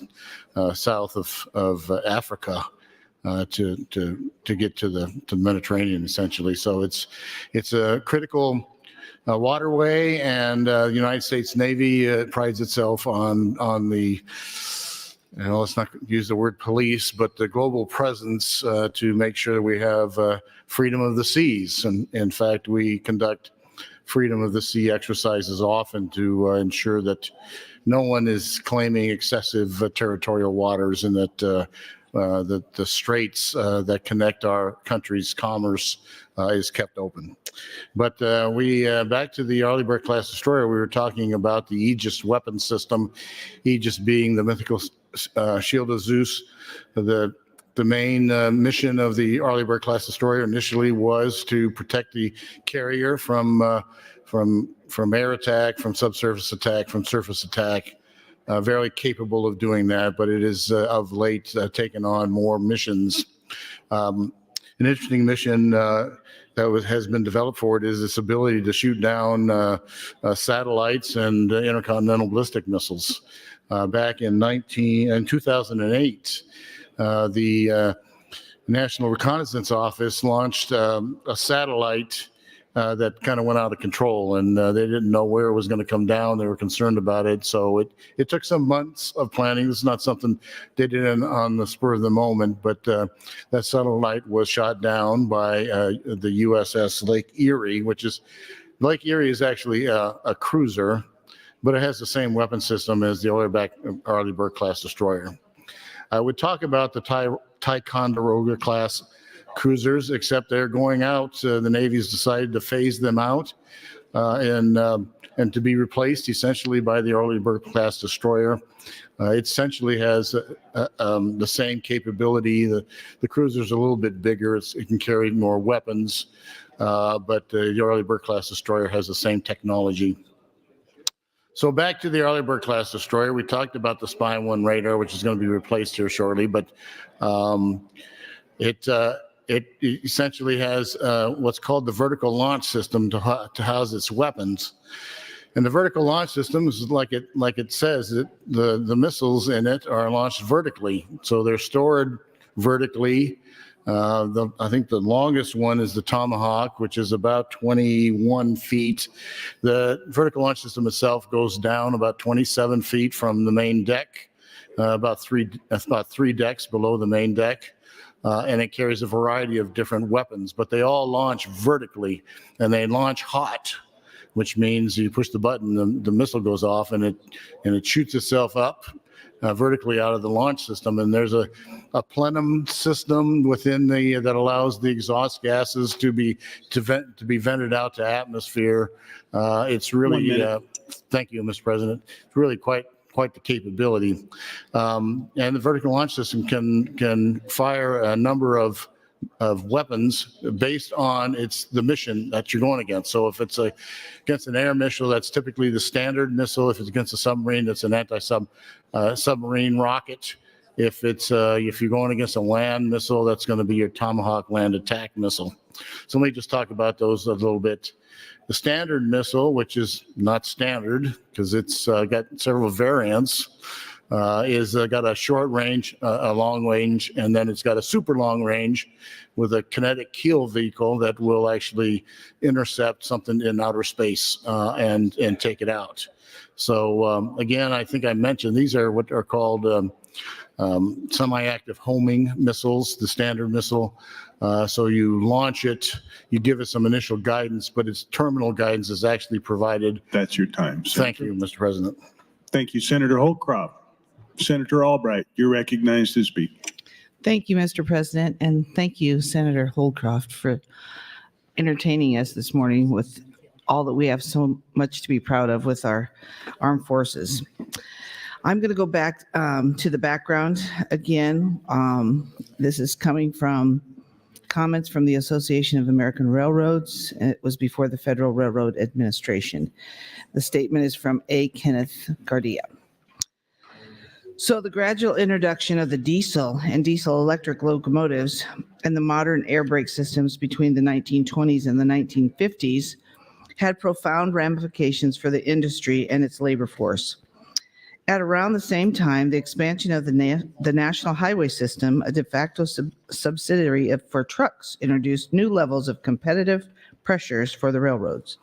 the south of Africa to get to the Mediterranean, essentially. So it's a critical waterway, and the United States Navy prides itself on the, let's not use the word police, but the global presence to make sure that we have freedom of the seas. And in fact, we conduct freedom of the sea exercises often to ensure that no one is claiming excessive territorial waters, and that the straits that connect our country's commerce is kept open. But back to the Arleigh Burke-class destroyer, we were talking about the Aegis weapon system, Aegis being the mythical shield of Zeus. The main mission of the Arleigh Burke-class destroyer initially was to protect the carrier from air attack, from subsurface attack, from surface attack. Very capable of doing that, but it is of late taken on more missions. An interesting mission that has been developed for it is this ability to shoot down satellites and intercontinental ballistic missiles. Back in 2008, the National Reconnaissance Office launched a satellite that kind of went out of control, and they didn't know where it was going to come down. They were concerned about it. So it took some months of planning. This is not something they did on the spur of the moment, but that satellite was shot down by the USS Lake Erie, Lake Erie is actually a cruiser, but it has the same weapon system as the Arleigh Burke-class destroyer. I would talk about the Ticonderoga class cruisers, except they're going out. The Navy's decided to phase them out and to be replaced essentially by the Arleigh Burke-class destroyer. It essentially has the same capability. The cruiser's a little bit bigger. It can carry more weapons, but the Arleigh Burke-class destroyer has the same technology. So back to the Arleigh Burke-class destroyer. We talked about the Spy 1 radar, which is going to be replaced here shortly, but it essentially has what's called the vertical launch system to house its weapons. And the vertical launch system is like it says, the missiles in it are launched vertically. So they're stored vertically. I think the longest one is the Tomahawk, which is about 21 feet. The vertical launch system itself goes down about 27 feet from the main deck, about three decks below the main deck. And it carries a variety of different weapons, but they all launch vertically, and they launch hot, which means you push the button, the missile goes off, and it shoots itself up vertically out of the launch system. And there's a plenum system within that allows the exhaust gases to be vented out to atmosphere. It's really, thank you, Mr. President. It's really quite the capability. And the vertical launch system can fire a number of weapons based on the mission that you're going against. So if it's against an air missile, that's typically the standard missile. If it's against a submarine, that's an anti-submarine rocket. If you're going against a land missile, that's going to be your Tomahawk land attack missile. So let me just talk about those a little bit. The standard missile, which is not standard because it's got several variants, is got a short range, a long range, and then it's got a super long range with a kinetic kill vehicle that will actually intercept something in outer space and take it out. So again, I think I mentioned these are what are called semi-active homing missiles, the standard missile. So you launch it, you give it some initial guidance, but its terminal guidance is actually provided. That's your time, Senator. Thank you, Mr. President. Thank you, Senator Holcroft. Senator Albright, you're recognized to speak. Thank you, Mr. President, and thank you, Senator Holcroft, for entertaining us this morning with all that we have so much to be proud of with our armed forces. I'm going to go back to the background again. This is coming from comments from the Association of American Railroads, and it was before the Federal Railroad Administration. The statement is from A. Kenneth Gardia. So the gradual introduction of the diesel and diesel electric locomotives and the modern air brake systems between the 1920s and the 1950s had profound ramifications for the industry and its labor force. At around the same time, the expansion of the National Highway System, a de facto subsidiary for trucks, introduced new levels of competitive pressures for the railroads.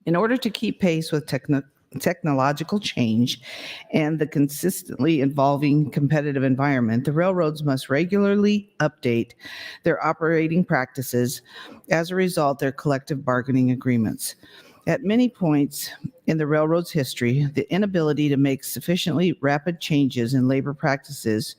In order to keep pace with technological change and the consistently evolving competitive environment, the railroads must regularly update their operating practices. As a result, their collective bargaining agreements. At many points in the railroad's history, the inability to make sufficiently rapid changes in labor practices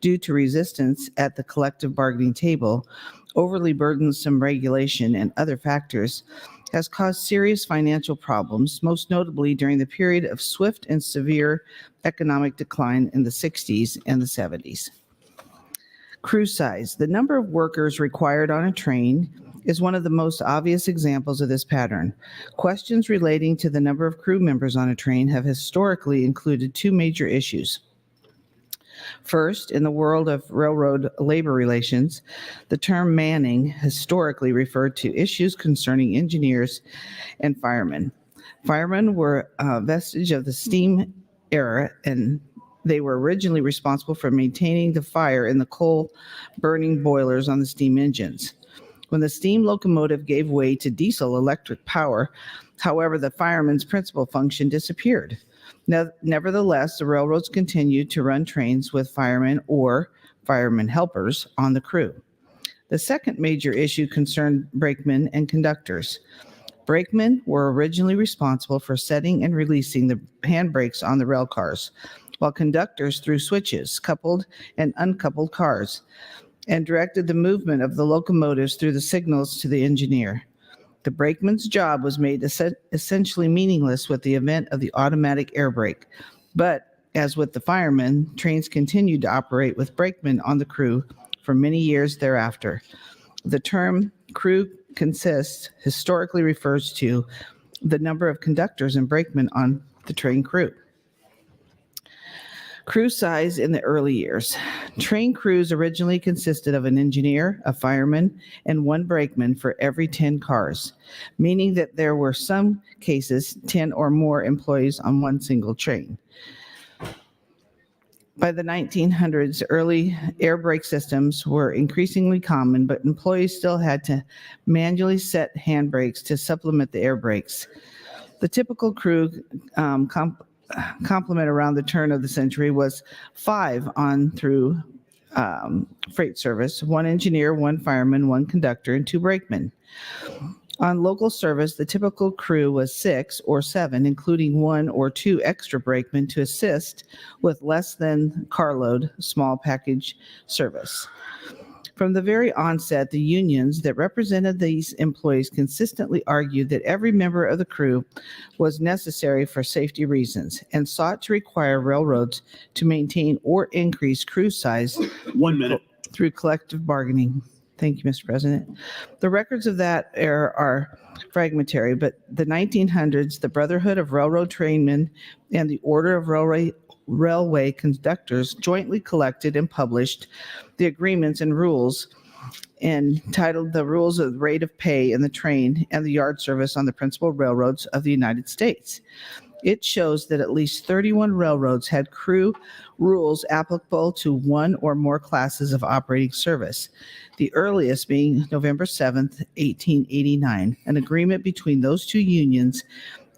due to resistance at the collective bargaining table, overly burdensome regulation, and other factors has caused serious financial problems, most notably during the period of swift and severe economic decline in the 60s and the 70s. Crew size. The number of workers required on a train is one of the most obvious examples of this pattern. Questions relating to the number of crew members on a train have historically included two major issues. First, in the world of railroad labor relations, the term manning historically referred to issues concerning engineers and firemen. Firemen were a vestige of the steam era, and they were originally responsible for maintaining the fire in the coal-burning boilers on the steam engines. When the steam locomotive gave way to diesel electric power, however, the fireman's principal function disappeared. Nevertheless, the railroads continued to run trains with firemen or fireman helpers on the crew. The second major issue concerned brakemen and conductors. Brakemen were originally responsible for setting and releasing the handbrakes on the rail cars, while conductors threw switches, coupled and uncoupled cars, and directed the movement of the locomotives through the signals to the engineer. The brakeman's job was made essentially meaningless with the advent of the automatic air brake. But as with the firemen, trains continued to operate with brakemen on the crew for many years thereafter. The term crew consist historically refers to the number of conductors and brakemen on the train crew. Crew size in the early years. Train crews originally consisted of an engineer, a fireman, and one brakeman for every 10 cars, meaning that there were some cases 10 or more employees on one single train. By the 1900s, early air brake systems were increasingly common, but employees still had to manually set handbrakes to supplement the air brakes. The typical crew complement around the turn of the century was 5 on through freight service, 1 engineer, 1 fireman, 1 conductor, and 2 brakemen. On local service, the typical crew was 6 or 7, including 1 or 2 extra brakemen to assist with less than carload small package service. From the very onset, the unions that represented these employees consistently argued that every member of the crew was necessary for safety reasons and sought to require railroads to maintain or increase crew size 1 minute. through collective bargaining. Thank you, Mr. President. The records of that era are fragmentary, but the 1900s, the Brotherhood of Railroad Trainmen and the Order of Railway Conductors jointly collected and published the agreements and rules entitled The Rules of Rate of Pay in the Train and the Yard Service on the Principal Railroads of the United States. It shows that at least 31 railroads had crew rules applicable to 1 or more classes of operating service, the earliest being November 7th, 1889, an agreement between those 2 unions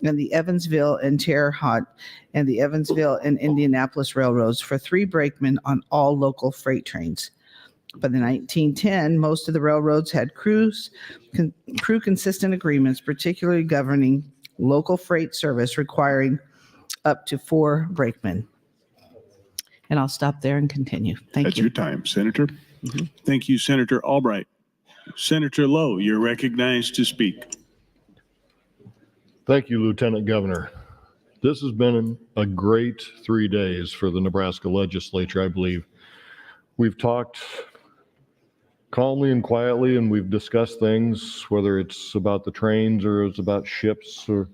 and the Evansville and Terre Haute and the Evansville and Indianapolis railroads for 3 brakemen on all local freight trains. By the 1910, most of the railroads had crew consistent agreements, particularly governing local freight service requiring up to 4 brakemen. And I'll stop there and continue. Thank That's you. your time, Senator. Thank you, Senator Albright. Senator Lowe, you're recognized to speak. Thank you, Lieutenant Governor. This has been a great 3 days for the Nebraska Legislature, I believe. We've talked calmly and quietly, and we've discussed things, whether it's about the trains or it's about ships or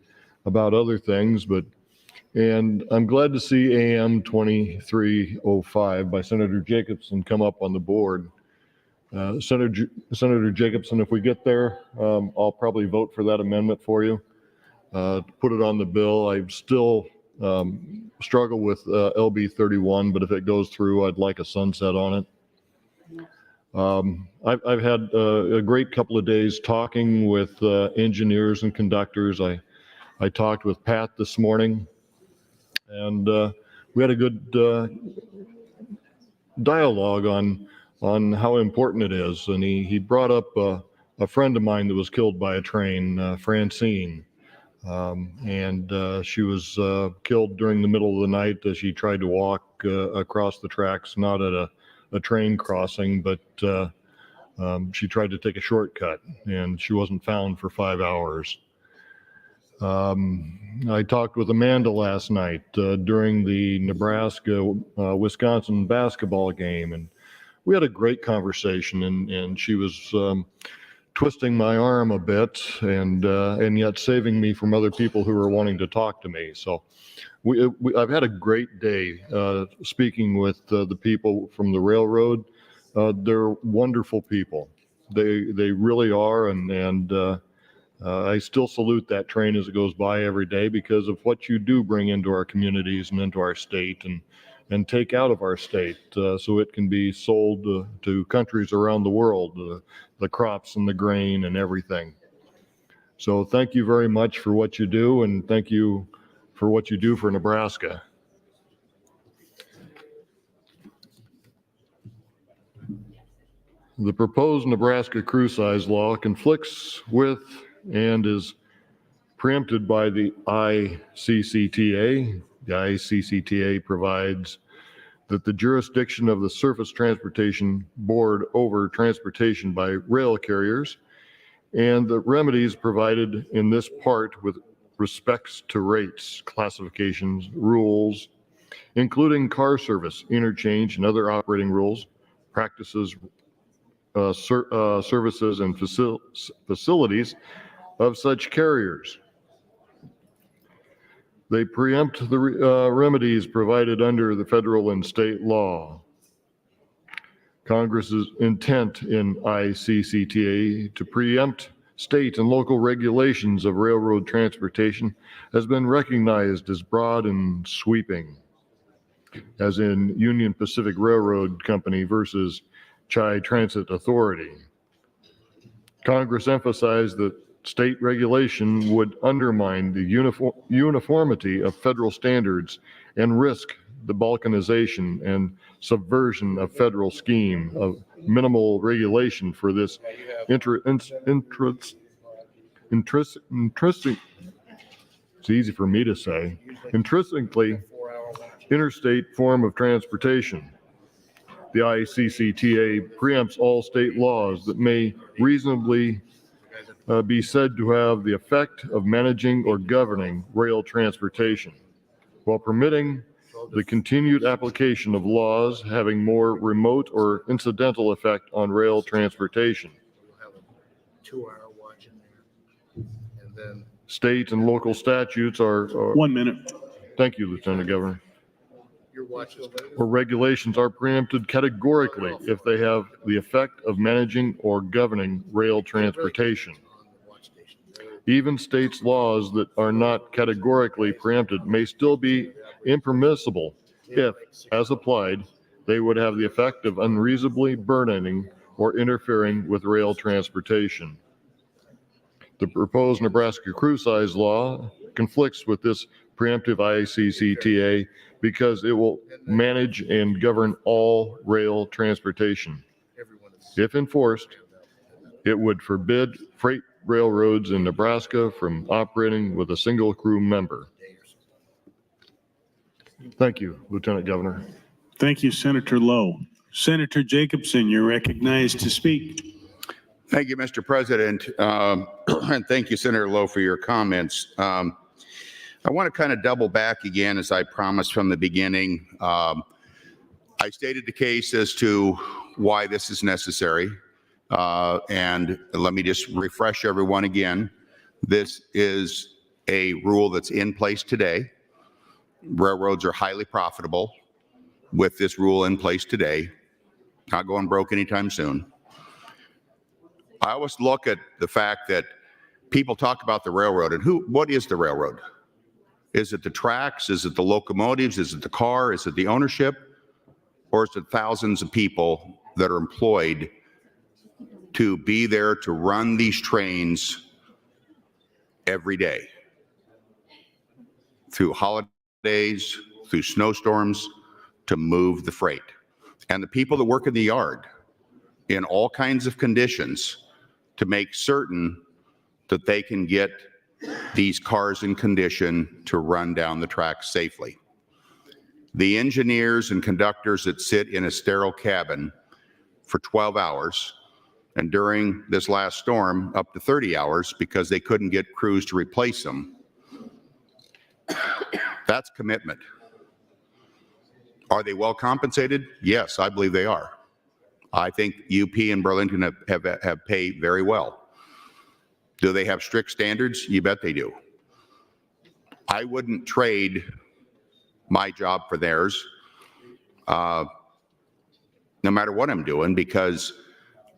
about other things. And I'm glad to see AM 2305 by Senator Jacobson come up on the board. Senator Jacobson, if we get there, I'll probably vote for that amendment for you. To put it on the bill. I still struggle with LB 31, but if it goes through, I'd like a sunset on it. I've had a great couple of days talking with engineers and conductors. I talked with Pat this morning, and we had a good dialogue on how important it is. And he brought up a friend of mine that was killed by a train, Francine. She was killed during the middle of the night as she tried to walk across the tracks, not at a train crossing, but she tried to take a shortcut, and she wasn't found for 5 hours. I talked with Amanda last night during the Nebraska-Wisconsin basketball game, and we had a great conversation, and she was twisting my arm a bit and yet saving me from other people who were wanting to talk to me. So I've had a great day speaking with the people from the railroad. They're wonderful people. They really are. And I still salute that train as it goes by every day because of what you do bring into our communities and into our state and take out of our state so it can be sold to countries around the world, the crops and the grain and everything. So thank you very much for what you do, and thank you for what you do for Nebraska. The proposed Nebraska crew size law conflicts with and is preempted by the ICCTA. The ICCTA provides that the jurisdiction of the Surface Transportation Board over transportation by rail carriers and the remedies provided in this part with respects to rates, classifications, rules, including car service, interchange, and other operating rules, practices, services, and facilities of such carriers. They preempt the remedies provided under the federal and state law. Congress's intent in ICCTA to preempt state and local regulations of railroad transportation has been recognized as broad and sweeping, as in Union Pacific Railroad Company versus Chi Transit Authority. Congress emphasized that state regulation would undermine the uniformity of federal standards and risk the balkanization and subversion of federal scheme of minimal regulation for this interesting, it's easy for me to say, intrinsically interstate form of transportation. The ICCTA preempts all state laws that may reasonably be said to have the effect of managing or governing rail transportation, while permitting the continued application of laws having more remote or incidental effect on rail transportation. State and local statutes are 1 minute. Thank you, Lieutenant Governor. Or regulations are preempted categorically if they have the effect of managing or governing rail transportation. Even states' laws that are not categorically preempted may still be impermissible if, as applied, they would have the effect of unreasonably burdening or interfering with rail transportation. The proposed Nebraska crew size law conflicts with this preemptive ICCTA because it will manage and govern all rail transportation. If enforced, it would forbid freight railroads in Nebraska from operating with a single crew member. Thank you, Lieutenant Governor. Thank you, Senator Lowe. Senator Jacobson, you're recognized to speak. Thank you, Mr. President. And thank you, Senator Lowe, for your comments. I want to kind of double back again, as I promised from the beginning. I stated the case as to why this is necessary. And let me just refresh everyone again. This is a rule that's in place today. Railroads are highly profitable with this rule in place today. Not going broke anytime soon. I always look at the fact that people talk about the railroad and what is the railroad? Is it the tracks? Is it the locomotives? Is it the car? Is it the ownership? Or is it thousands of people that are employed to be there to run these trains every day? Through holidays, through snowstorms, to move the freight. And the people that work in the yard in all kinds of conditions to make certain that they can get these cars in condition to run down the track safely. The engineers and conductors that sit in a sterile cabin for 12 hours, and during this last storm, up to 30 hours because they couldn't get crews to replace them. That's commitment. Are they well compensated? Yes, I believe they are. I think UP and Burlington have paid very well. Do they have strict standards? You bet they do. I wouldn't trade my job for theirs, no matter what I'm doing, because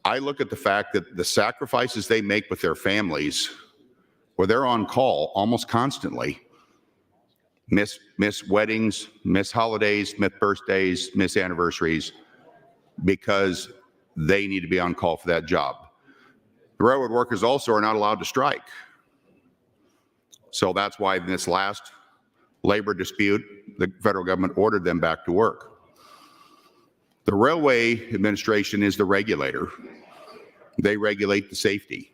I look at the fact that the sacrifices they make with their families, where they're on call almost constantly, miss weddings, miss holidays, miss birthdays, miss anniversaries, because they need to be on call for that job. The railroad workers also are not allowed to strike. So that's why in this last labor dispute, the federal government ordered them back to work. The Railway Administration is the regulator. They regulate the safety.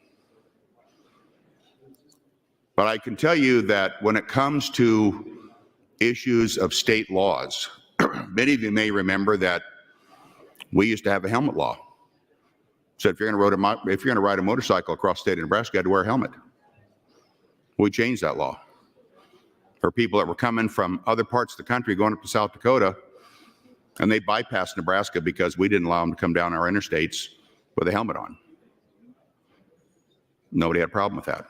But I can tell you that when it comes to issues of state laws, many of you may remember that we used to have a helmet law. So if you're going to ride a motorcycle across the state of Nebraska, you had to wear a helmet. We changed that law. For people that were coming from other parts of the country going up to South Dakota, and they bypassed Nebraska because we didn't allow them to come down our interstates with a helmet on. Nobody had a problem with that.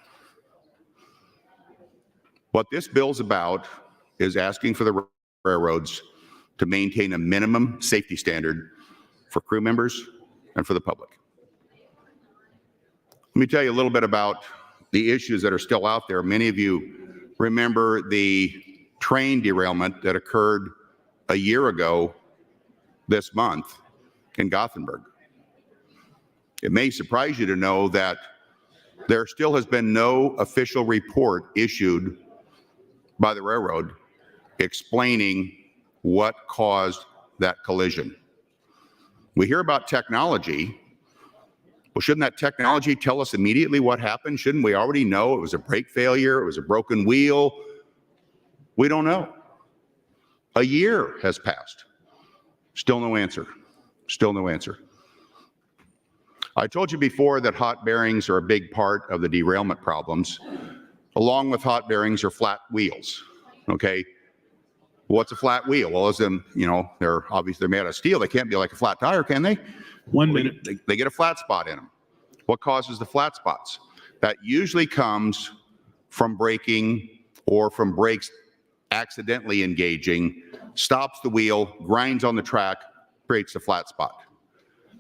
What this bill's about is asking for the railroads to maintain a minimum safety standard for crew members and for the public. Let me tell you a little bit about the issues that are still out there. Many of you remember the train derailment that occurred a year ago this month in Gothenburg. It may surprise you to know that there still has been no official report issued by the railroad explaining what caused that collision. We hear about technology. Well, shouldn't that technology tell us immediately what happened? Shouldn't we already know it was a brake failure, it was a broken wheel? We don't know. A year has passed. Still no answer. Still no answer. I told you before that hot bearings are a big part of the derailment problems. Along with hot bearings are flat wheels, okay? What's a flat wheel? Well, as in, they're obviously made out of steel. They can't be like a flat tire, can they? 1 minute. They get a flat spot in them. What causes the flat spots? That usually comes from braking or from brakes accidentally engaging, stops the wheel, grinds on the track, creates a flat spot.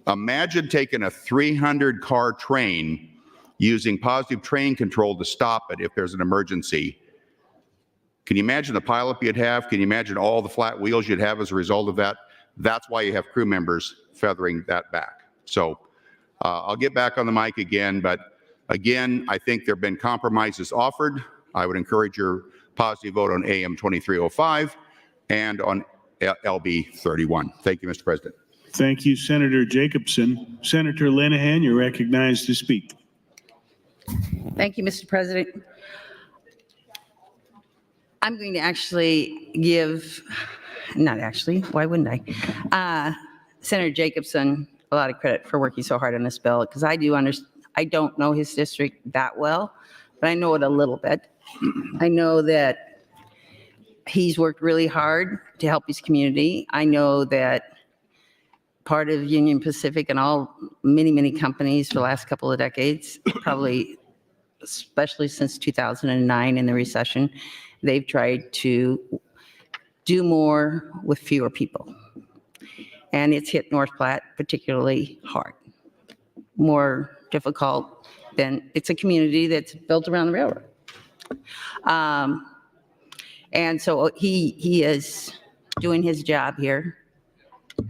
Imagine taking a 300-car train using positive train control to stop it if there's an emergency. Can you imagine the pileup you'd have? Can you imagine all the flat wheels you'd have as a result of that? That's why you have crew members feathering that back. So I'll get back on the mic again, but again, I think there have been compromises offered. I would encourage your positive vote on AM 2305 and on LB 31. Thank you, Mr. President. Thank you, Senator Jacobson. Senator Linehan, you're recognized to speak. Thank you, Mr. President. I'm going to actually give, not actually, why wouldn't I? Senator Jacobson a lot of credit for working so hard on this bill, because I don't know his district that well, but I know it a little bit. I know that he's worked really hard to help his community. I know that part of Union Pacific and many companies for the last couple of decades, probably especially since 2009 in the recession, they've tried to do more with fewer people. And it's hit North Platte particularly hard, more difficult than, it's a community that's built around the railroad. And so he is doing his job here,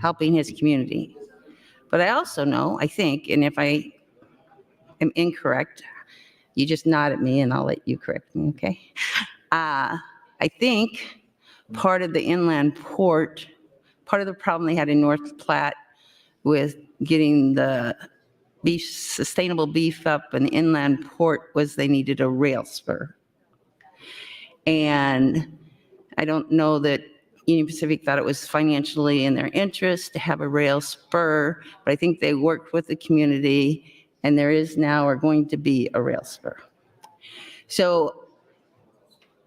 helping his community. But I also know, I think, and if I am incorrect, you just nod at me and I'll let you correct me, okay? I think part of the inland port, part of the problem they had in North Platte with getting the sustainable beef up in the inland port was they needed a rail spur. And I don't know that Union Pacific thought it was financially in their interest to have a rail spur, but I think they worked with the community, and there is now or going to be a rail spur. So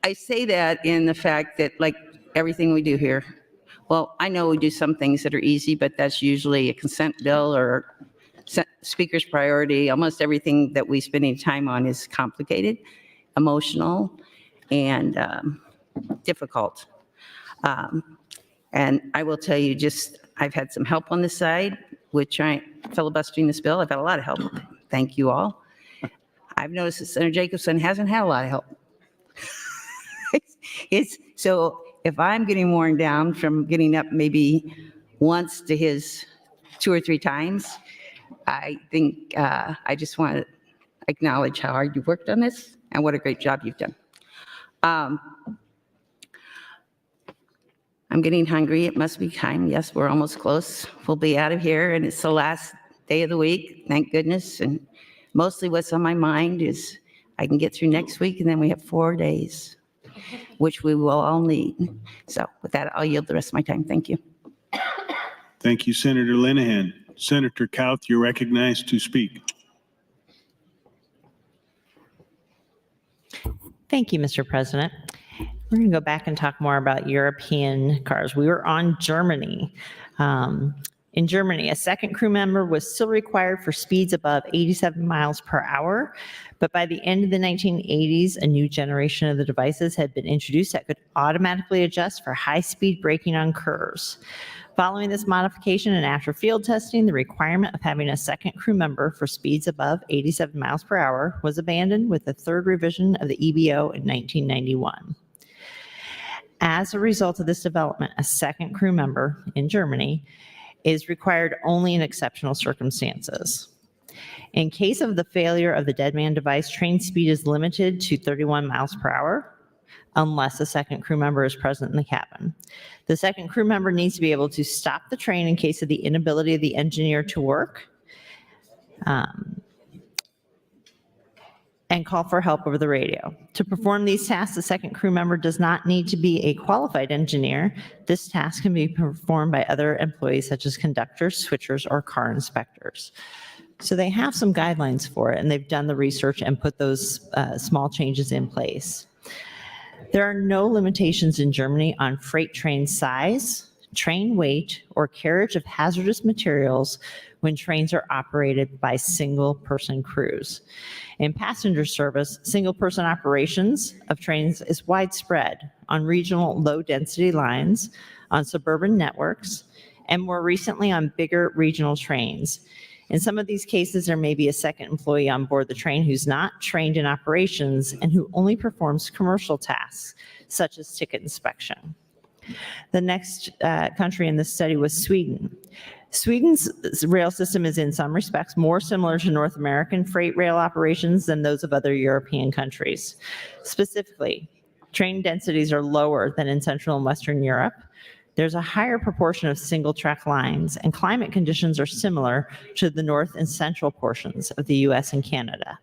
I say that in the fact that, like everything we do here, well, I know we do some things that are easy, but that's usually a consent bill or speaker's priority. Almost everything that we spend any time on is complicated, emotional, and difficult. And I will tell you, I've had some help on this side with filibustering this bill. I've had a lot of help. Thank you all. I've noticed that Senator Jacobson hasn't had a lot of help. So if I'm getting worn down from getting up maybe once to his 2 or 3 times, I think I just want to acknowledge how hard you worked on this and what a great job you've done. I'm getting hungry. It must be time. Yes, we're almost close. We'll be out of here, and it's the last day of the week, thank goodness. And mostly what's on my mind is I can get through next week, and then we have 4 days, which we will all need. So with that, I'll yield the rest of my time. Thank you. Thank you, Senator Linehan. Senator Kauth, you're recognized to speak. Thank you, Mr. President. We're going to go back and talk more about European cars. We were on Germany. In Germany, a second crew member was still required for speeds above 87 miles per hour, but by the end of the 1980s, a new generation of the devices had been introduced that could automatically adjust for high-speed braking on curves. Following this modification and after field testing, the requirement of having a second crew member for speeds above 87 miles per hour was abandoned with the third revision of the EBO in 1991. As a result of this development, a second crew member in Germany is required only in exceptional circumstances. In case of the failure of the dead man device, train speed is limited to 31 miles per hour unless a second crew member is present in the cabin. The second crew member needs to be able to stop the train in case of the inability of the engineer to work, and call for help over the radio. To perform these tasks, the second crew member does not need to be a qualified engineer. This task can be performed by other employees such as conductors, switchers, or car inspectors. So they have some guidelines for it, and they've done the research and put those small changes in place. There are no limitations in Germany on freight train size, train weight, or carriage of hazardous materials when trains are operated by single-person crews. In passenger service, single-person operations of trains is widespread on regional low-density lines, on suburban networks, and more recently on bigger regional trains. In some of these cases, there may be a second employee on board the train who's not trained in operations and who only performs commercial tasks, such as ticket inspection. The next country in this study was Sweden. Sweden's rail system is in some respects more similar to North American freight rail operations than those of other European countries. Specifically, train densities are lower than in Central and Western Europe. There's a higher proportion of single track lines, and climate conditions are similar to the north and central portions of the US and Canada.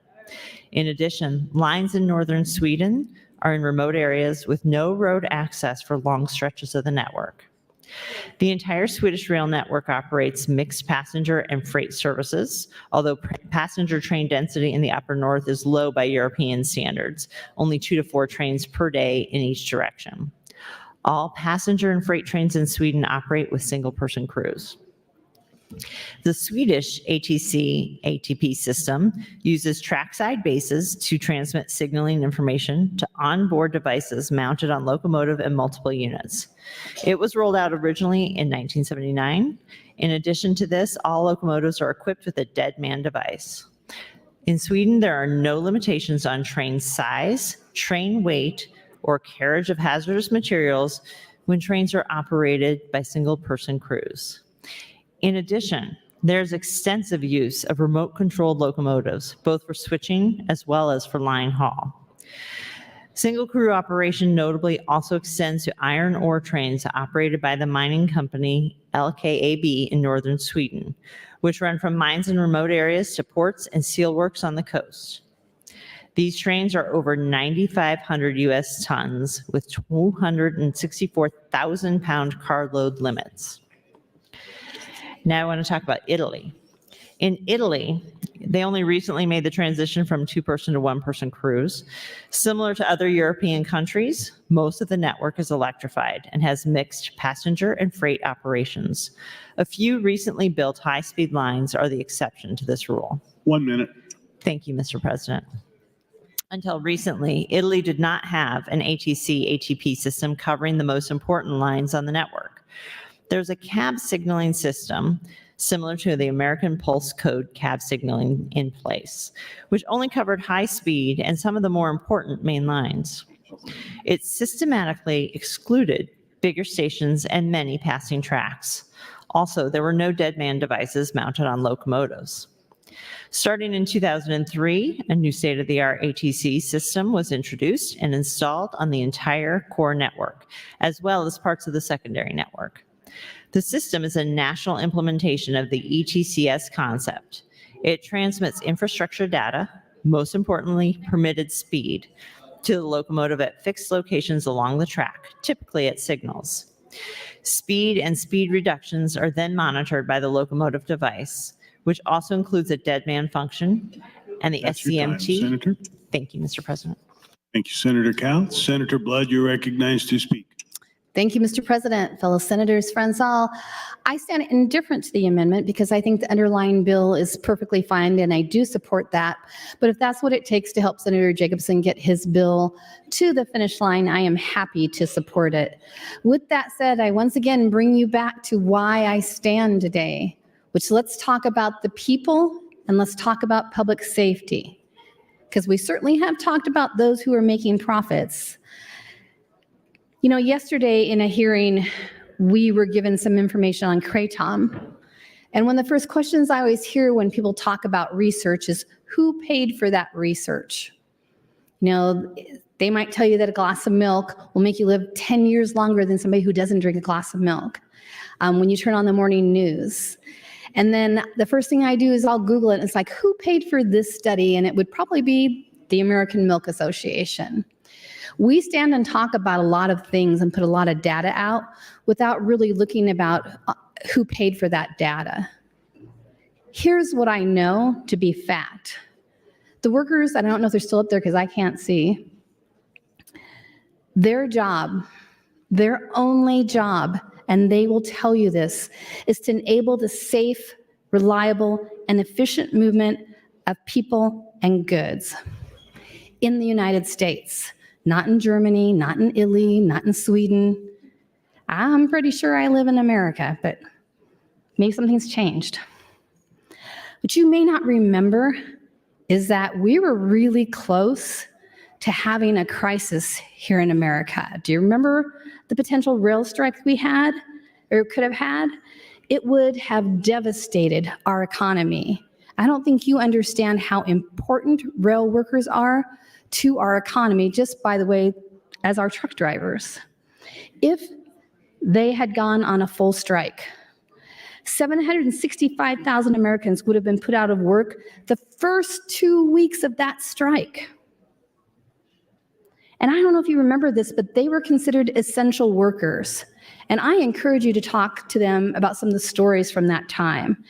In addition, lines in northern Sweden are in remote areas with no road access for long stretches of the network. The entire Swedish rail network operates mixed passenger and freight services, although passenger train density in the upper north is low by European standards, only 2 to 4 trains per day in each direction. All passenger and freight trains in Sweden operate with single-person crews. The Swedish ATC-ATP system uses trackside bases to transmit signaling information to onboard devices mounted on locomotive and multiple units. It was rolled out originally in 1979. In addition to this, all locomotives are equipped with a dead man device. In Sweden, there are no limitations on train size, train weight, or carriage of hazardous materials when trains are operated by single-person crews. In addition, there's extensive use of remote-controlled locomotives, both for switching as well as for line haul. Single crew operation notably also extends to iron ore trains operated by the mining company LKAB in northern Sweden, which run from mines in remote areas to ports and steelworks on the coast. These trains are over 9,500 US tons with 264,000 pound carload limits. Now I want to talk about Italy. In Italy, they only recently made the transition from 2-person to 1-person crews. Similar to other European countries, most of the network is electrified and has mixed passenger and freight operations. A few recently built high-speed lines are the exception to this rule. 1 minute. Thank you, Mr. President. Until recently, Italy did not have an ATC-ATP system covering the most important lines on the network. There's a cab signaling system similar to the American Pulse Code cab signaling in place, which only covered high speed and some of the more important main lines. It systematically excluded bigger stations and many passing tracks. Also, there were no dead man devices mounted on locomotives. Starting in 2003, a new state-of-the-art ATC system was introduced and installed on the entire core network, as well as parts of the secondary network. The system is a national implementation of the ETCS concept. It transmits infrastructure data, most importantly permitted speed, to the locomotive at fixed locations along the track, typically at signals. Speed and speed reductions are then monitored by the locomotive device, which also includes a dead man function and the That's your time, SCMT. Senator. Thank you, Mr. President. Thank you, Senator Cal. Senator Blood, you're recognized to speak. Thank you, Mr. President, fellow senators, friends all. I stand indifferent to the amendment because I think the underlying bill is perfectly fine and I do support that. But if that's what it takes to help Senator Jacobson get his bill to the finish line, I am happy to support it. With that said, I once again bring you back to why I stand today, which let's talk about the people and let's talk about public safety. Because we certainly have talked about those who are making profits. You know, yesterday in a hearing, we were given some information on Kratom. And one of the first questions I always hear when people talk about research is, who paid for that research? You know, they might tell you that a glass of milk will make you live 10 years longer than somebody who doesn't drink a glass of milk when you turn on the morning news. And then the first thing I do is I'll Google it. And it's like, who paid for this study? And it would probably be the American Milk Association. We stand and talk about a lot of things and put a lot of data out without really looking about who paid for that data. Here's what I know to be fact. The workers, I don't know if they're still up there because I can't see, their job, their only job, and they will tell you this, is to enable the safe, reliable, and efficient movement of people and goods in the United States. Not in Germany, not in Italy, not in Sweden. I'm pretty sure I live in America, but maybe something's changed. What you may not remember is that we were really close to having a crisis here in America. Do you remember the potential rail strike we had or could have had? It would have devastated our economy. I don't think you understand how important rail workers are to our economy, just by the way, as our truck drivers. If they had gone on a full strike, 765,000 Americans would have been put out of work the first 2 weeks of that strike. And I don't know if you remember this, but they were considered essential workers. And I encourage you to talk to them about some of the stories from that time,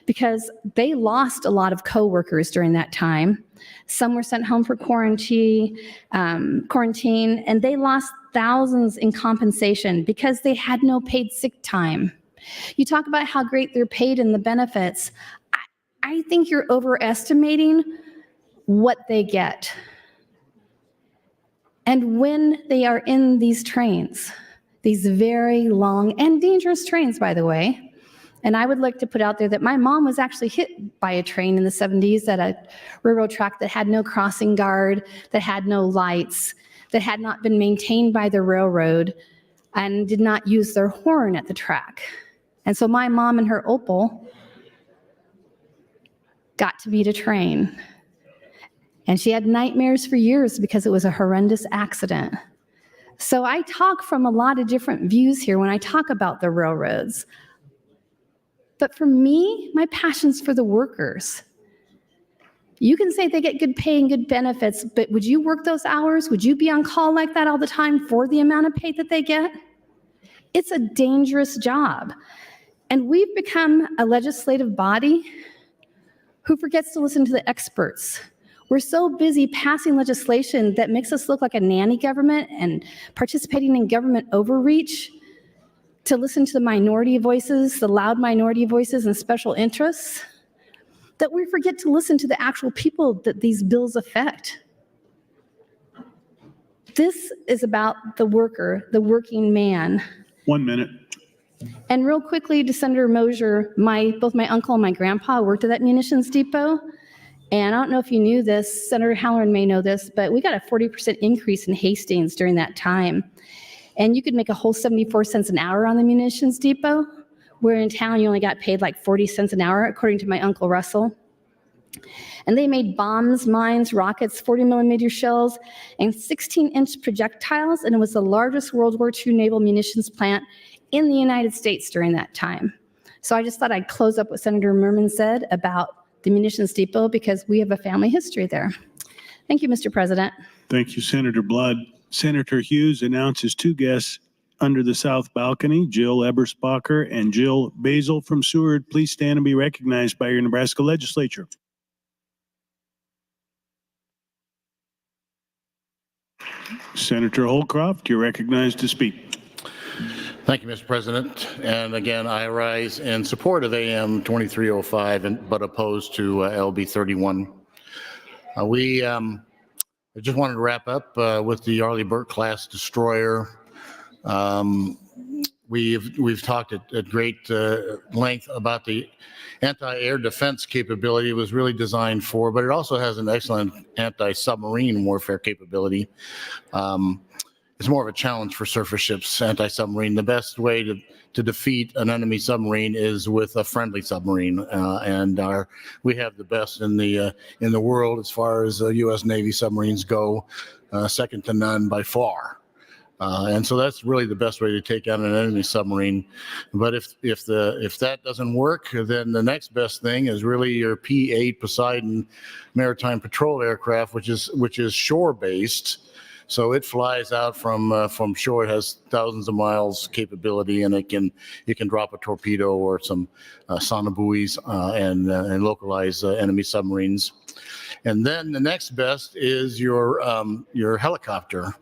because they lost a lot of coworkers during that time. Some were sent home for quarantine, and they lost thousands in compensation because they had no paid sick time. You talk about how great they're paid and the benefits. I think you're overestimating what they get. And when they are in these trains, these very long and dangerous trains, by the way, and I would like to put out there that my mom was actually hit by a train in the 70s at a railroad track that had no crossing guard, that had no lights, that had not been maintained by the railroad, and did not use their horn at the track. And so my mom and her Opel got to meet a train. And she had nightmares for years because it was a horrendous accident. So I talk from a lot of different views here when I talk about the railroads. But for me, my passion's for the workers. You can say they get good pay and good benefits, but would you work those hours? Would you be on call like that all the time for the amount of pay that they get? It's a dangerous job. And we've become a legislative body who forgets to listen to the experts. We're so busy passing legislation that makes us look like a nanny government and participating in government overreach to listen to the minority voices, the loud minority voices and special interests, that we forget to listen to the actual people that these bills affect. This is about the worker, the working man. 1 minute. And real quickly to Senator Mosier, both my uncle and my grandpa worked at that munitions depot. And I don't know if you knew this, Senator Halloran may know this, but we got a 40% increase in Hastings during that time. And you could make a whole 74 cents an hour on the munitions depot, where in town you only got paid like 40 cents an hour, according to my Uncle Russell. And they made bombs, mines, rockets, 40 millimeter shells, and 16-inch projectiles, and it was the largest World War II naval munitions plant in the United States during that time. So I just thought I'd close up what Senator Merman said about the munitions depot, because we have a family history there. Thank you, Mr. President. Thank you, Senator Blood. Senator Hughes announces 2 guests under the south balcony, Jill Eberspacher and Jill Basil from Seward. Please stand and be recognized by your Nebraska Legislature. Senator Holcroft, you're recognized to speak. Thank you, Mr. President. And again, I rise in support of AM 2305, but opposed to LB 31. I just wanted to wrap up with the Arleigh Burke class destroyer. We've talked at great length about the anti-air defense capability it was really designed for, but it also has an excellent anti-submarine warfare capability. It's more of a challenge for surface ships, anti-submarine. The best way to defeat an enemy submarine is with a friendly submarine, and we have the best in the world as far as U.S. Navy submarines go, second to none by far. And so that's really the best way to take out an enemy submarine. But if that doesn't work, then the next best thing is really your P-8 Poseidon maritime patrol aircraft, which is shore-based. So it flies out from shore. It has thousands of miles capability, and it can drop a torpedo or some sonobuoys and localize enemy submarines. And then the next best is your helicopter,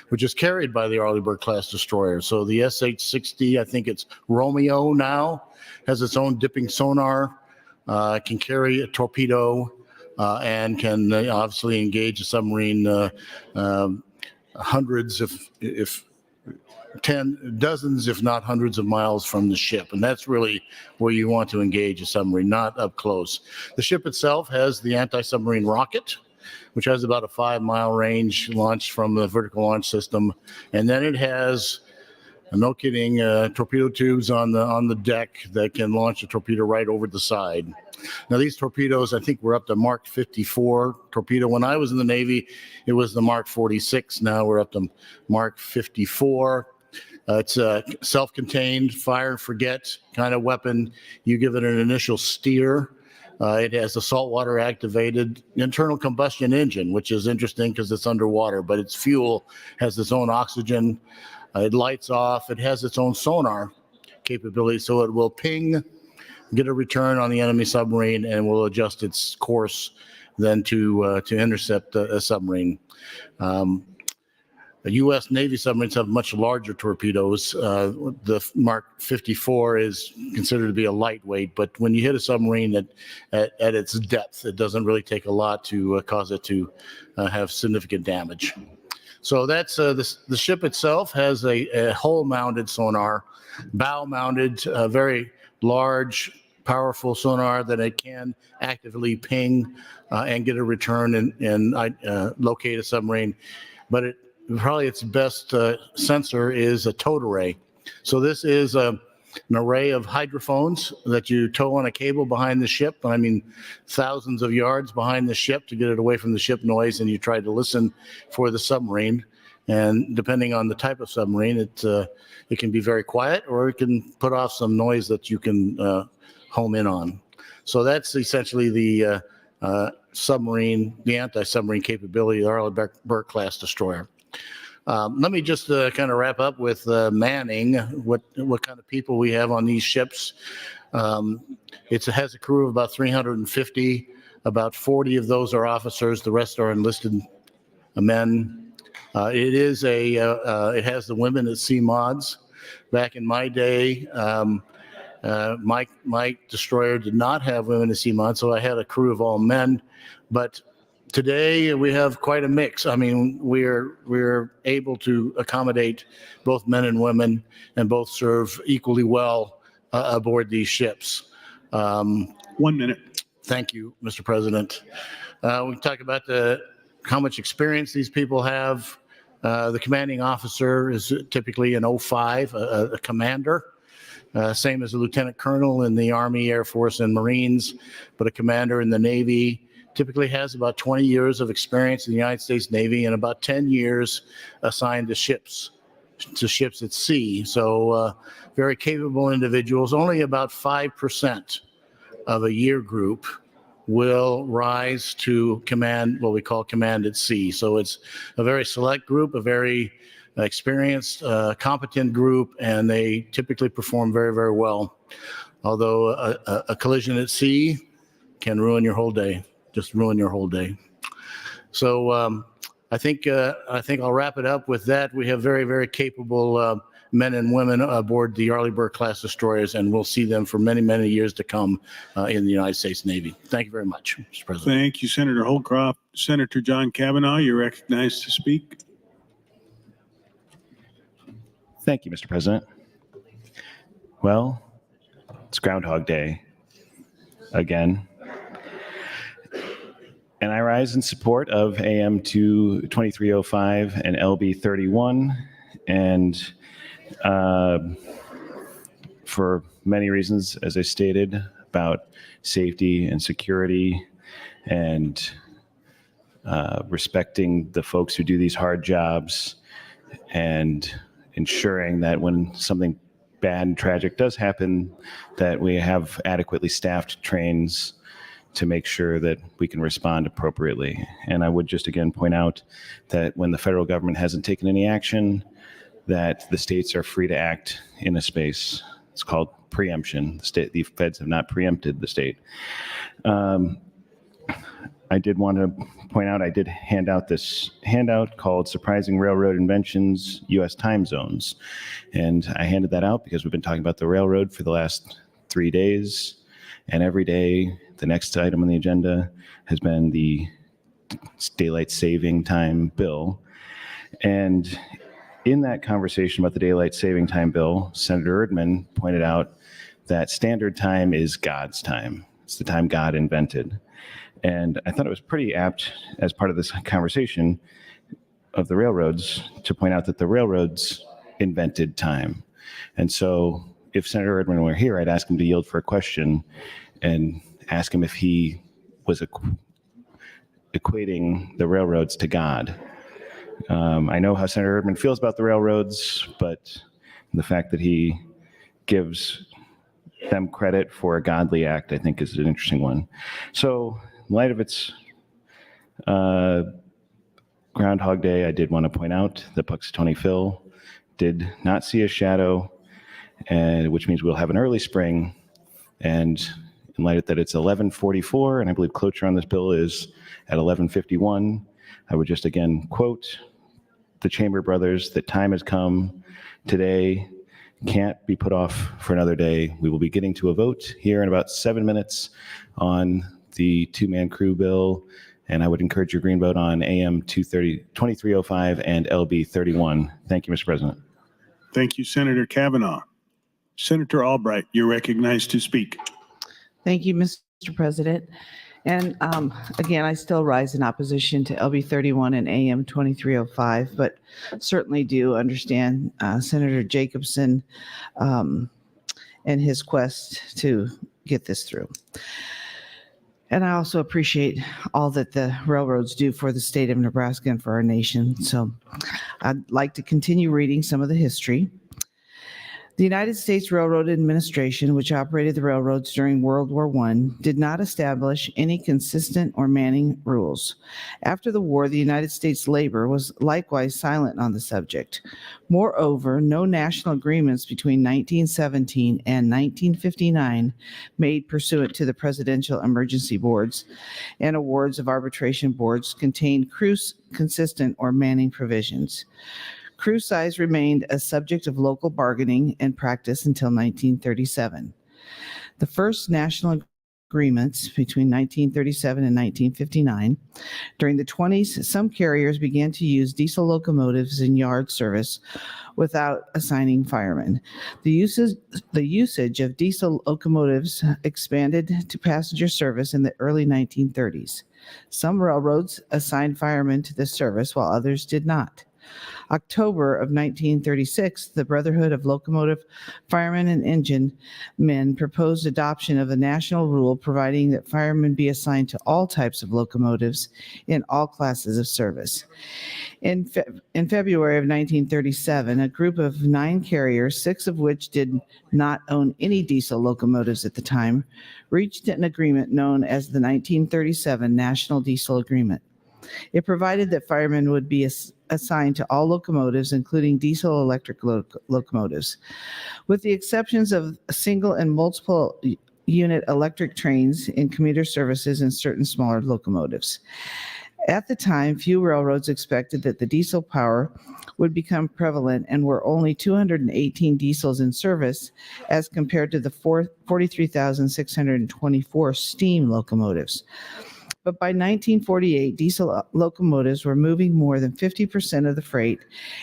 which is carried by the Arleigh Burke class destroyer. So the SH-60, I think it's Romeo now, has its own dipping sonar, can carry a torpedo, and can obviously engage a submarine hundreds, dozens, if not hundreds of miles from the ship. And that's really where you want to engage a submarine, not up close. The ship itself has the anti-submarine rocket, which has about a 5-mile range launched from the vertical launch system. And then it has, no kidding, torpedo tubes on the deck that can launch a torpedo right over the side. Now, these torpedoes, I think we're up to Mark 54 torpedo. When I was in the Navy, it was the Mark 46. Now we're up to Mark 54. It's a self-contained fire and forget kind of weapon. You give it an initial steer. It has a saltwater activated internal combustion engine, which is interesting because it's underwater, but its fuel has its own oxygen. It lights off. It has its own sonar capability, so it will ping, get a return on the enemy submarine, and will adjust its course then to intercept a submarine. The U.S. Navy submarines have much larger torpedoes. The Mark 54 is considered to be a lightweight, but when you hit a submarine at its depth, it doesn't really take a lot to cause it to have significant damage. So that's the ship itself has a hull-mounted sonar, bow-mounted, very large, powerful sonar that it can actively ping and get a return and locate a submarine. But probably its best sensor is a towed array. So this is an array of hydrophones that you tow on a cable behind the ship. I mean, thousands of yards behind the ship to get it away from the ship noise, and you try to listen for the submarine. And depending on the type of submarine, it can be very quiet, or it can put off some noise that you can home in on. So that's essentially the submarine, the anti-submarine capability of the Arleigh Burke class destroyer. Let me just kind of wrap up with manning, what kind of people we have on these ships. It has a crew of about 350. About 40 of those are officers. The rest are enlisted men. It has the women at sea mods. Back in my day, my destroyer did not have women at sea mods, so I had a crew of all men. But today we have quite a mix. I mean, we're able to accommodate both men and women, and both serve equally well aboard these ships. 1 minute. Thank you, Mr. President. We talk about how much experience these people have. The commanding officer is typically an 05, a commander. Same as a lieutenant colonel in the Army, Air Force, and Marines, but a commander in the Navy typically has about 20 years of experience in the United States Navy and about 10 years assigned to ships at sea. So very capable individuals. Only about 5% of a year group will rise to command, what we call command at sea. So it's a very select group, a very experienced, competent group, and they typically perform very, very well. Although a collision at sea can ruin your whole day. Just ruin your whole day. So I think I'll wrap it up with that. We have very, very capable men and women aboard the Arleigh Burke-class destroyers, and we'll see them for many, many years to come in the United States Navy. Thank you very much, Mr. President. Thank you, Senator Holcroft. Senator John Kavanaugh, you're recognized to speak. Thank you, Mr. President. Well, it's Groundhog Day again. And I rise in support of AM 2305 and LB 31. And for many reasons, as I stated, about safety and security and respecting the folks who do these hard jobs and ensuring that when something bad and tragic does happen, that we have adequately staffed trains to make sure that we can respond appropriately. And I would just again point out that when the federal government hasn't taken any action, that the states are free to act in a space. It's called preemption. The feds have not preempted the state. I did want to point out, I did hand out this handout called Surprising Railroad Inventions, U.S. Time Zones. And I handed that out because we've been talking about the railroad for the last 3 days. And every day, the next item on the agenda has been the daylight saving time bill. And in that conversation about the daylight saving time bill, Senator Erdman pointed out that standard time is God's time. It's the time God invented. And I thought it was pretty apt as part of this conversation of the railroads to point out that the railroads invented time. And so if Senator Erdman were here, I'd ask him to yield for a question and ask him if he was equating the railroads to God. I know how Senator Erdman feels about the railroads, but the fact that he gives them credit for a godly act, I think, is an interesting one. So in light of its Groundhog Day, I did want to point out that Punxsutawney Phil did not see a shadow, which means we'll have an early spring. And in light of that, it's 11:44, and I believe cloture on this bill is at 11:51. I would just again quote the Chamber brothers that time has come. Today can't be put off for another day. We will be getting to a vote here in about 7 minutes on the two-man crew bill, and I would encourage your green vote on AM 2305 and LB 31. Thank you, Mr. President. Thank you, Senator Kavanaugh. Senator Albright, you're recognized to speak. Thank you, Mr. President. And again, I still rise in opposition to LB 31 and AM 2305, but certainly do understand Senator Jacobson and his quest to get this through. And I also appreciate all that the railroads do for the state of Nebraska and for our nation. So I'd like to continue reading some of the history. The United States Railroad Administration, which operated the railroads during World War I, did not establish any consistent or manning rules. After the war, the United States labor was likewise silent on the subject. Moreover, no national agreements between 1917 and 1959 made pursuant to the Presidential Emergency Boards and awards of arbitration boards contained crew consistent or manning provisions. Crew size remained a subject of local bargaining and practice until 1937. The first national agreements between 1937 and 1959. During the 20s, some carriers began to use diesel locomotives in yard service without assigning firemen. The usage of diesel locomotives expanded to passenger service in the early 1930s. Some railroads assigned firemen to this service while others did not. October of 1936, the Brotherhood of Locomotive Firemen and Engine Men proposed adoption of a national rule providing that firemen be assigned to all types of locomotives in all classes of service. In February of 1937, a group of 9 carriers, 6 of which did not own any diesel locomotives at the time, reached an agreement known as the 1937 National Diesel Agreement. It provided that firemen would be assigned to all locomotives, including diesel electric locomotives, with the exceptions of single and multiple unit electric trains in commuter services and certain smaller locomotives. At the time, few railroads expected that the diesel power would become prevalent and were only 218 diesels in service as compared to the 43,624 steam locomotives. But by 1948, diesel locomotives were moving more than 50% of the freight,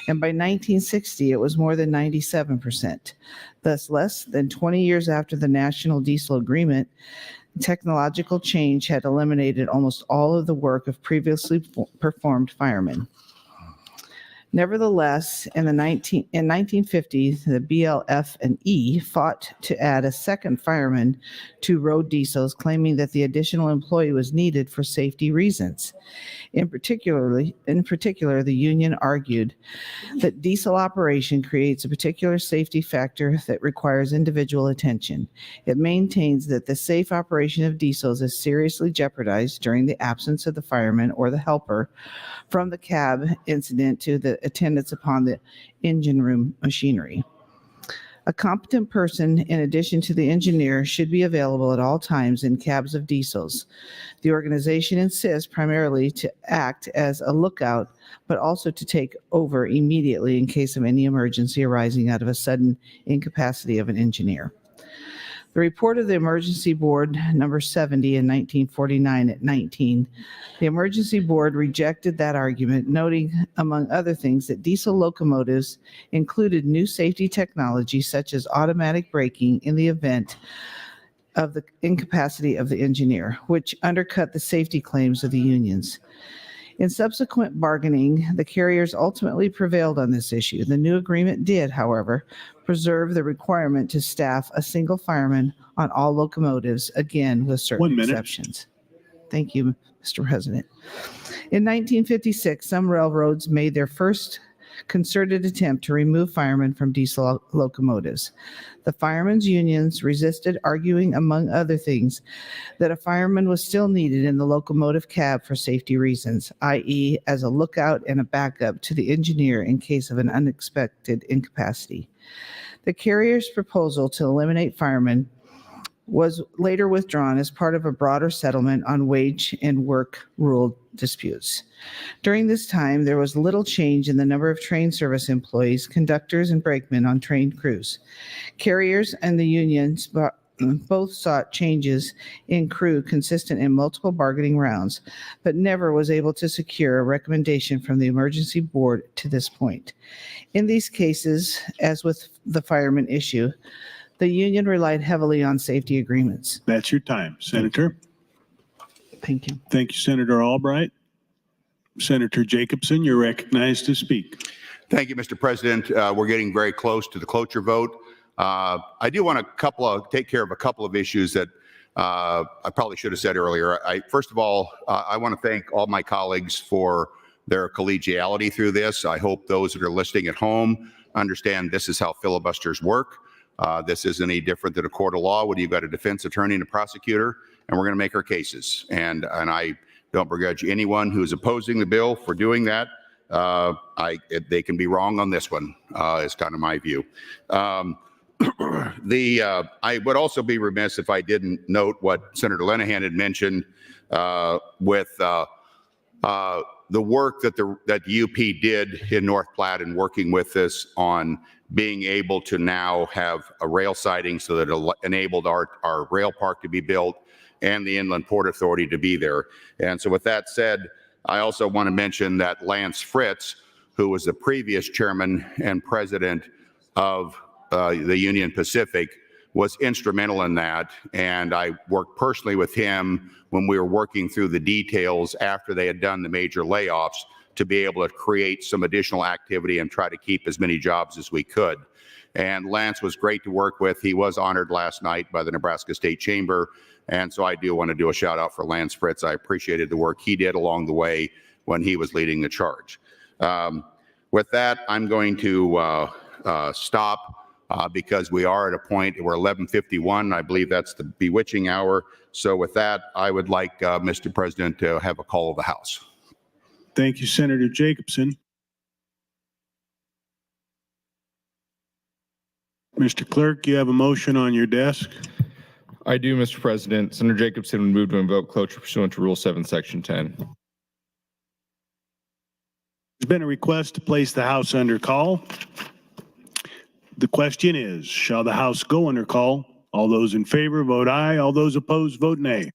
and by 1960, it was more than 97%. Thus, less than 20 years after the National Diesel Agreement, technological change had eliminated almost all of the work of previously performed firemen. Nevertheless, in 1950, the BLF and E fought to add a second fireman to road diesels, claiming that the additional employee was needed for safety reasons. In particular, the union argued that diesel operation creates a particular safety factor that requires individual attention. It maintains that the safe operation of diesels is seriously jeopardized during the absence of the fireman or the helper, from the cab incident to the attendance upon the engine room machinery. A competent person, in addition to the engineer, should be available at all times in cabs of diesels. The organization insists primarily to act as a lookout, but also to take over immediately in case of any emergency arising out of a sudden incapacity of an engineer. The report of the Emergency Board number 70 in 1949 at 19, the Emergency Board rejected that argument, noting, among other things, that diesel locomotives included new safety technology such as automatic braking in the event of the incapacity of the engineer, which undercut the safety claims of the unions. In subsequent bargaining, the carriers ultimately prevailed on this issue. The new agreement did, however, preserve the requirement to staff a single fireman on all locomotives, again with certain exceptions. Thank you, Mr. President. In 1956, some railroads made their first concerted attempt to remove firemen from diesel locomotives. The firemen's unions resisted, arguing, among other things, that a fireman was still needed in the locomotive cab for safety reasons, i.e., as a lookout and a backup to the engineer in case of an unexpected incapacity. The carrier's proposal to eliminate firemen was later withdrawn as part of a broader settlement on wage and work rule disputes. During this time, there was little change in the number of train service employees, conductors, and brakemen on train crews. Carriers and the unions both sought changes in crew consistent in multiple bargaining rounds, but never was able to secure a recommendation from the Emergency Board to this point. In these cases, as with the fireman issue, the union relied heavily on safety agreements. That's your time, Senator. Thank you. Thank you, Senator Albright. Senator Jacobson, you're recognized to speak. Thank you, Mr. President. We're getting very close to the cloture vote. I do want to take care of a couple of issues that I probably should have said earlier. First of all, I want to thank all my colleagues for their collegiality through this. I hope those that are listening at home understand this is how filibusters work. This isn't any different than a court of law when you've got a defense attorney and a prosecutor, and we're going to make our cases. And I don't begrudge anyone who's opposing the bill for doing that. They can be wrong on this one, is kind of my view. I would also be remiss if I didn't note what Senator Lenahan had mentioned with the work that the UP did in North Platte and working with us on being able to now have a rail siding so that it enabled our rail park to be built and the Inland Port Authority to be there. And so with that said, I also want to mention that Lance Fritz, who was the previous chairman and president of the Union Pacific, was instrumental in that. And I worked personally with him when we were working through the details after they had done the major layoffs to be able to create some additional activity and try to keep as many jobs as we could. And Lance was great to work with. He was honored last night by the Nebraska State Chamber. And so I do want to do a shout out for Lance Fritz. I appreciated the work he did along the way when he was leading the charge. With that, I'm going to stop because we are at a point, we're 11:51. I believe that's the bewitching hour. So with that, I would like, Mr. President, to have a call of the House. Thank you, Senator Jacobson. Mr. Clerk, you have a motion on your desk. I do, Mr. President. Senator Jacobson would move to invoke cloture pursuant to Rule 7, Section 10. There's been a request to place the House under call. The question is, shall the House go under call? All those in favor vote aye. All those opposed vote nay.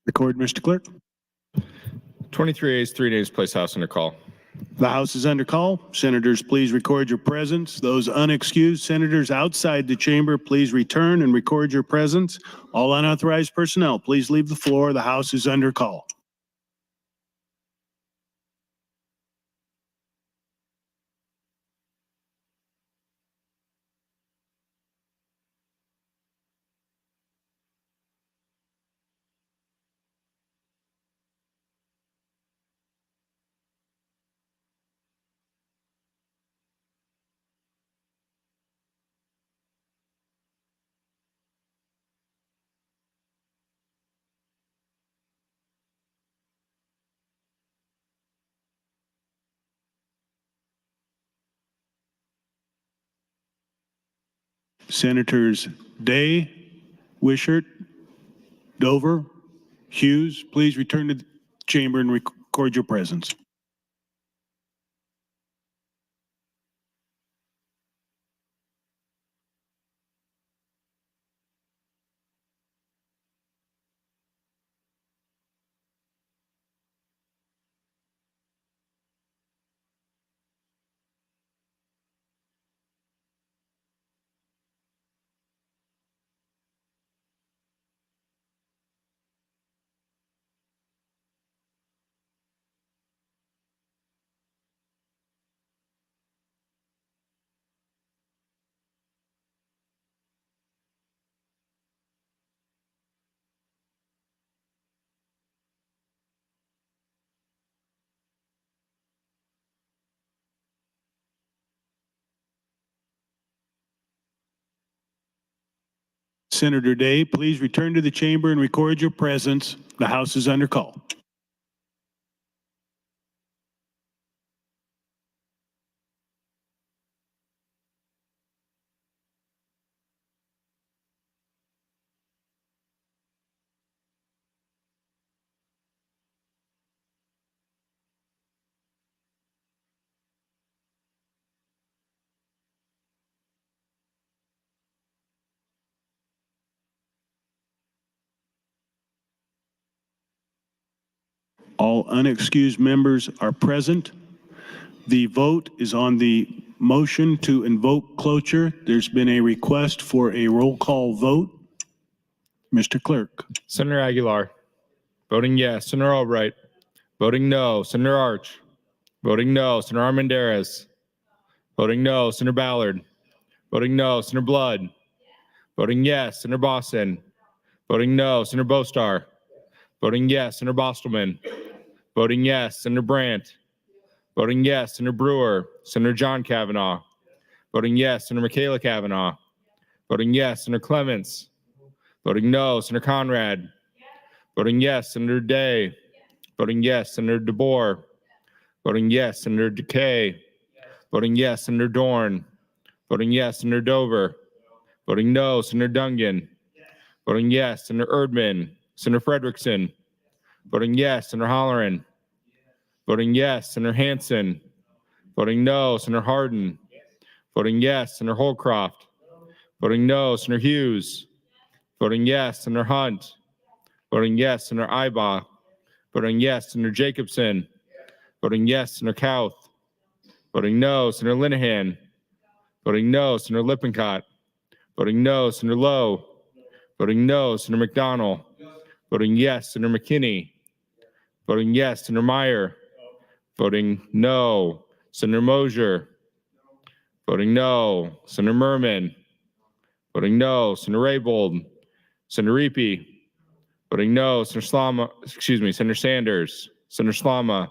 Record, Mr. Clerk. 23 ayes, 3 nays, place House under call. The House is under call. Senators, please record your presence. Those unexcused senators outside the chamber, please return and record your presence. All unauthorized personnel, please leave the floor. The House is under call. Senators Day, Wishart, Dover, Hughes, please return to the chamber and record your presence. Senator Day, please return to the chamber and record your presence. The House is under call. All unexcused members are present. The vote is on the motion to invoke cloture. There's been a request for a roll call vote. Mr. Clerk. Senator Aguilar. Voting yes. Senator Albright. Voting no. Senator Arch. Voting no. Senator Armendariz. Voting no. Senator Ballard. Voting no. Senator Blood. Voting yes. Senator Boston. Voting no. Senator Bostar. Voting yes. Senator Bostelman. Voting yes. Senator Brandt. Voting yes. Senator Brewer. Senator John Kavanaugh. Voting yes. Senator Michaela Kavanaugh. Voting yes. Senator Clements. Voting no. Senator Conrad. Voting yes. Senator Day. Voting yes. Senator DeBoer. Voting yes. Senator DeKay. Voting yes. Senator Dorn. Voting yes. Senator Dover. Voting no. Senator Dungan. Voting yes. Senator Erdman. Senator Frederickson. Voting yes. Senator Holleran. Voting yes. Senator Hansen. Voting no. Senator Hardin. Voting yes. Senator Holcroft. Voting no. Senator Hughes. Voting yes. Senator Hunt. Voting yes. Senator Ibach. Voting yes. Senator Jacobson. Voting yes. Senator Kauth. Voting no. Senator Linehan. Voting no. Senator Lippincott. Voting no. Senator Lowe. Voting no. Senator McDonald. Voting yes. Senator McKinney. Voting yes. Senator Meyer. Voting no. Senator Mosier. Voting no. Senator Merman. Voting no. Senator Raybold. Senator Riepe. Voting no. Senator Senator Sanders. Senator Slama.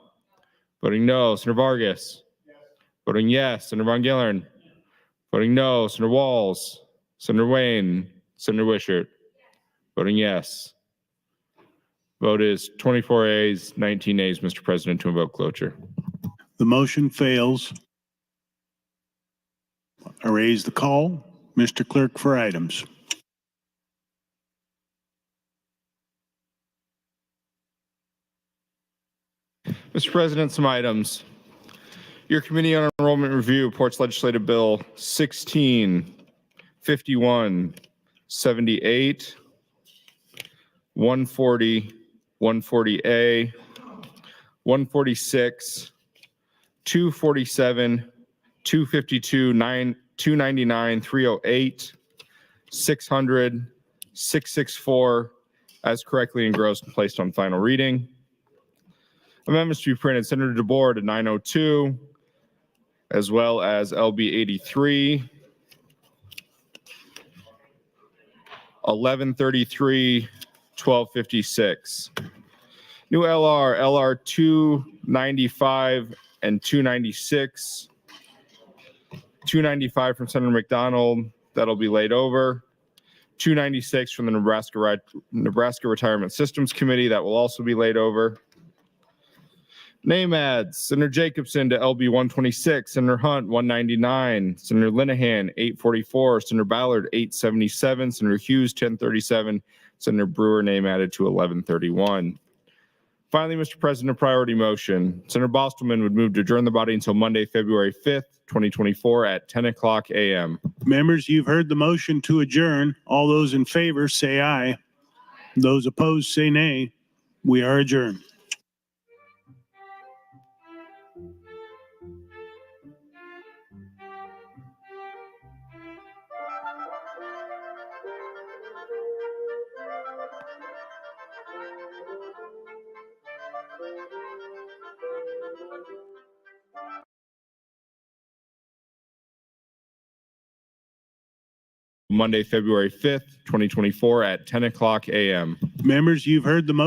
Voting no. Senator Vargas. Voting yes. Senator Von Gillern. Voting no. Senator Walls. Senator Wayne. Senator Wishart. Voting yes. Vote is 24 ayes, 19 nays, Mr. President, to invoke cloture. The motion fails. I raise the call. Mr. Clerk for items. Mr. President, some items. Your Committee on Enrollment Review reports Legislative Bill 16, 51, 78, 140, 140A, 146, 247, 252, 299, 308, 600, 664, as correctly engrossed and placed on final reading. Amendments to be printed, Senator DeBoer to 902, as well as LB 83, 1133, 1256. New LR 295 and 296. 295 from Senator McDonald, that'll be laid over. 296 from the Nebraska Retirement Systems Committee, that will also be laid over. Name ads, Senator Jacobson to LB 126, Senator Hunt 199, Senator Linehan 844, Senator Ballard 877, Senator Hughes 1037, Senator Brewer name added to 1131. Finally, Mr. President, a priority motion. Senator Bostelman would move to adjourn the body until Monday, February 5th, 2024 at 10 o'clock a.m. Members, you've heard the motion to adjourn. All those in favor say aye. Those opposed say nay. We are adjourned. Monday, February 5th, 2024 at 10 o'clock a.m. Members, you've heard the motion.